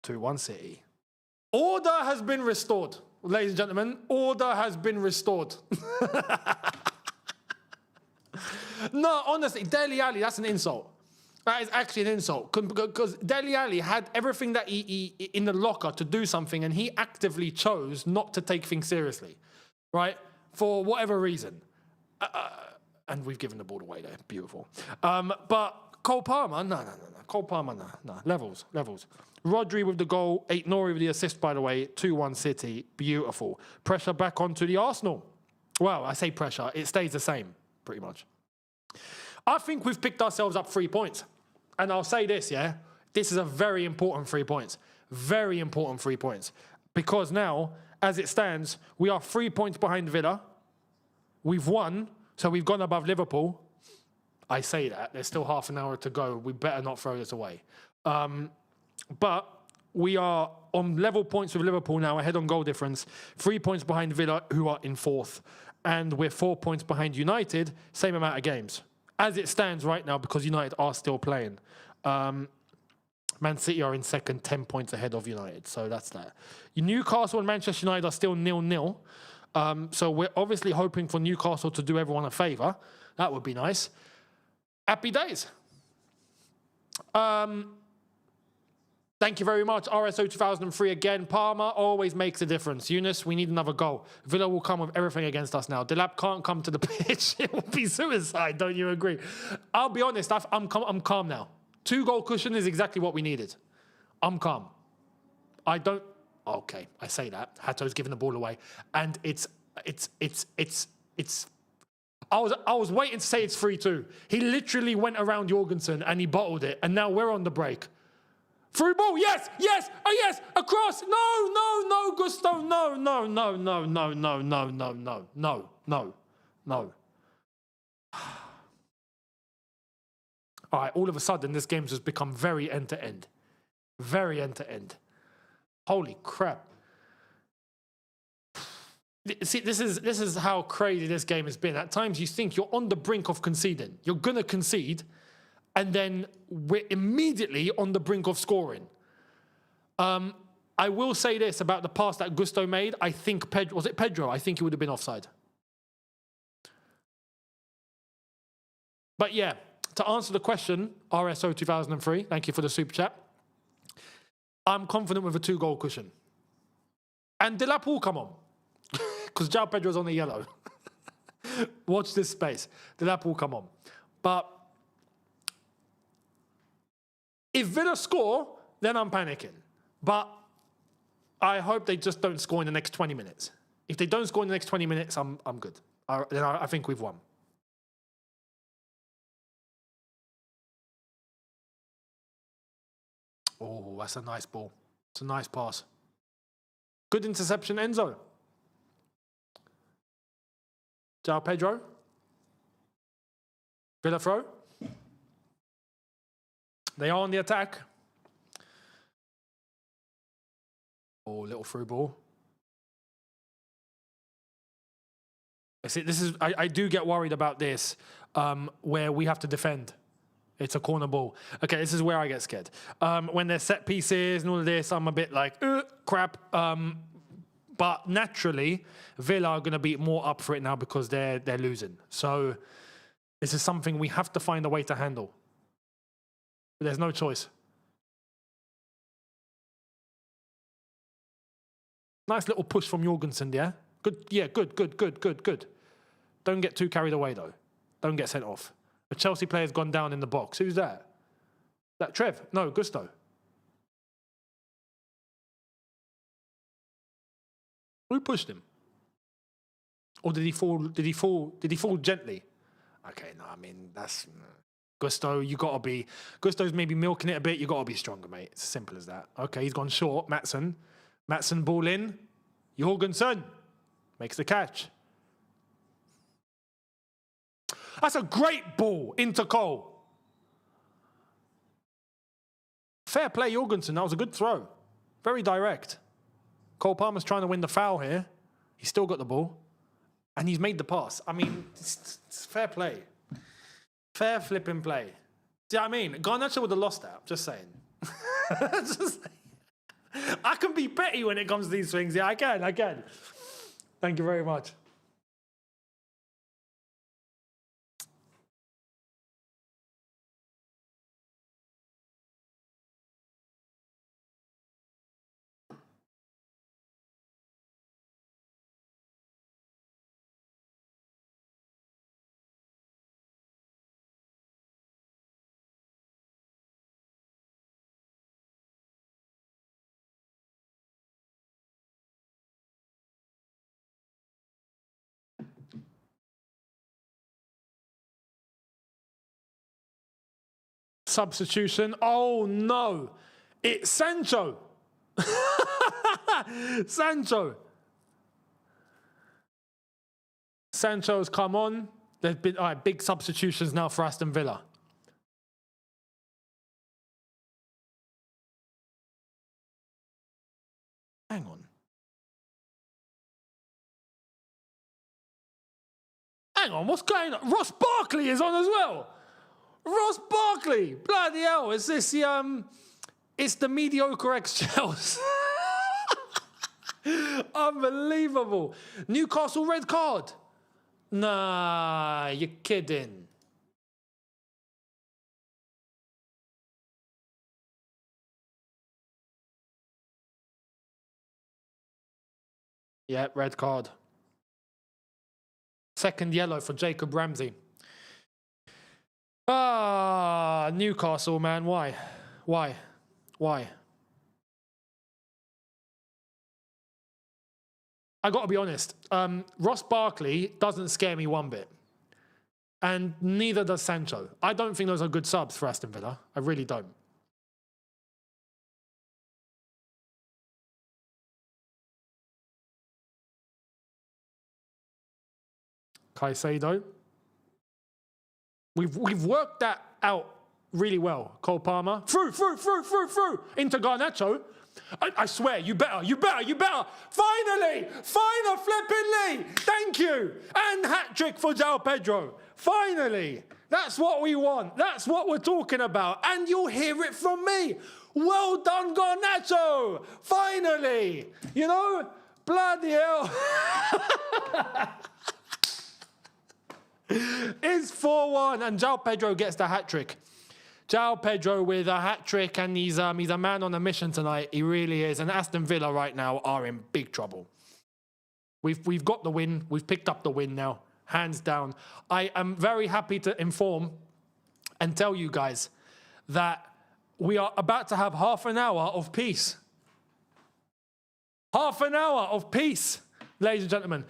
2-1 City. Order has been restored. Ladies and gentlemen, order has been restored. No, honestly, Dele Alli, that's an insult. That is actually an insult. Because Dele Alli had everything that he in the locker to do something, and he actively chose not to take things seriously, right? For whatever reason. And we've given the ball away there. Beautiful. But Cole Palmer, no. Cole Palmer, no. Levels. Rodri with the goal, Aït-Nouri with the assist, by the way. 2-1 City. Beautiful. Pressure back onto the Arsenal. Well, I say pressure. It stays the same, pretty much. I think we've picked ourselves up 3 points. And I'll say this, yeah? This is a very important 3 points. Very important 3 points. Because now, as it stands, we are 3 points behind Villa. We've won, so we've gone above Liverpool. I say that. There's still half an hour to go. We better not throw this away. But we are on level points with Liverpool now, ahead on goal difference. 3 points behind Villa, who are in 4th. And we're 4 points behind United, same amount of games. As it stands right now, because United are still playing. Man City are in 2nd, 10 points ahead of United. So that's that. Newcastle and Manchester United are still 0-0. So we're obviously hoping for Newcastle to do everyone a favour. That would be nice. Happy days. Thank you very much. RSO 2003 again. Palmer always makes a difference. Younes, we need another goal. Villa will come with everything against us now. Delap can't come to the pitch. It will be suicide. Don't you agree? I'll be honest. I'm calm now. 2-goal cushion is exactly what we needed. I'm calm. I don't... Okay, I say that. Hato's giving the ball away. And it's... I was waiting to say it's 3-2. He literally went around Jorgensen and he bottled it. And now we're on the break. Through ball, yes, across, no, Gusto, no. All right, all of a sudden, this game's just become very end-to-end. Very end-to-end. Holy crap. See, this is how crazy this game has been. At times, you think you're on the brink of conceding. You're going to concede, and then we're immediately on the brink of scoring. I will say this about the pass that Gusto made. I think was it Pedro? I think he would have been offside. But yeah, to answer the question, RSO 2003, thank you for the super chat. I'm confident with a 2-goal cushion. And Delap will come on. Because João Pedro's on the yellow. Watch this space. Delap will come on. But if Villa score, then I'm panicking. But I hope they just don't score in the next 20 minutes. If they don't score in the next 20 minutes, I'm good. Then I think we've won. Oh, that's a nice ball. It's a nice pass. Good interception, Enzo. João Pedro. Villa throw. They are on the attack. Oh, little through ball. See, I do get worried about this, where we have to defend. It's a corner ball. Okay, this is where I get scared. When there's set pieces and all of this, I'm a bit like, crap. But naturally, Villa are going to be more up for it now because they're losing. So this is something we have to find a way to handle. But there's no choice. Nice little push from Jorgensen there. Good, yeah, good. Don't get too carried away, though. Don't get sent off. A Chelsea player's gone down in the box. Who's that? That Trev? No, Gusto. Who pushed him? Or did he fall? Did he fall gently? Okay, no, I mean, that's... Gusto, you got to be... Gusto's maybe milking it a bit. You got to be stronger, mate. It's as simple as that. Okay, he's gone short. Maatsen ball in. Jorgensen makes the catch. That's a great ball into Cole. Fair play, Jorgensen. That was a good throw. Very direct. Cole Palmer's trying to win the foul here. He's still got the ball. And he's made the pass. I mean, it's fair play. Fair flipping play. Do you know what I mean? Garnacho would have lost that. Just saying. Just saying. I can be petty when it comes to these things. Yeah, I can. Thank you very much. Substitution. Oh, no. It's Sancho. Sancho's come on. There's been big substitutions now for Aston Villa. Hang on. What's going on? Ross Barkley is on as well. Ross Barkley, bloody hell! Is this the It's the mediocre ex-Chelsea. Unbelievable. Newcastle red card. Nah, you're kidding. Yeah, red card. Second yellow for Jacob Ramsey. Newcastle, man. Why? I got to be honest. Ross Barkley doesn't scare me one bit. And neither does Sancho. I don't think those are good subs for Aston Villa. I really don't. Caicedo. We've worked that out really well. Cole Palmer. Through. Into Garnacho. I swear, you better. Finally, flippingly. Thank you. And hat-trick for João Pedro. Finally. That's what we want. That's what we're talking about. And you'll hear it from me. Well done, Garnacho. Finally. You know, bloody hell. It's 4-1 and João Pedro gets the hat-trick. João Pedro with a hat-trick, and he's a man on a mission tonight. He really is. And Aston Villa right now are in big trouble. We've got the win. We've picked up the win now, hands down. I am very happy to inform and tell you guys that we are about to have half an hour of peace. Half an hour of peace, ladies and gentlemen.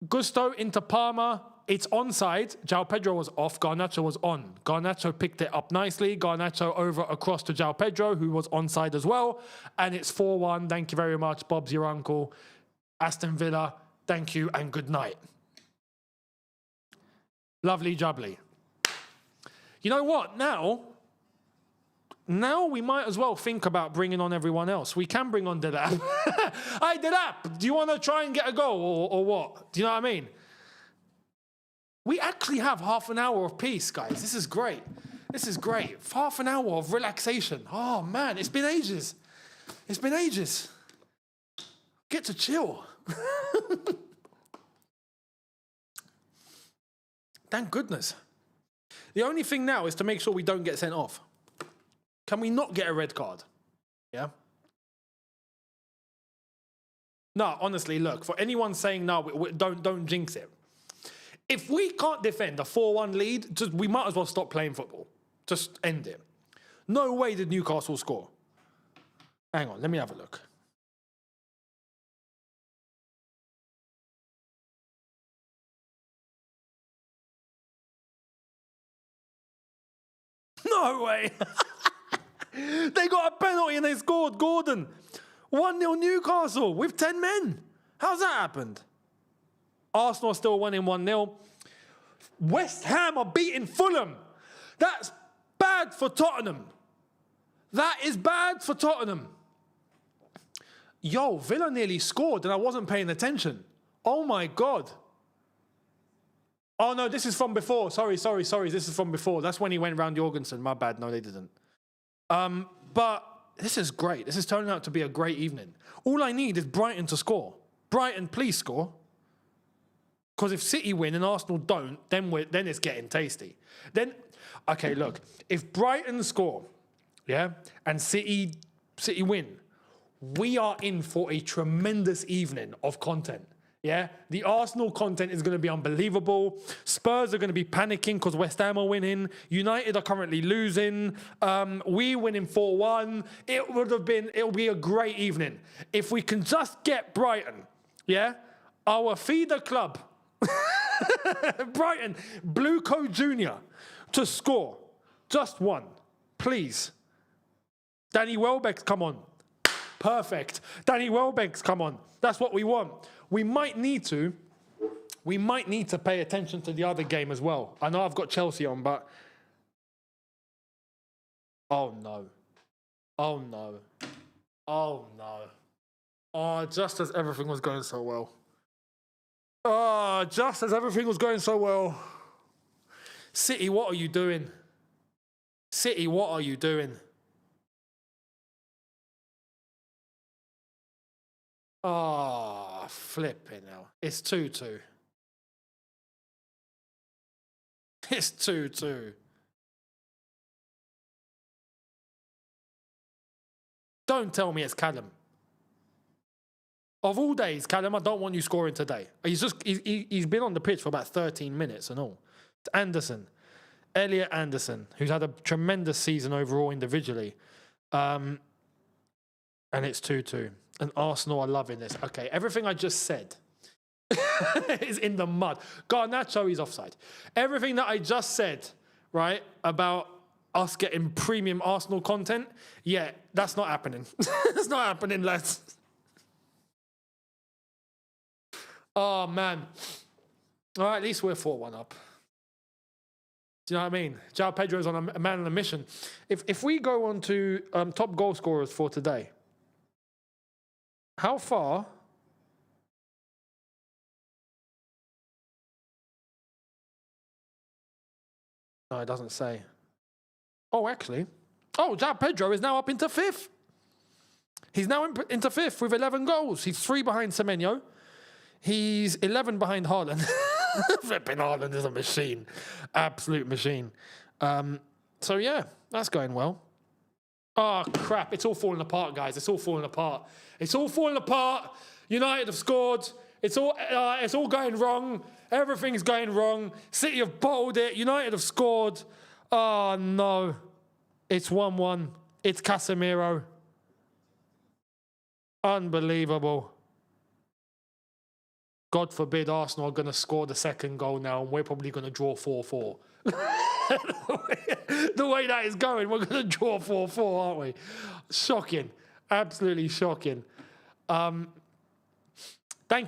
Gusto into Palmer. It's onside. João Pedro was off. Garnacho was on. Garnacho picked it up nicely. Garnacho over across to João Pedro, who was onside as well. And it's 4-1. Thank you very much. Bob's your uncle. Aston Villa, thank you and good night. Lovely jubbly. You know what? Now we might as well think about bringing on everyone else. We can bring on Buildup. Hey, Buildup, do you want to try and get a goal or what? Do you know what I mean? We actually have half an hour of peace, guys. This is great. Half an hour of relaxation. Oh, man, it's been ages. Get to chill. Thank goodness. The only thing now is to make sure we don't get sent off. Can we not get a red card? Yeah? No, honestly, look, for anyone saying no, don't jinx it. If we can't defend a 4-1 lead, we might as well stop playing football. Just end it. No way did Newcastle score. Hang on, let me have a look. No way. They got a penalty and they scored. Gordon. 1-0 Newcastle with 10 men. How's that happened? Arsenal are still winning 1-0. West Ham are beating Fulham. That's bad for Tottenham. That is bad for Tottenham. Yo, Villa nearly scored and I wasn't paying attention. Oh my God. Oh no, this is from before. Sorry. This is from before. That's when he went round Jorgensen. My bad. No, they didn't. But this is great. This is turning out to be a great evening. All I need is Brighton to score. Brighton, please score. Because if City win and Arsenal don't, then it's getting tasty. Then, okay, look, if Brighton score, yeah, and City win, we are in for a tremendous evening of content. Yeah, the Arsenal content is going to be unbelievable. Spurs are going to be panicking because West Ham are winning. United are currently losing. We winning 4-1. It'll be a great evening. If we can just get Brighton, yeah, our feeder club, Brighton, Blue Coat Junior, to score. Just one, please. Danny Welbeck's come on. Perfect. Danny Welbeck's come on. That's what we want. We might need to pay attention to the other game as well. I know I've got Chelsea on, but oh no. Oh no. Oh no. Oh, just as everything was going so well. Oh, just as everything was going so well. City, what are you doing? City, what are you doing? Oh, flipping hell. It's 2-2. It's 2-2. Don't tell me it's Callum. Of all days, Callum, I don't want you scoring today. He's been on the pitch for about 13 minutes and all. It's Anderson. Elliot Anderson, who's had a tremendous season overall individually. And it's 2-2. And Arsenal are loving this. Okay, everything I just said is in the mud. Garnacho is offside. Everything that I just said, right, about us getting premium Arsenal content, yeah, that's not happening. That's not happening, lads. Oh, man. All right, at least we're 4-1 up. Do you know what I mean? João Pedro's on a man on a mission. If we go on to top goal scorers for today, how far? No, it doesn't say. Oh, actually. Oh, João Pedro is now up into 5th. He's now into 5th with 11 goals. He's 3 behind Semenyo. He's 11 behind Haaland. Flipping Haaland is a machine. Absolute machine. So, yeah, that's going well. Oh, crap. It's all falling apart, guys. It's all falling apart. It's all falling apart. United have scored. It's all going wrong. Everything's going wrong. City have bottled it. United have scored. Oh, no. It's 1-1. It's Casemiro. Unbelievable. God forbid Arsenal are going to score the second goal now, and we're probably going to draw 4-4. The way that is going, we're going to draw 4-4, aren't we? Shocking. Absolutely shocking. Thank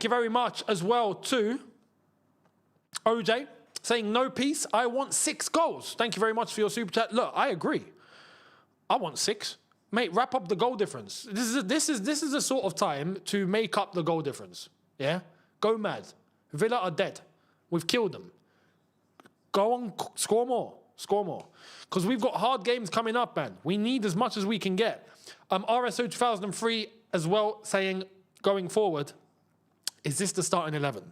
you very much as well to OJ saying no peace. I want 6 goals. Thank you very much for your super chat. Look, I agree. I want 6. Mate, wrap up the goal difference. This is the sort of time to make up the goal difference. Yeah? Go mad. Villa are dead. We've killed them. Go on, score more. Score more. Because we've got hard games coming up, man. We need as much as we can get. RSO 2003 as well saying, going forward, is this the starting 11?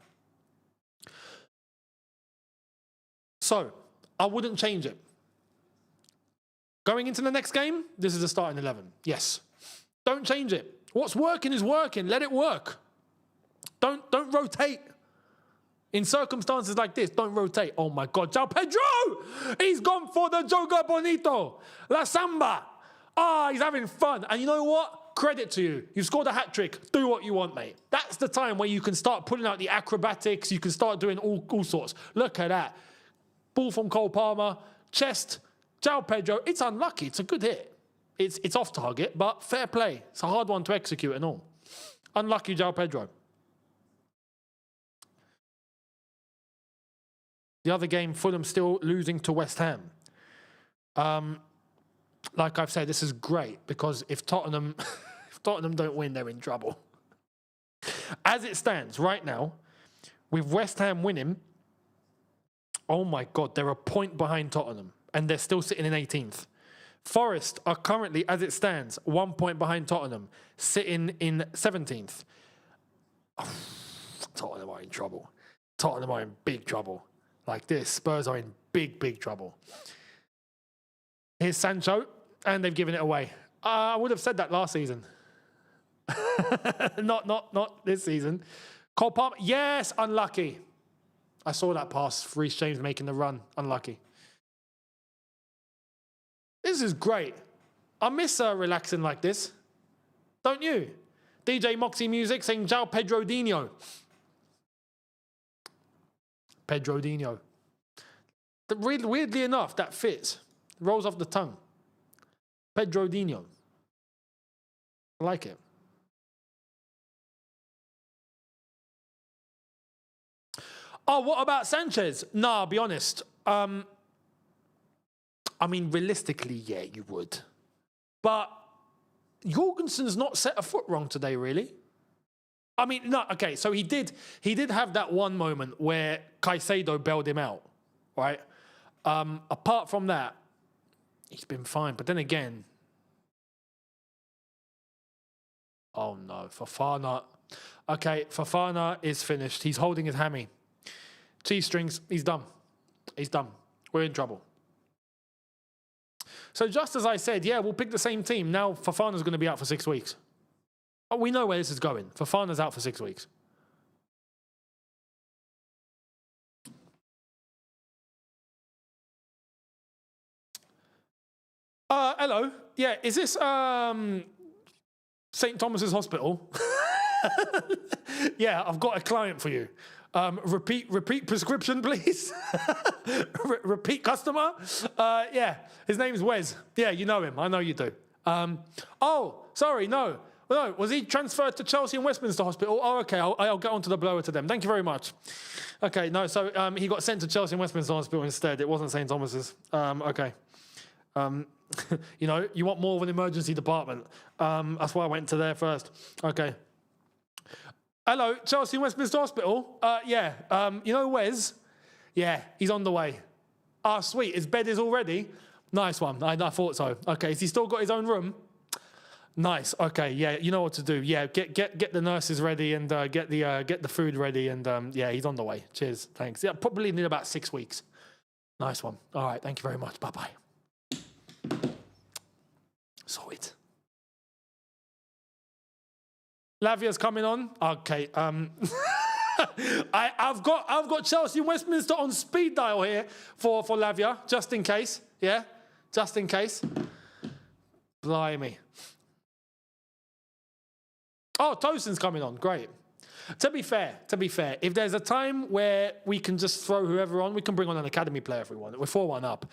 So, I wouldn't change it. Going into the next game, this is the starting 11. Yes. Don't change it. What's working is working. Let it work. Don't rotate. In circumstances like this, don't rotate. Oh my God, João Pedro! He's gone for the Joga Bonito. La Samba. He's having fun. And you know what? Credit to you. You've scored a hat-trick. Do what you want, mate. That's the time where you can start pulling out the acrobatics. You can start doing all sorts. Look at that. Ball from Cole Palmer. Chest. João Pedro. It's unlucky. It's a good hit. It's off target, but fair play. It's a hard one to execute and all. Unlucky João Pedro. The other game, Fulham still losing to West Ham. Like I've said, this is great because if Tottenham don't win, they're in trouble. As it stands right now, with West Ham winning, oh my God, they're a point behind Tottenham and they're still sitting in 18th. Forest are currently, as it stands, 1 point behind Tottenham, sitting in 17th. Oh, Tottenham are in trouble. Tottenham are in big trouble. Like this, Spurs are in big, big trouble. Here's Sancho, and they've given it away. I would have said that last season. not this season. Cole Palmer, yes, unlucky. I saw that pass, Reece James making the run, unlucky. This is great. I miss relaxing like this. Don't you? DJ Moxie Music saying, Ciao Pedro Dino. Pedro Dino. Weirdly enough, that fits. Rolls off the tongue. Pedro Dino. I like it. Oh, what about Sanchez? Nah, I'll be honest. I mean, realistically, yeah, you would. But Jorgensen's not set a foot wrong today, really. I mean, no, okay, so he did have that one moment where Caicedo bailed him out, right? Apart from that, he's been fine. But then again, oh no, Fofana. Okay, Fofana is finished. He's holding his hammy. Cheese strings, he's done. He's done. We're in trouble. So just as I said, yeah, we'll pick the same team. Now Fofana's going to be out for 6 weeks. Oh, we know where this is going. Fofana's out for 6 weeks. Hello. Yeah, is this St. Thomas's Hospital? Yeah, I've got a client for you. Repeat prescription, please. Repeat customer. Yeah, his name's Wes. Yeah, you know him. I know you do. Oh, sorry, no. Was he transferred to Chelsea and Westminster Hospital? Oh, okay, I'll get onto the blower to them. Thank you very much. Okay, no, so he got sent to Chelsea and Westminster Hospital instead. It wasn't St. Thomas's. Okay. You know, you want more of an emergency department. That's why I went to there first. Okay. Hello, Chelsea and Westminster Hospital. Yeah, you know Wes? Yeah, he's on the way. Ah, sweet, his bed is all ready. Nice one, I thought so. Okay, has he still got his own room? Nice, okay, yeah, you know what to do. Yeah, get the nurses ready and get the food ready and yeah, he's on the way. Cheers, thanks. Yeah, probably need about 6 weeks. Nice one. All right, thank you very much, bye-bye. Sorted. Lavia's coming on. Okay. I've got Chelsea and Westminster on speed dial here for Lavia, just in case. Yeah, just in case. Blimey. Oh, Tosin's coming on. Great. To be fair, if there's a time where we can just throw whoever on, we can bring on an academy player if we want. We're 4-1 up.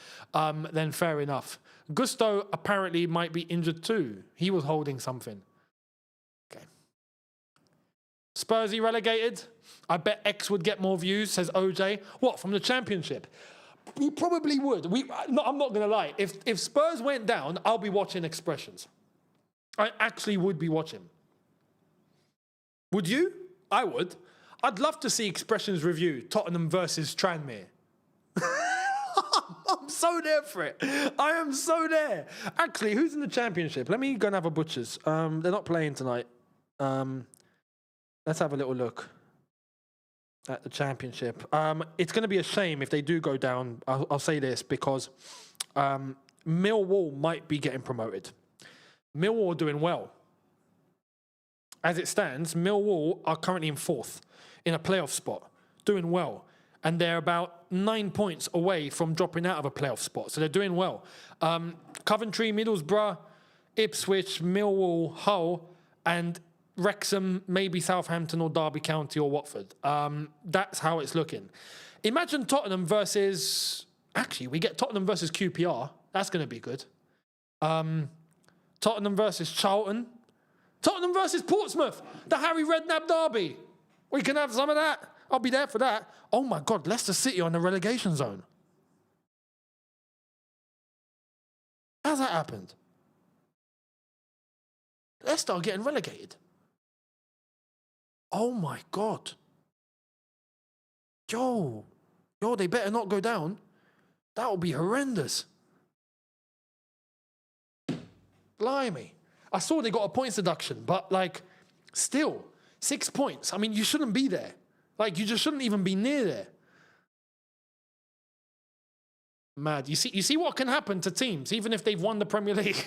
Then fair enough. Gusto apparently might be injured too. He was holding something. Okay. Spursy relegated. I bet X would get more views, says OJ. What, from the Championship? We probably would. I'm not going to lie. If Spurs went down, I'll be watching Expressions. I actually would be watching. Would you? I would. I'd love to see Expressions review Tottenham versus Tranmere. I'm so there for it. I am so there. Actually, who's in the Championship? Let me go and have a butcher's. They're not playing tonight. Let's have a little look at the Championship. It's going to be a shame if they do go down. I'll say this because Millwall might be getting promoted. Millwall are doing well. As it stands, Millwall are currently in 4th in a playoff spot, doing well. And they're about 9 points away from dropping out of a playoff spot. So they're doing well. Coventry, Middlesbrough, Ipswich, Millwall, Hull, and Wrexham, maybe Southampton or Derby County or Watford. That's how it's looking. Imagine Tottenham versus... Actually, we get Tottenham versus QPR. That's going to be good. Tottenham versus Charlton. Tottenham versus Portsmouth. The Harry Redknapp derby. We can have some of that. I'll be there for that. Oh my God, Leicester City on the relegation zone. How's that happened? Leicester are getting relegated. Oh my God. Yo, they better not go down. That will be horrendous. Blimey. I saw they got a points deduction, but like, still, 6 points. I mean, you shouldn't be there. Like, you just shouldn't even be near there. Mad. You see what can happen to teams, even if they've won the Premier League.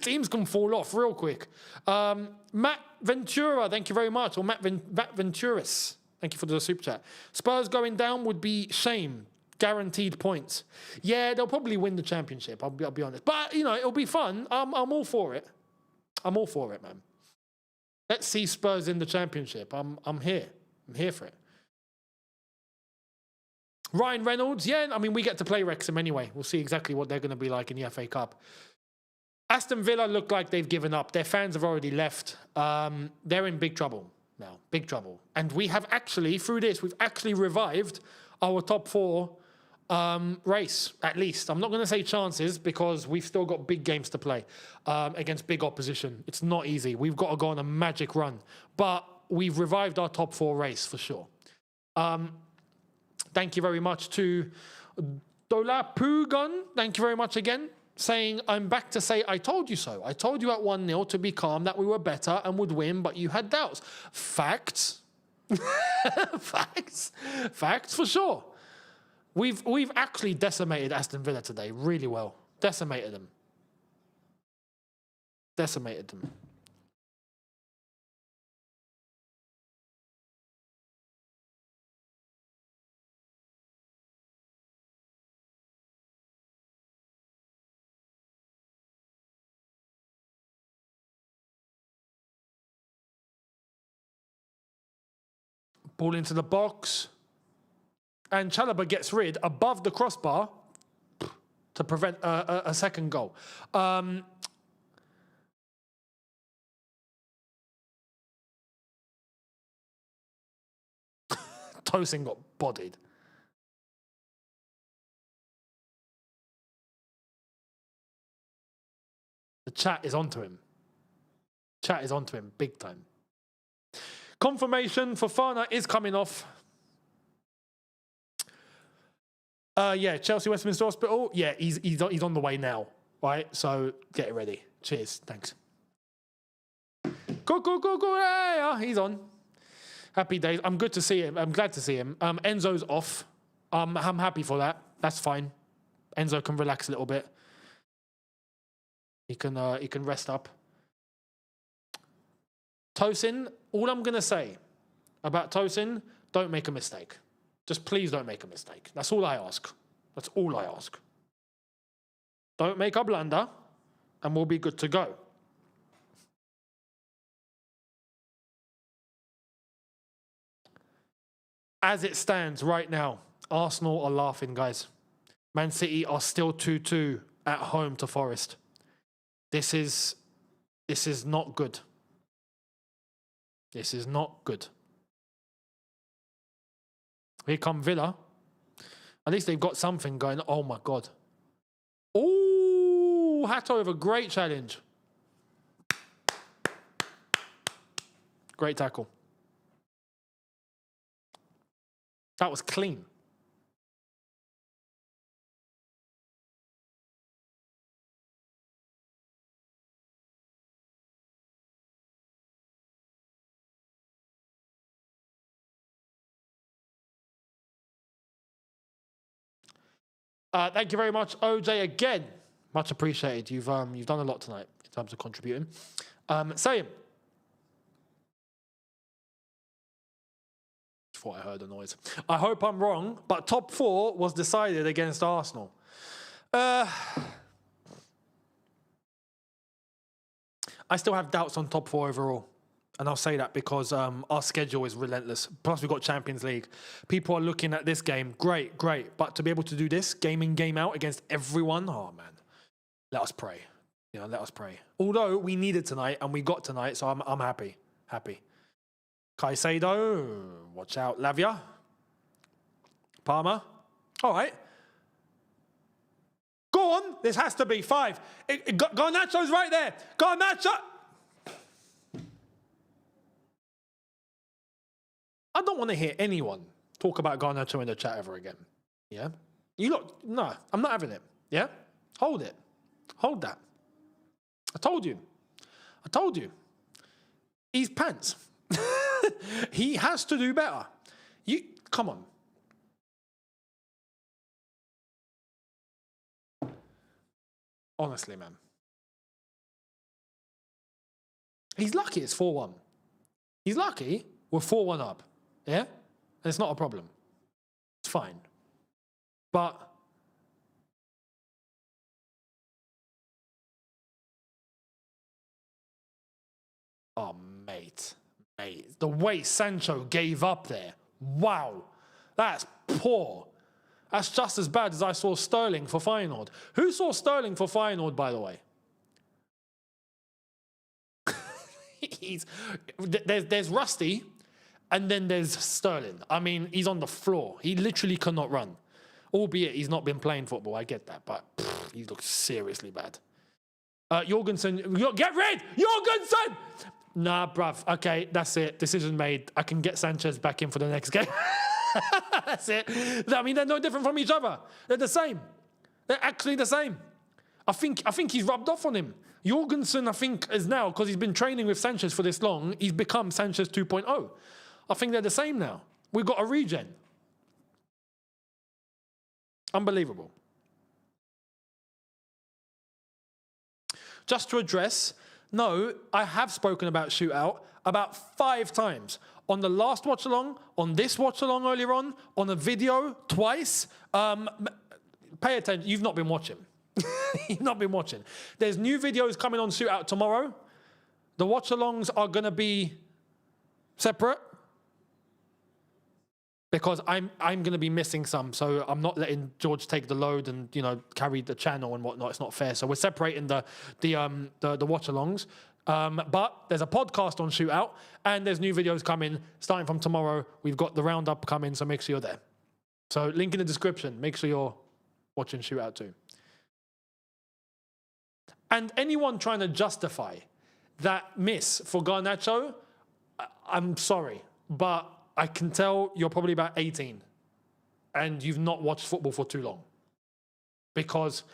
Teams can fall off real quick. Matt Ventura, thank you very much. Or Matt Venturis, thank you for the super chat. Spurs going down would be shame. Guaranteed points. Yeah, they'll probably win the championship. I'll be honest. But, you know, it'll be fun. I'm all for it. I'm all for it, man. Let's see Spurs in the championship. I'm here. I'm here for it. Ryan Reynolds, yeah, I mean, we get to play Wrexham anyway. We'll see exactly what they're going to be like in the FA Cup. Aston Villa look like they've given up. Their fans have already left. They're in big trouble now. Big trouble. And we have actually, through this, we've actually revived our top 4 race, at least. I'm not going to say chances because we've still got big games to play against big opposition. It's not easy. We've got to go on a magic run. But we've revived our top 4 race for sure. Thank you very much to Dolapugun. Thank you very much again. Saying, I'm back to say, I told you so. I told you at 1-0 to be calm, that we were better and would win, but you had doubts. Facts. Facts for sure. We've actually decimated Aston Villa today really well. Decimated them. Ball into the box. And Chalobah gets rid above the crossbar to prevent a second goal. Tosin got bodied. The chat is onto him. Chat is onto him big time. Confirmation for Fofana is coming off. Yeah, Chelsea Westminster Hospital. Yeah, he's on the way now, right? So get it ready. Cheers. Thanks. Go. Yeah, he's on. Happy days. I'm good to see him. I'm glad to see him. Enzo's off. I'm happy for that. That's fine. Enzo can relax a little bit. He can rest up. Tosin, all I'm going to say about Tosin, don't make a mistake. Just please don't make a mistake. That's all I ask. That's all I ask. Don't make a blunder, and we'll be good to go. As it stands right now, Arsenal are laughing, guys. Man City are still 2-2 at home to Forest. This is not good. This is not good. Here come Villa. At least they've got something going. Oh, my God. Oh, Hato with a great challenge. Great tackle. That was clean. Thank you very much, OJ, again. Much appreciated. You've done a lot tonight in terms of contributing. Same. Thought I heard a noise. I hope I'm wrong, but top 4 was decided against Arsenal. I still have doubts on top 4 overall. And I'll say that because our schedule is relentless. Plus, we've got Champions League. People are looking at this game. Great. But to be able to do this game in, game out against everyone, oh, man. Let us pray. Let us pray. Although we needed tonight and we got tonight, so I'm happy. Happy. Caicedo. Watch out. Lavia. Palmer. All right. Go on. This has to be 5. Garnacho's right there. Garnacho. I don't want to hear anyone talk about Garnacho in the chat ever again. Yeah? You look, no, I'm not having it. Yeah? Hold it. Hold that. I told you. He's pants. He has to do better. Come on. Honestly, man. He's lucky it's 4-1. He's lucky we're 4-1 up. Yeah? And it's not a problem. It's fine. But oh, mate. The way Sancho gave up there. Wow. That's poor. That's just as bad as I saw Sterling for Feyenoord. Who saw Sterling for Feyenoord, by the way? There's Rusty, and then there's Sterling. I mean, he's on the floor. He literally cannot run. Albeit he's not been playing football, I get that. But he looks seriously bad. Jorgensen, get rid! Jorgensen! Nah, bruv. Okay, that's it. Decision made. I can get Sanchez back in for the next game. That's it. I mean, they're no different from each other. They're the same. They're actually the same. I think he's rubbed off on him. Jorgensen, I think, is now, because he's been training with Sanchez for this long, he's become Sanchez 2.0. I think they're the same now. We've got a regen. Unbelievable. Just to address, no, I have spoken about shootout about 5 times. On the last watch-along, on this watch-along earlier on a video twice. Pay attention. You've not been watching. You've not been watching. There's new videos coming on Shootout tomorrow. The watch-alongs are going to be separate because I'm going to be missing some. So I'm not letting George take the load and, you know, carry the channel and whatnot. It's not fair. So we're separating the watch-alongs. But there's a podcast on Shootout and there's new videos coming starting from tomorrow. We've got the roundup coming, so make sure you're there. So link in the description. Make sure you're watching Shootout too. And anyone trying to justify that miss for Garnacho, I'm sorry, but I can tell you're probably about 18 and you've not watched football for too long. Because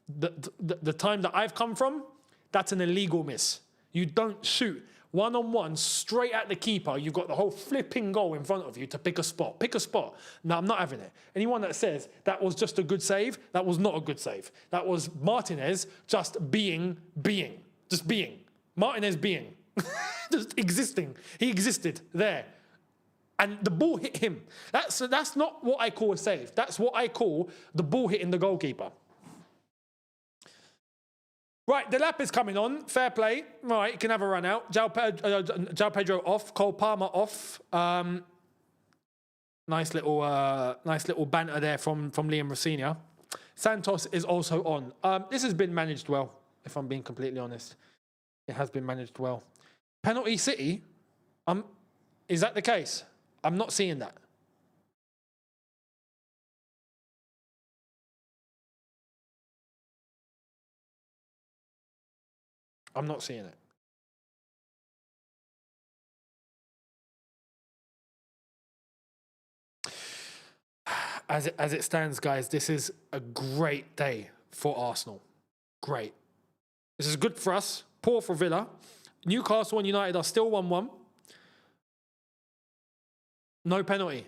the time that I've come from, that's an illegal miss. You don't shoot one-on-one straight at the keeper. You've got the whole flipping goal in front of you to pick a spot. Pick a spot. No, I'm not having it. Anyone that says that was just a good save, that was not a good save. That was Martinez just being. Just being. Martinez being. Just existing. He existed there. And the ball hit him. That's not what I call a save. That's what I call the ball hitting the goalkeeper. Right, the lap is coming on. Fair play. Right, you can have a run out. João Pedro off. Cole Palmer off. Nice little banter there from Liam Rossini. Santos is also on. This has been managed well, if I'm being completely honest. It has been managed well. Penalty City. Is that the case? I'm not seeing that. I'm not seeing it. As it stands, guys, this is a great day for Arsenal. Great. This is good for us. Poor for Villa. Newcastle and United are still 1-1. No penalty.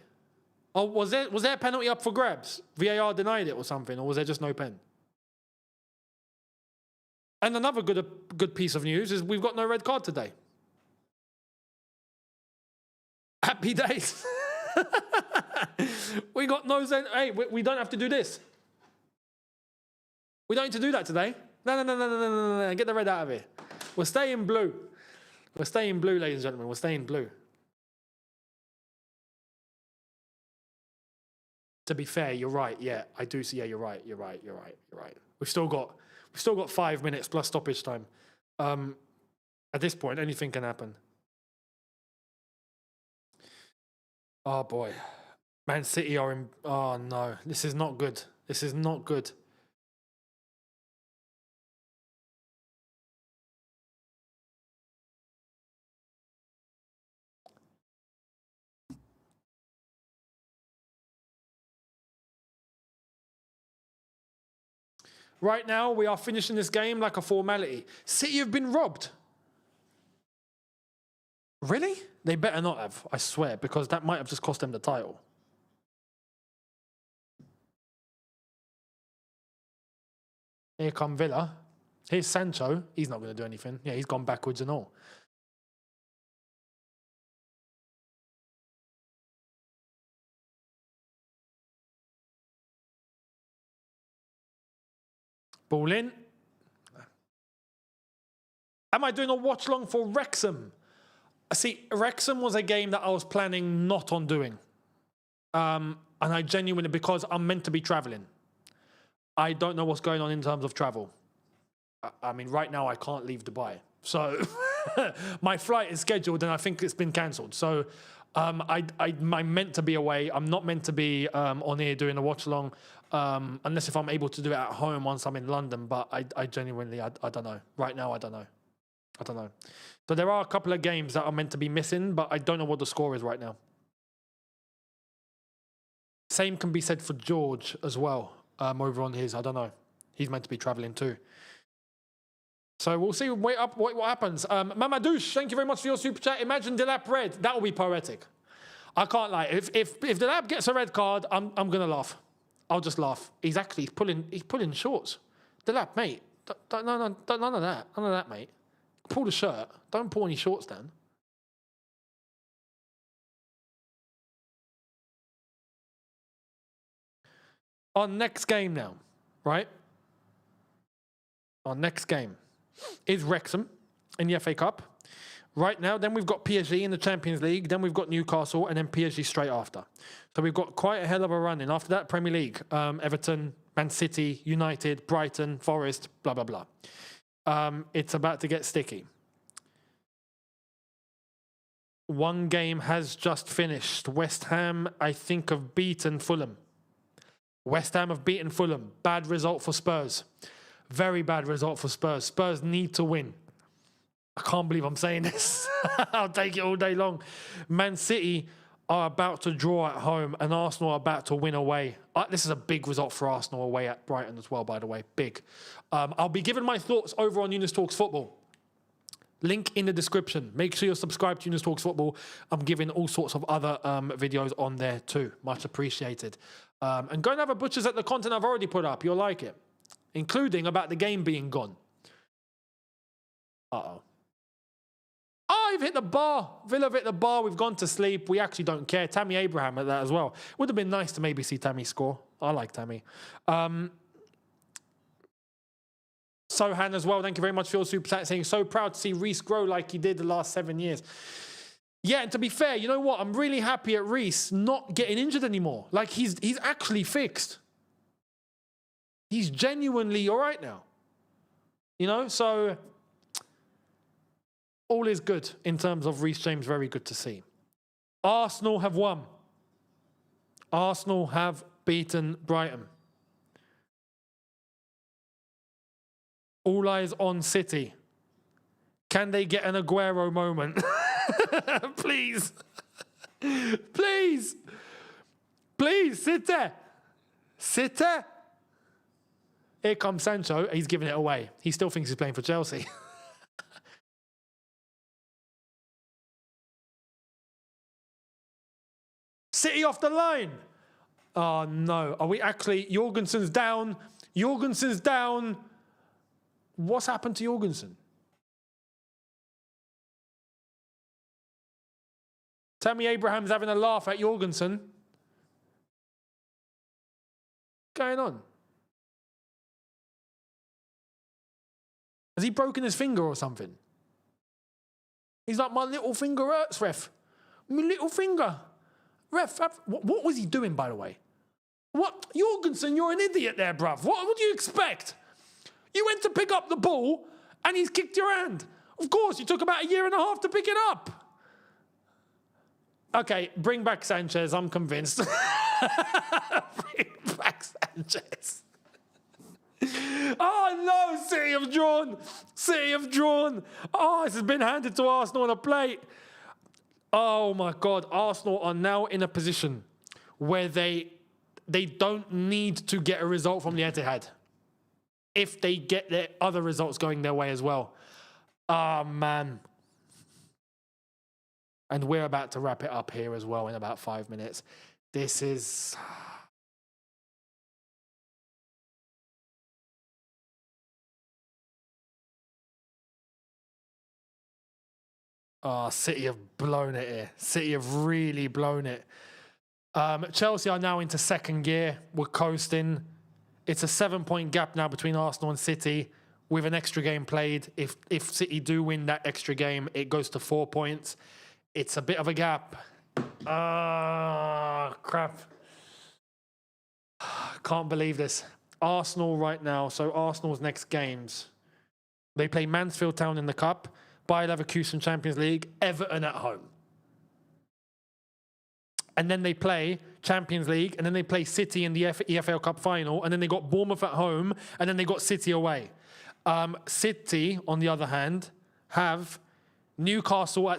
Oh, was there a penalty up for grabs? VAR denied it or something, or was there just no pen? And another good piece of news is we've got no red card today. Happy days. We got no... Hey, we don't have to do this. We don't need to do that today. No. Get the red out of here. We're staying blue. We're staying blue, ladies and gentlemen. We're staying blue. To be fair, you're right. Yeah, I do see. Yeah, you're right. We've still got 5 minutes plus stoppage time. At this point, anything can happen. Oh boy, Man City are in. Oh no, this is not good. This is not good. Right now, we are finishing this game like a formality. City have been robbed. Really? They better not have, I swear, because that might have just cost them the title. Here come Villa. Here's Sancho. He's not going to do anything. Yeah, he's gone backwards and all. Ball in. Am I doing a watch-along for Wrexham? See, Wrexham was a game that I was planning not on doing. And I genuinely, because I'm meant to be travelling. I don't know what's going on in terms of travel. I mean, right now I can't leave Dubai. So my flight is scheduled and I think it's been cancelled. So I'm meant to be away. I'm not meant to be on here doing a watch-along. Unless if I'm able to do it at home once I'm in London. But I genuinely, I don't know. Right now, I don't know. I don't know. So there are a couple of games that are meant to be missing, but I don't know what the score is right now. Same can be said for George as well, over on his. I don't know. He's meant to be travelling too. So we'll see. Wait up. What happens? Mamadouche, thank you very much for your super chat. Imagine Delap red. That will be poetic. I can't lie. If Delap gets a red card, I'm gonna laugh. I'll just laugh. He's pulling shorts. Delap, mate. None of that. None of that, mate. Pull the shirt. Don't pull any shorts down. Our next game now, right? Our next game is Wrexham in the FA Cup. Right now, then we've got PSG in the Champions League, then we've got Newcastle, and then PSG straight after. So we've got quite a hell of a run in. After that, Premier League, Everton, Man City, United, Brighton, Forest, blah, blah, blah. It's about to get sticky. One game has just finished. West Ham, I think, have beaten Fulham. West Ham have beaten Fulham. Bad result for Spurs. Very bad result for Spurs. Spurs need to win. I can't believe I'm saying this. I'll take it all day long. Man City are about to draw at home and Arsenal are about to win away. This is a big result for Arsenal away at Brighton as well, by the way. Big. I'll be giving my thoughts over on Younes Talks Football. Link in the description. Make sure you're subscribed to Younes Talks Football. I'm giving all sorts of other videos on there too. Much appreciated. And go and have a butcher's at the content I've already put up. You'll like it. Including about the game being gone. Uh-oh. Oh, you've hit the bar. Villa have hit the bar. We've gone to sleep. We actually don't care. Tammy Abraham at that as well. Would have been nice to maybe see Tammy score. I like Tammy. Sohan as well. Thank you very much for your super chat saying so proud to see Reece grow like he did the last 7 years. Yeah, and to be fair, you know what? I'm really happy at Reece not getting injured anymore. Like he's actually fixed. He's genuinely all right now. You know, so all is good in terms of Reece James. Very good to see. Arsenal have won. Arsenal have beaten Brighton. All eyes on City. Can they get an Aguero moment? Please. Please. Please, sit there. Sit there. Here comes Sancho. He's giving it away. He still thinks he's playing for Chelsea. City off the line. Oh, no. Are we actually... Jorgensen's down. Jorgensen's down. What's happened to Jorgensen? Tammy Abraham's having a laugh at Jorgensen. What's going on? Has he broken his finger or something? He's like, my little finger hurts, ref. My little finger. Ref, what was he doing, by the way? What? Jorgensen, you're an idiot there, bruv. What do you expect? You went to pick up the ball and he's kicked your hand. Of course, you took about 1.5 years to pick it up. Okay, bring back Sanchez. I'm convinced. Bring back Sanchez. Oh, no, City have drawn. City have drawn. Oh, this has been handed to Arsenal on a plate. Oh, my God. Arsenal are now in a position where they don't need to get a result from the Etihad. if they get their other results going their way as well. Oh, man. And we're about to wrap it up here as well in about 5 minutes. This is... Oh, City have blown it here. City have really blown it. Chelsea are now into second gear. We're coasting. It's a 7-point gap now between Arsenal and City with an extra game played. If City do win that extra game, it goes to 4 points. It's a bit of a gap. Ah, crap. Can't believe this. Arsenal right now. So Arsenal's next games. They play Mansfield Town in the Cup, Bayer Leverkusen Champions League, Everton at home. And then they play Champions League, and then they play City in the EFL Cup final, and then they got Bournemouth at home, and then they got City away. City, on the other hand, have Newcastle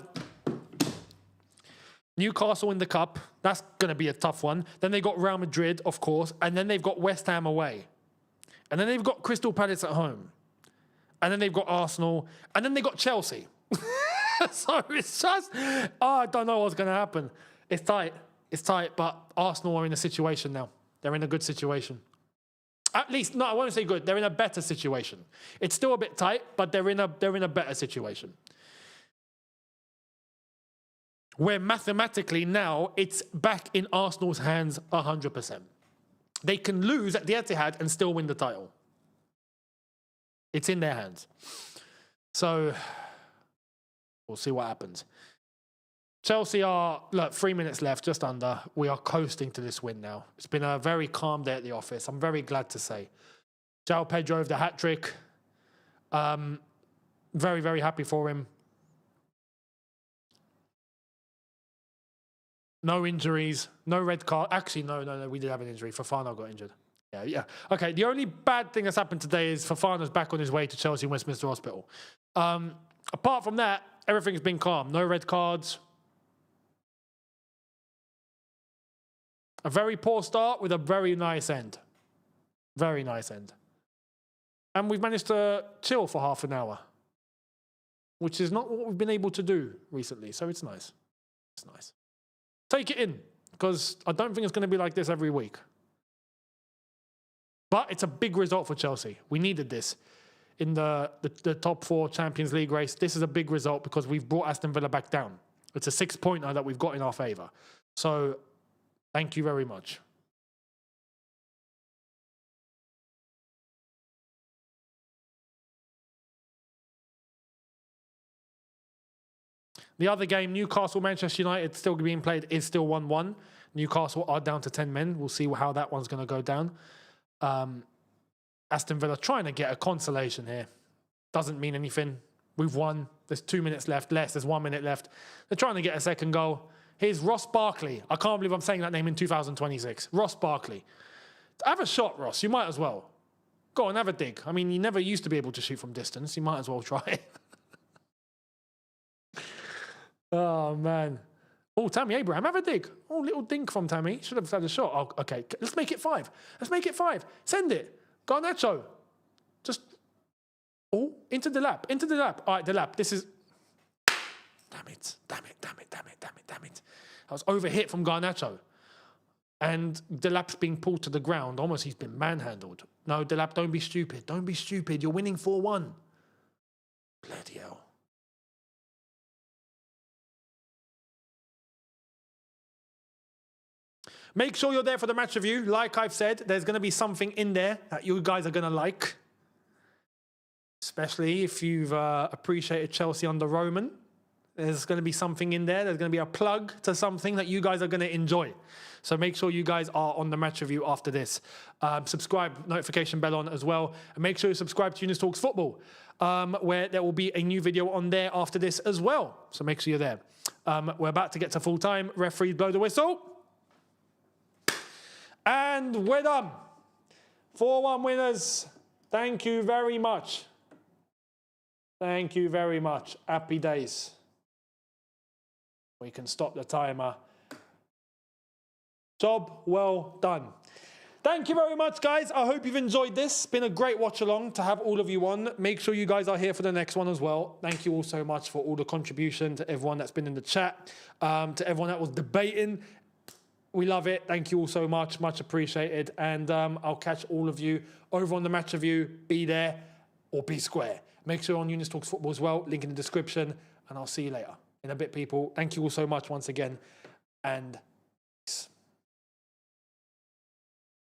in the Cup. That's going to be a tough one. Then they got Real Madrid, of course, and then they've got West Ham away. And then they've got Crystal Palace at home. And then they've got Arsenal, and then they got Chelsea. So it's just, I don't know what's going to happen. It's tight. It's tight, but Arsenal are in a situation now. They're in a good situation. At least, no, I won't say good. They're in a better situation. It's still a bit tight, but they're in a better situation. Where mathematically now, it's back in Arsenal's hands 100%. They can lose at the Etihad and still win the title. It's in their hands. So, we'll see what happens. Chelsea are, look, 3 minutes left, just under. We are coasting to this win now. It's been a very calm day at the office. I'm very glad to say. João Pedro with the hat-trick. Very, very happy for him. No injuries, no red card. Actually, no, we did have an injury. Fofana got injured. Yeah. Okay, the only bad thing that's happened today is Fofana's back on his way to Chelsea Westminster Hospital. Apart from that, everything's been calm. No red cards. A very poor start with a very nice end. Very nice end. And we've managed to chill for half an hour, which is not what we've been able to do recently. So it's nice. It's nice. Take it in, because I don't think it's going to be like this every week. But it's a big result for Chelsea. We needed this in the top 4 Champions League race. This is a big result because we've brought Aston Villa back down. It's a 6-pointer that we've got in our favour. So, thank you very much. The other game, Newcastle-Manchester United, still being played, is still 1-1. Newcastle are down to 10 men. We'll see how that one's going to go down. Aston Villa trying to get a consolation here. Doesn't mean anything. We've won. There's 2 minutes left. There's 1 minute left. They're trying to get a second goal. Here's Ross Barkley. I can't believe I'm saying that name in 2026. Ross Barkley. Have a shot, Ross. You might as well. Go on, have a dig. I mean, you never used to be able to shoot from distance. You might as well try. Oh, man. Oh, Tammy Abraham, have a dig. Oh, little dink from Tammy. Should have had a shot. Oh, okay, let's make it 5. Let's make it 5. Send it. Garnacho. Just, oh, into the lap. Into the lap. All right, the lap. This is, damn it. I was overhit from Garnacho. And Delap's being pulled to the ground. Almost he's been manhandled. No, Delap, don't be stupid. Don't be stupid. You're winning 4-1. Bloody hell. Make sure you're there for the match review. Like I've said, there's going to be something in there that you guys are going to like. Especially if you've appreciated Chelsea under Roman. There's going to be something in there. There's going to be a plug to something that you guys are going to enjoy. So make sure you guys are on the match review after this. Subscribe, notification bell on as well. And make sure you subscribe to Younes Talks Football, where there will be a new video on there after this as well. So make sure you're there. We're about to get to full time. Referee, blow the whistle. And we're done. 4-1 winners. Thank you very much. Thank you very much. Happy days. We can stop the timer. Job well done. Thank you very much, guys. I hope you've enjoyed this. It's been a great watch along to have all of you on. Make sure you guys are here for the next one as well. Thank you all so much for all the contribution, to everyone that's been in the chat, to everyone that was debating. We love it. Thank you all so much. Much appreciated. And I'll catch all of you over on the match review. Be there or be square. Make sure you're on Younes Talks Football as well. Link in the description. And I'll see you later. In a bit, people. Thank you all so much once again. And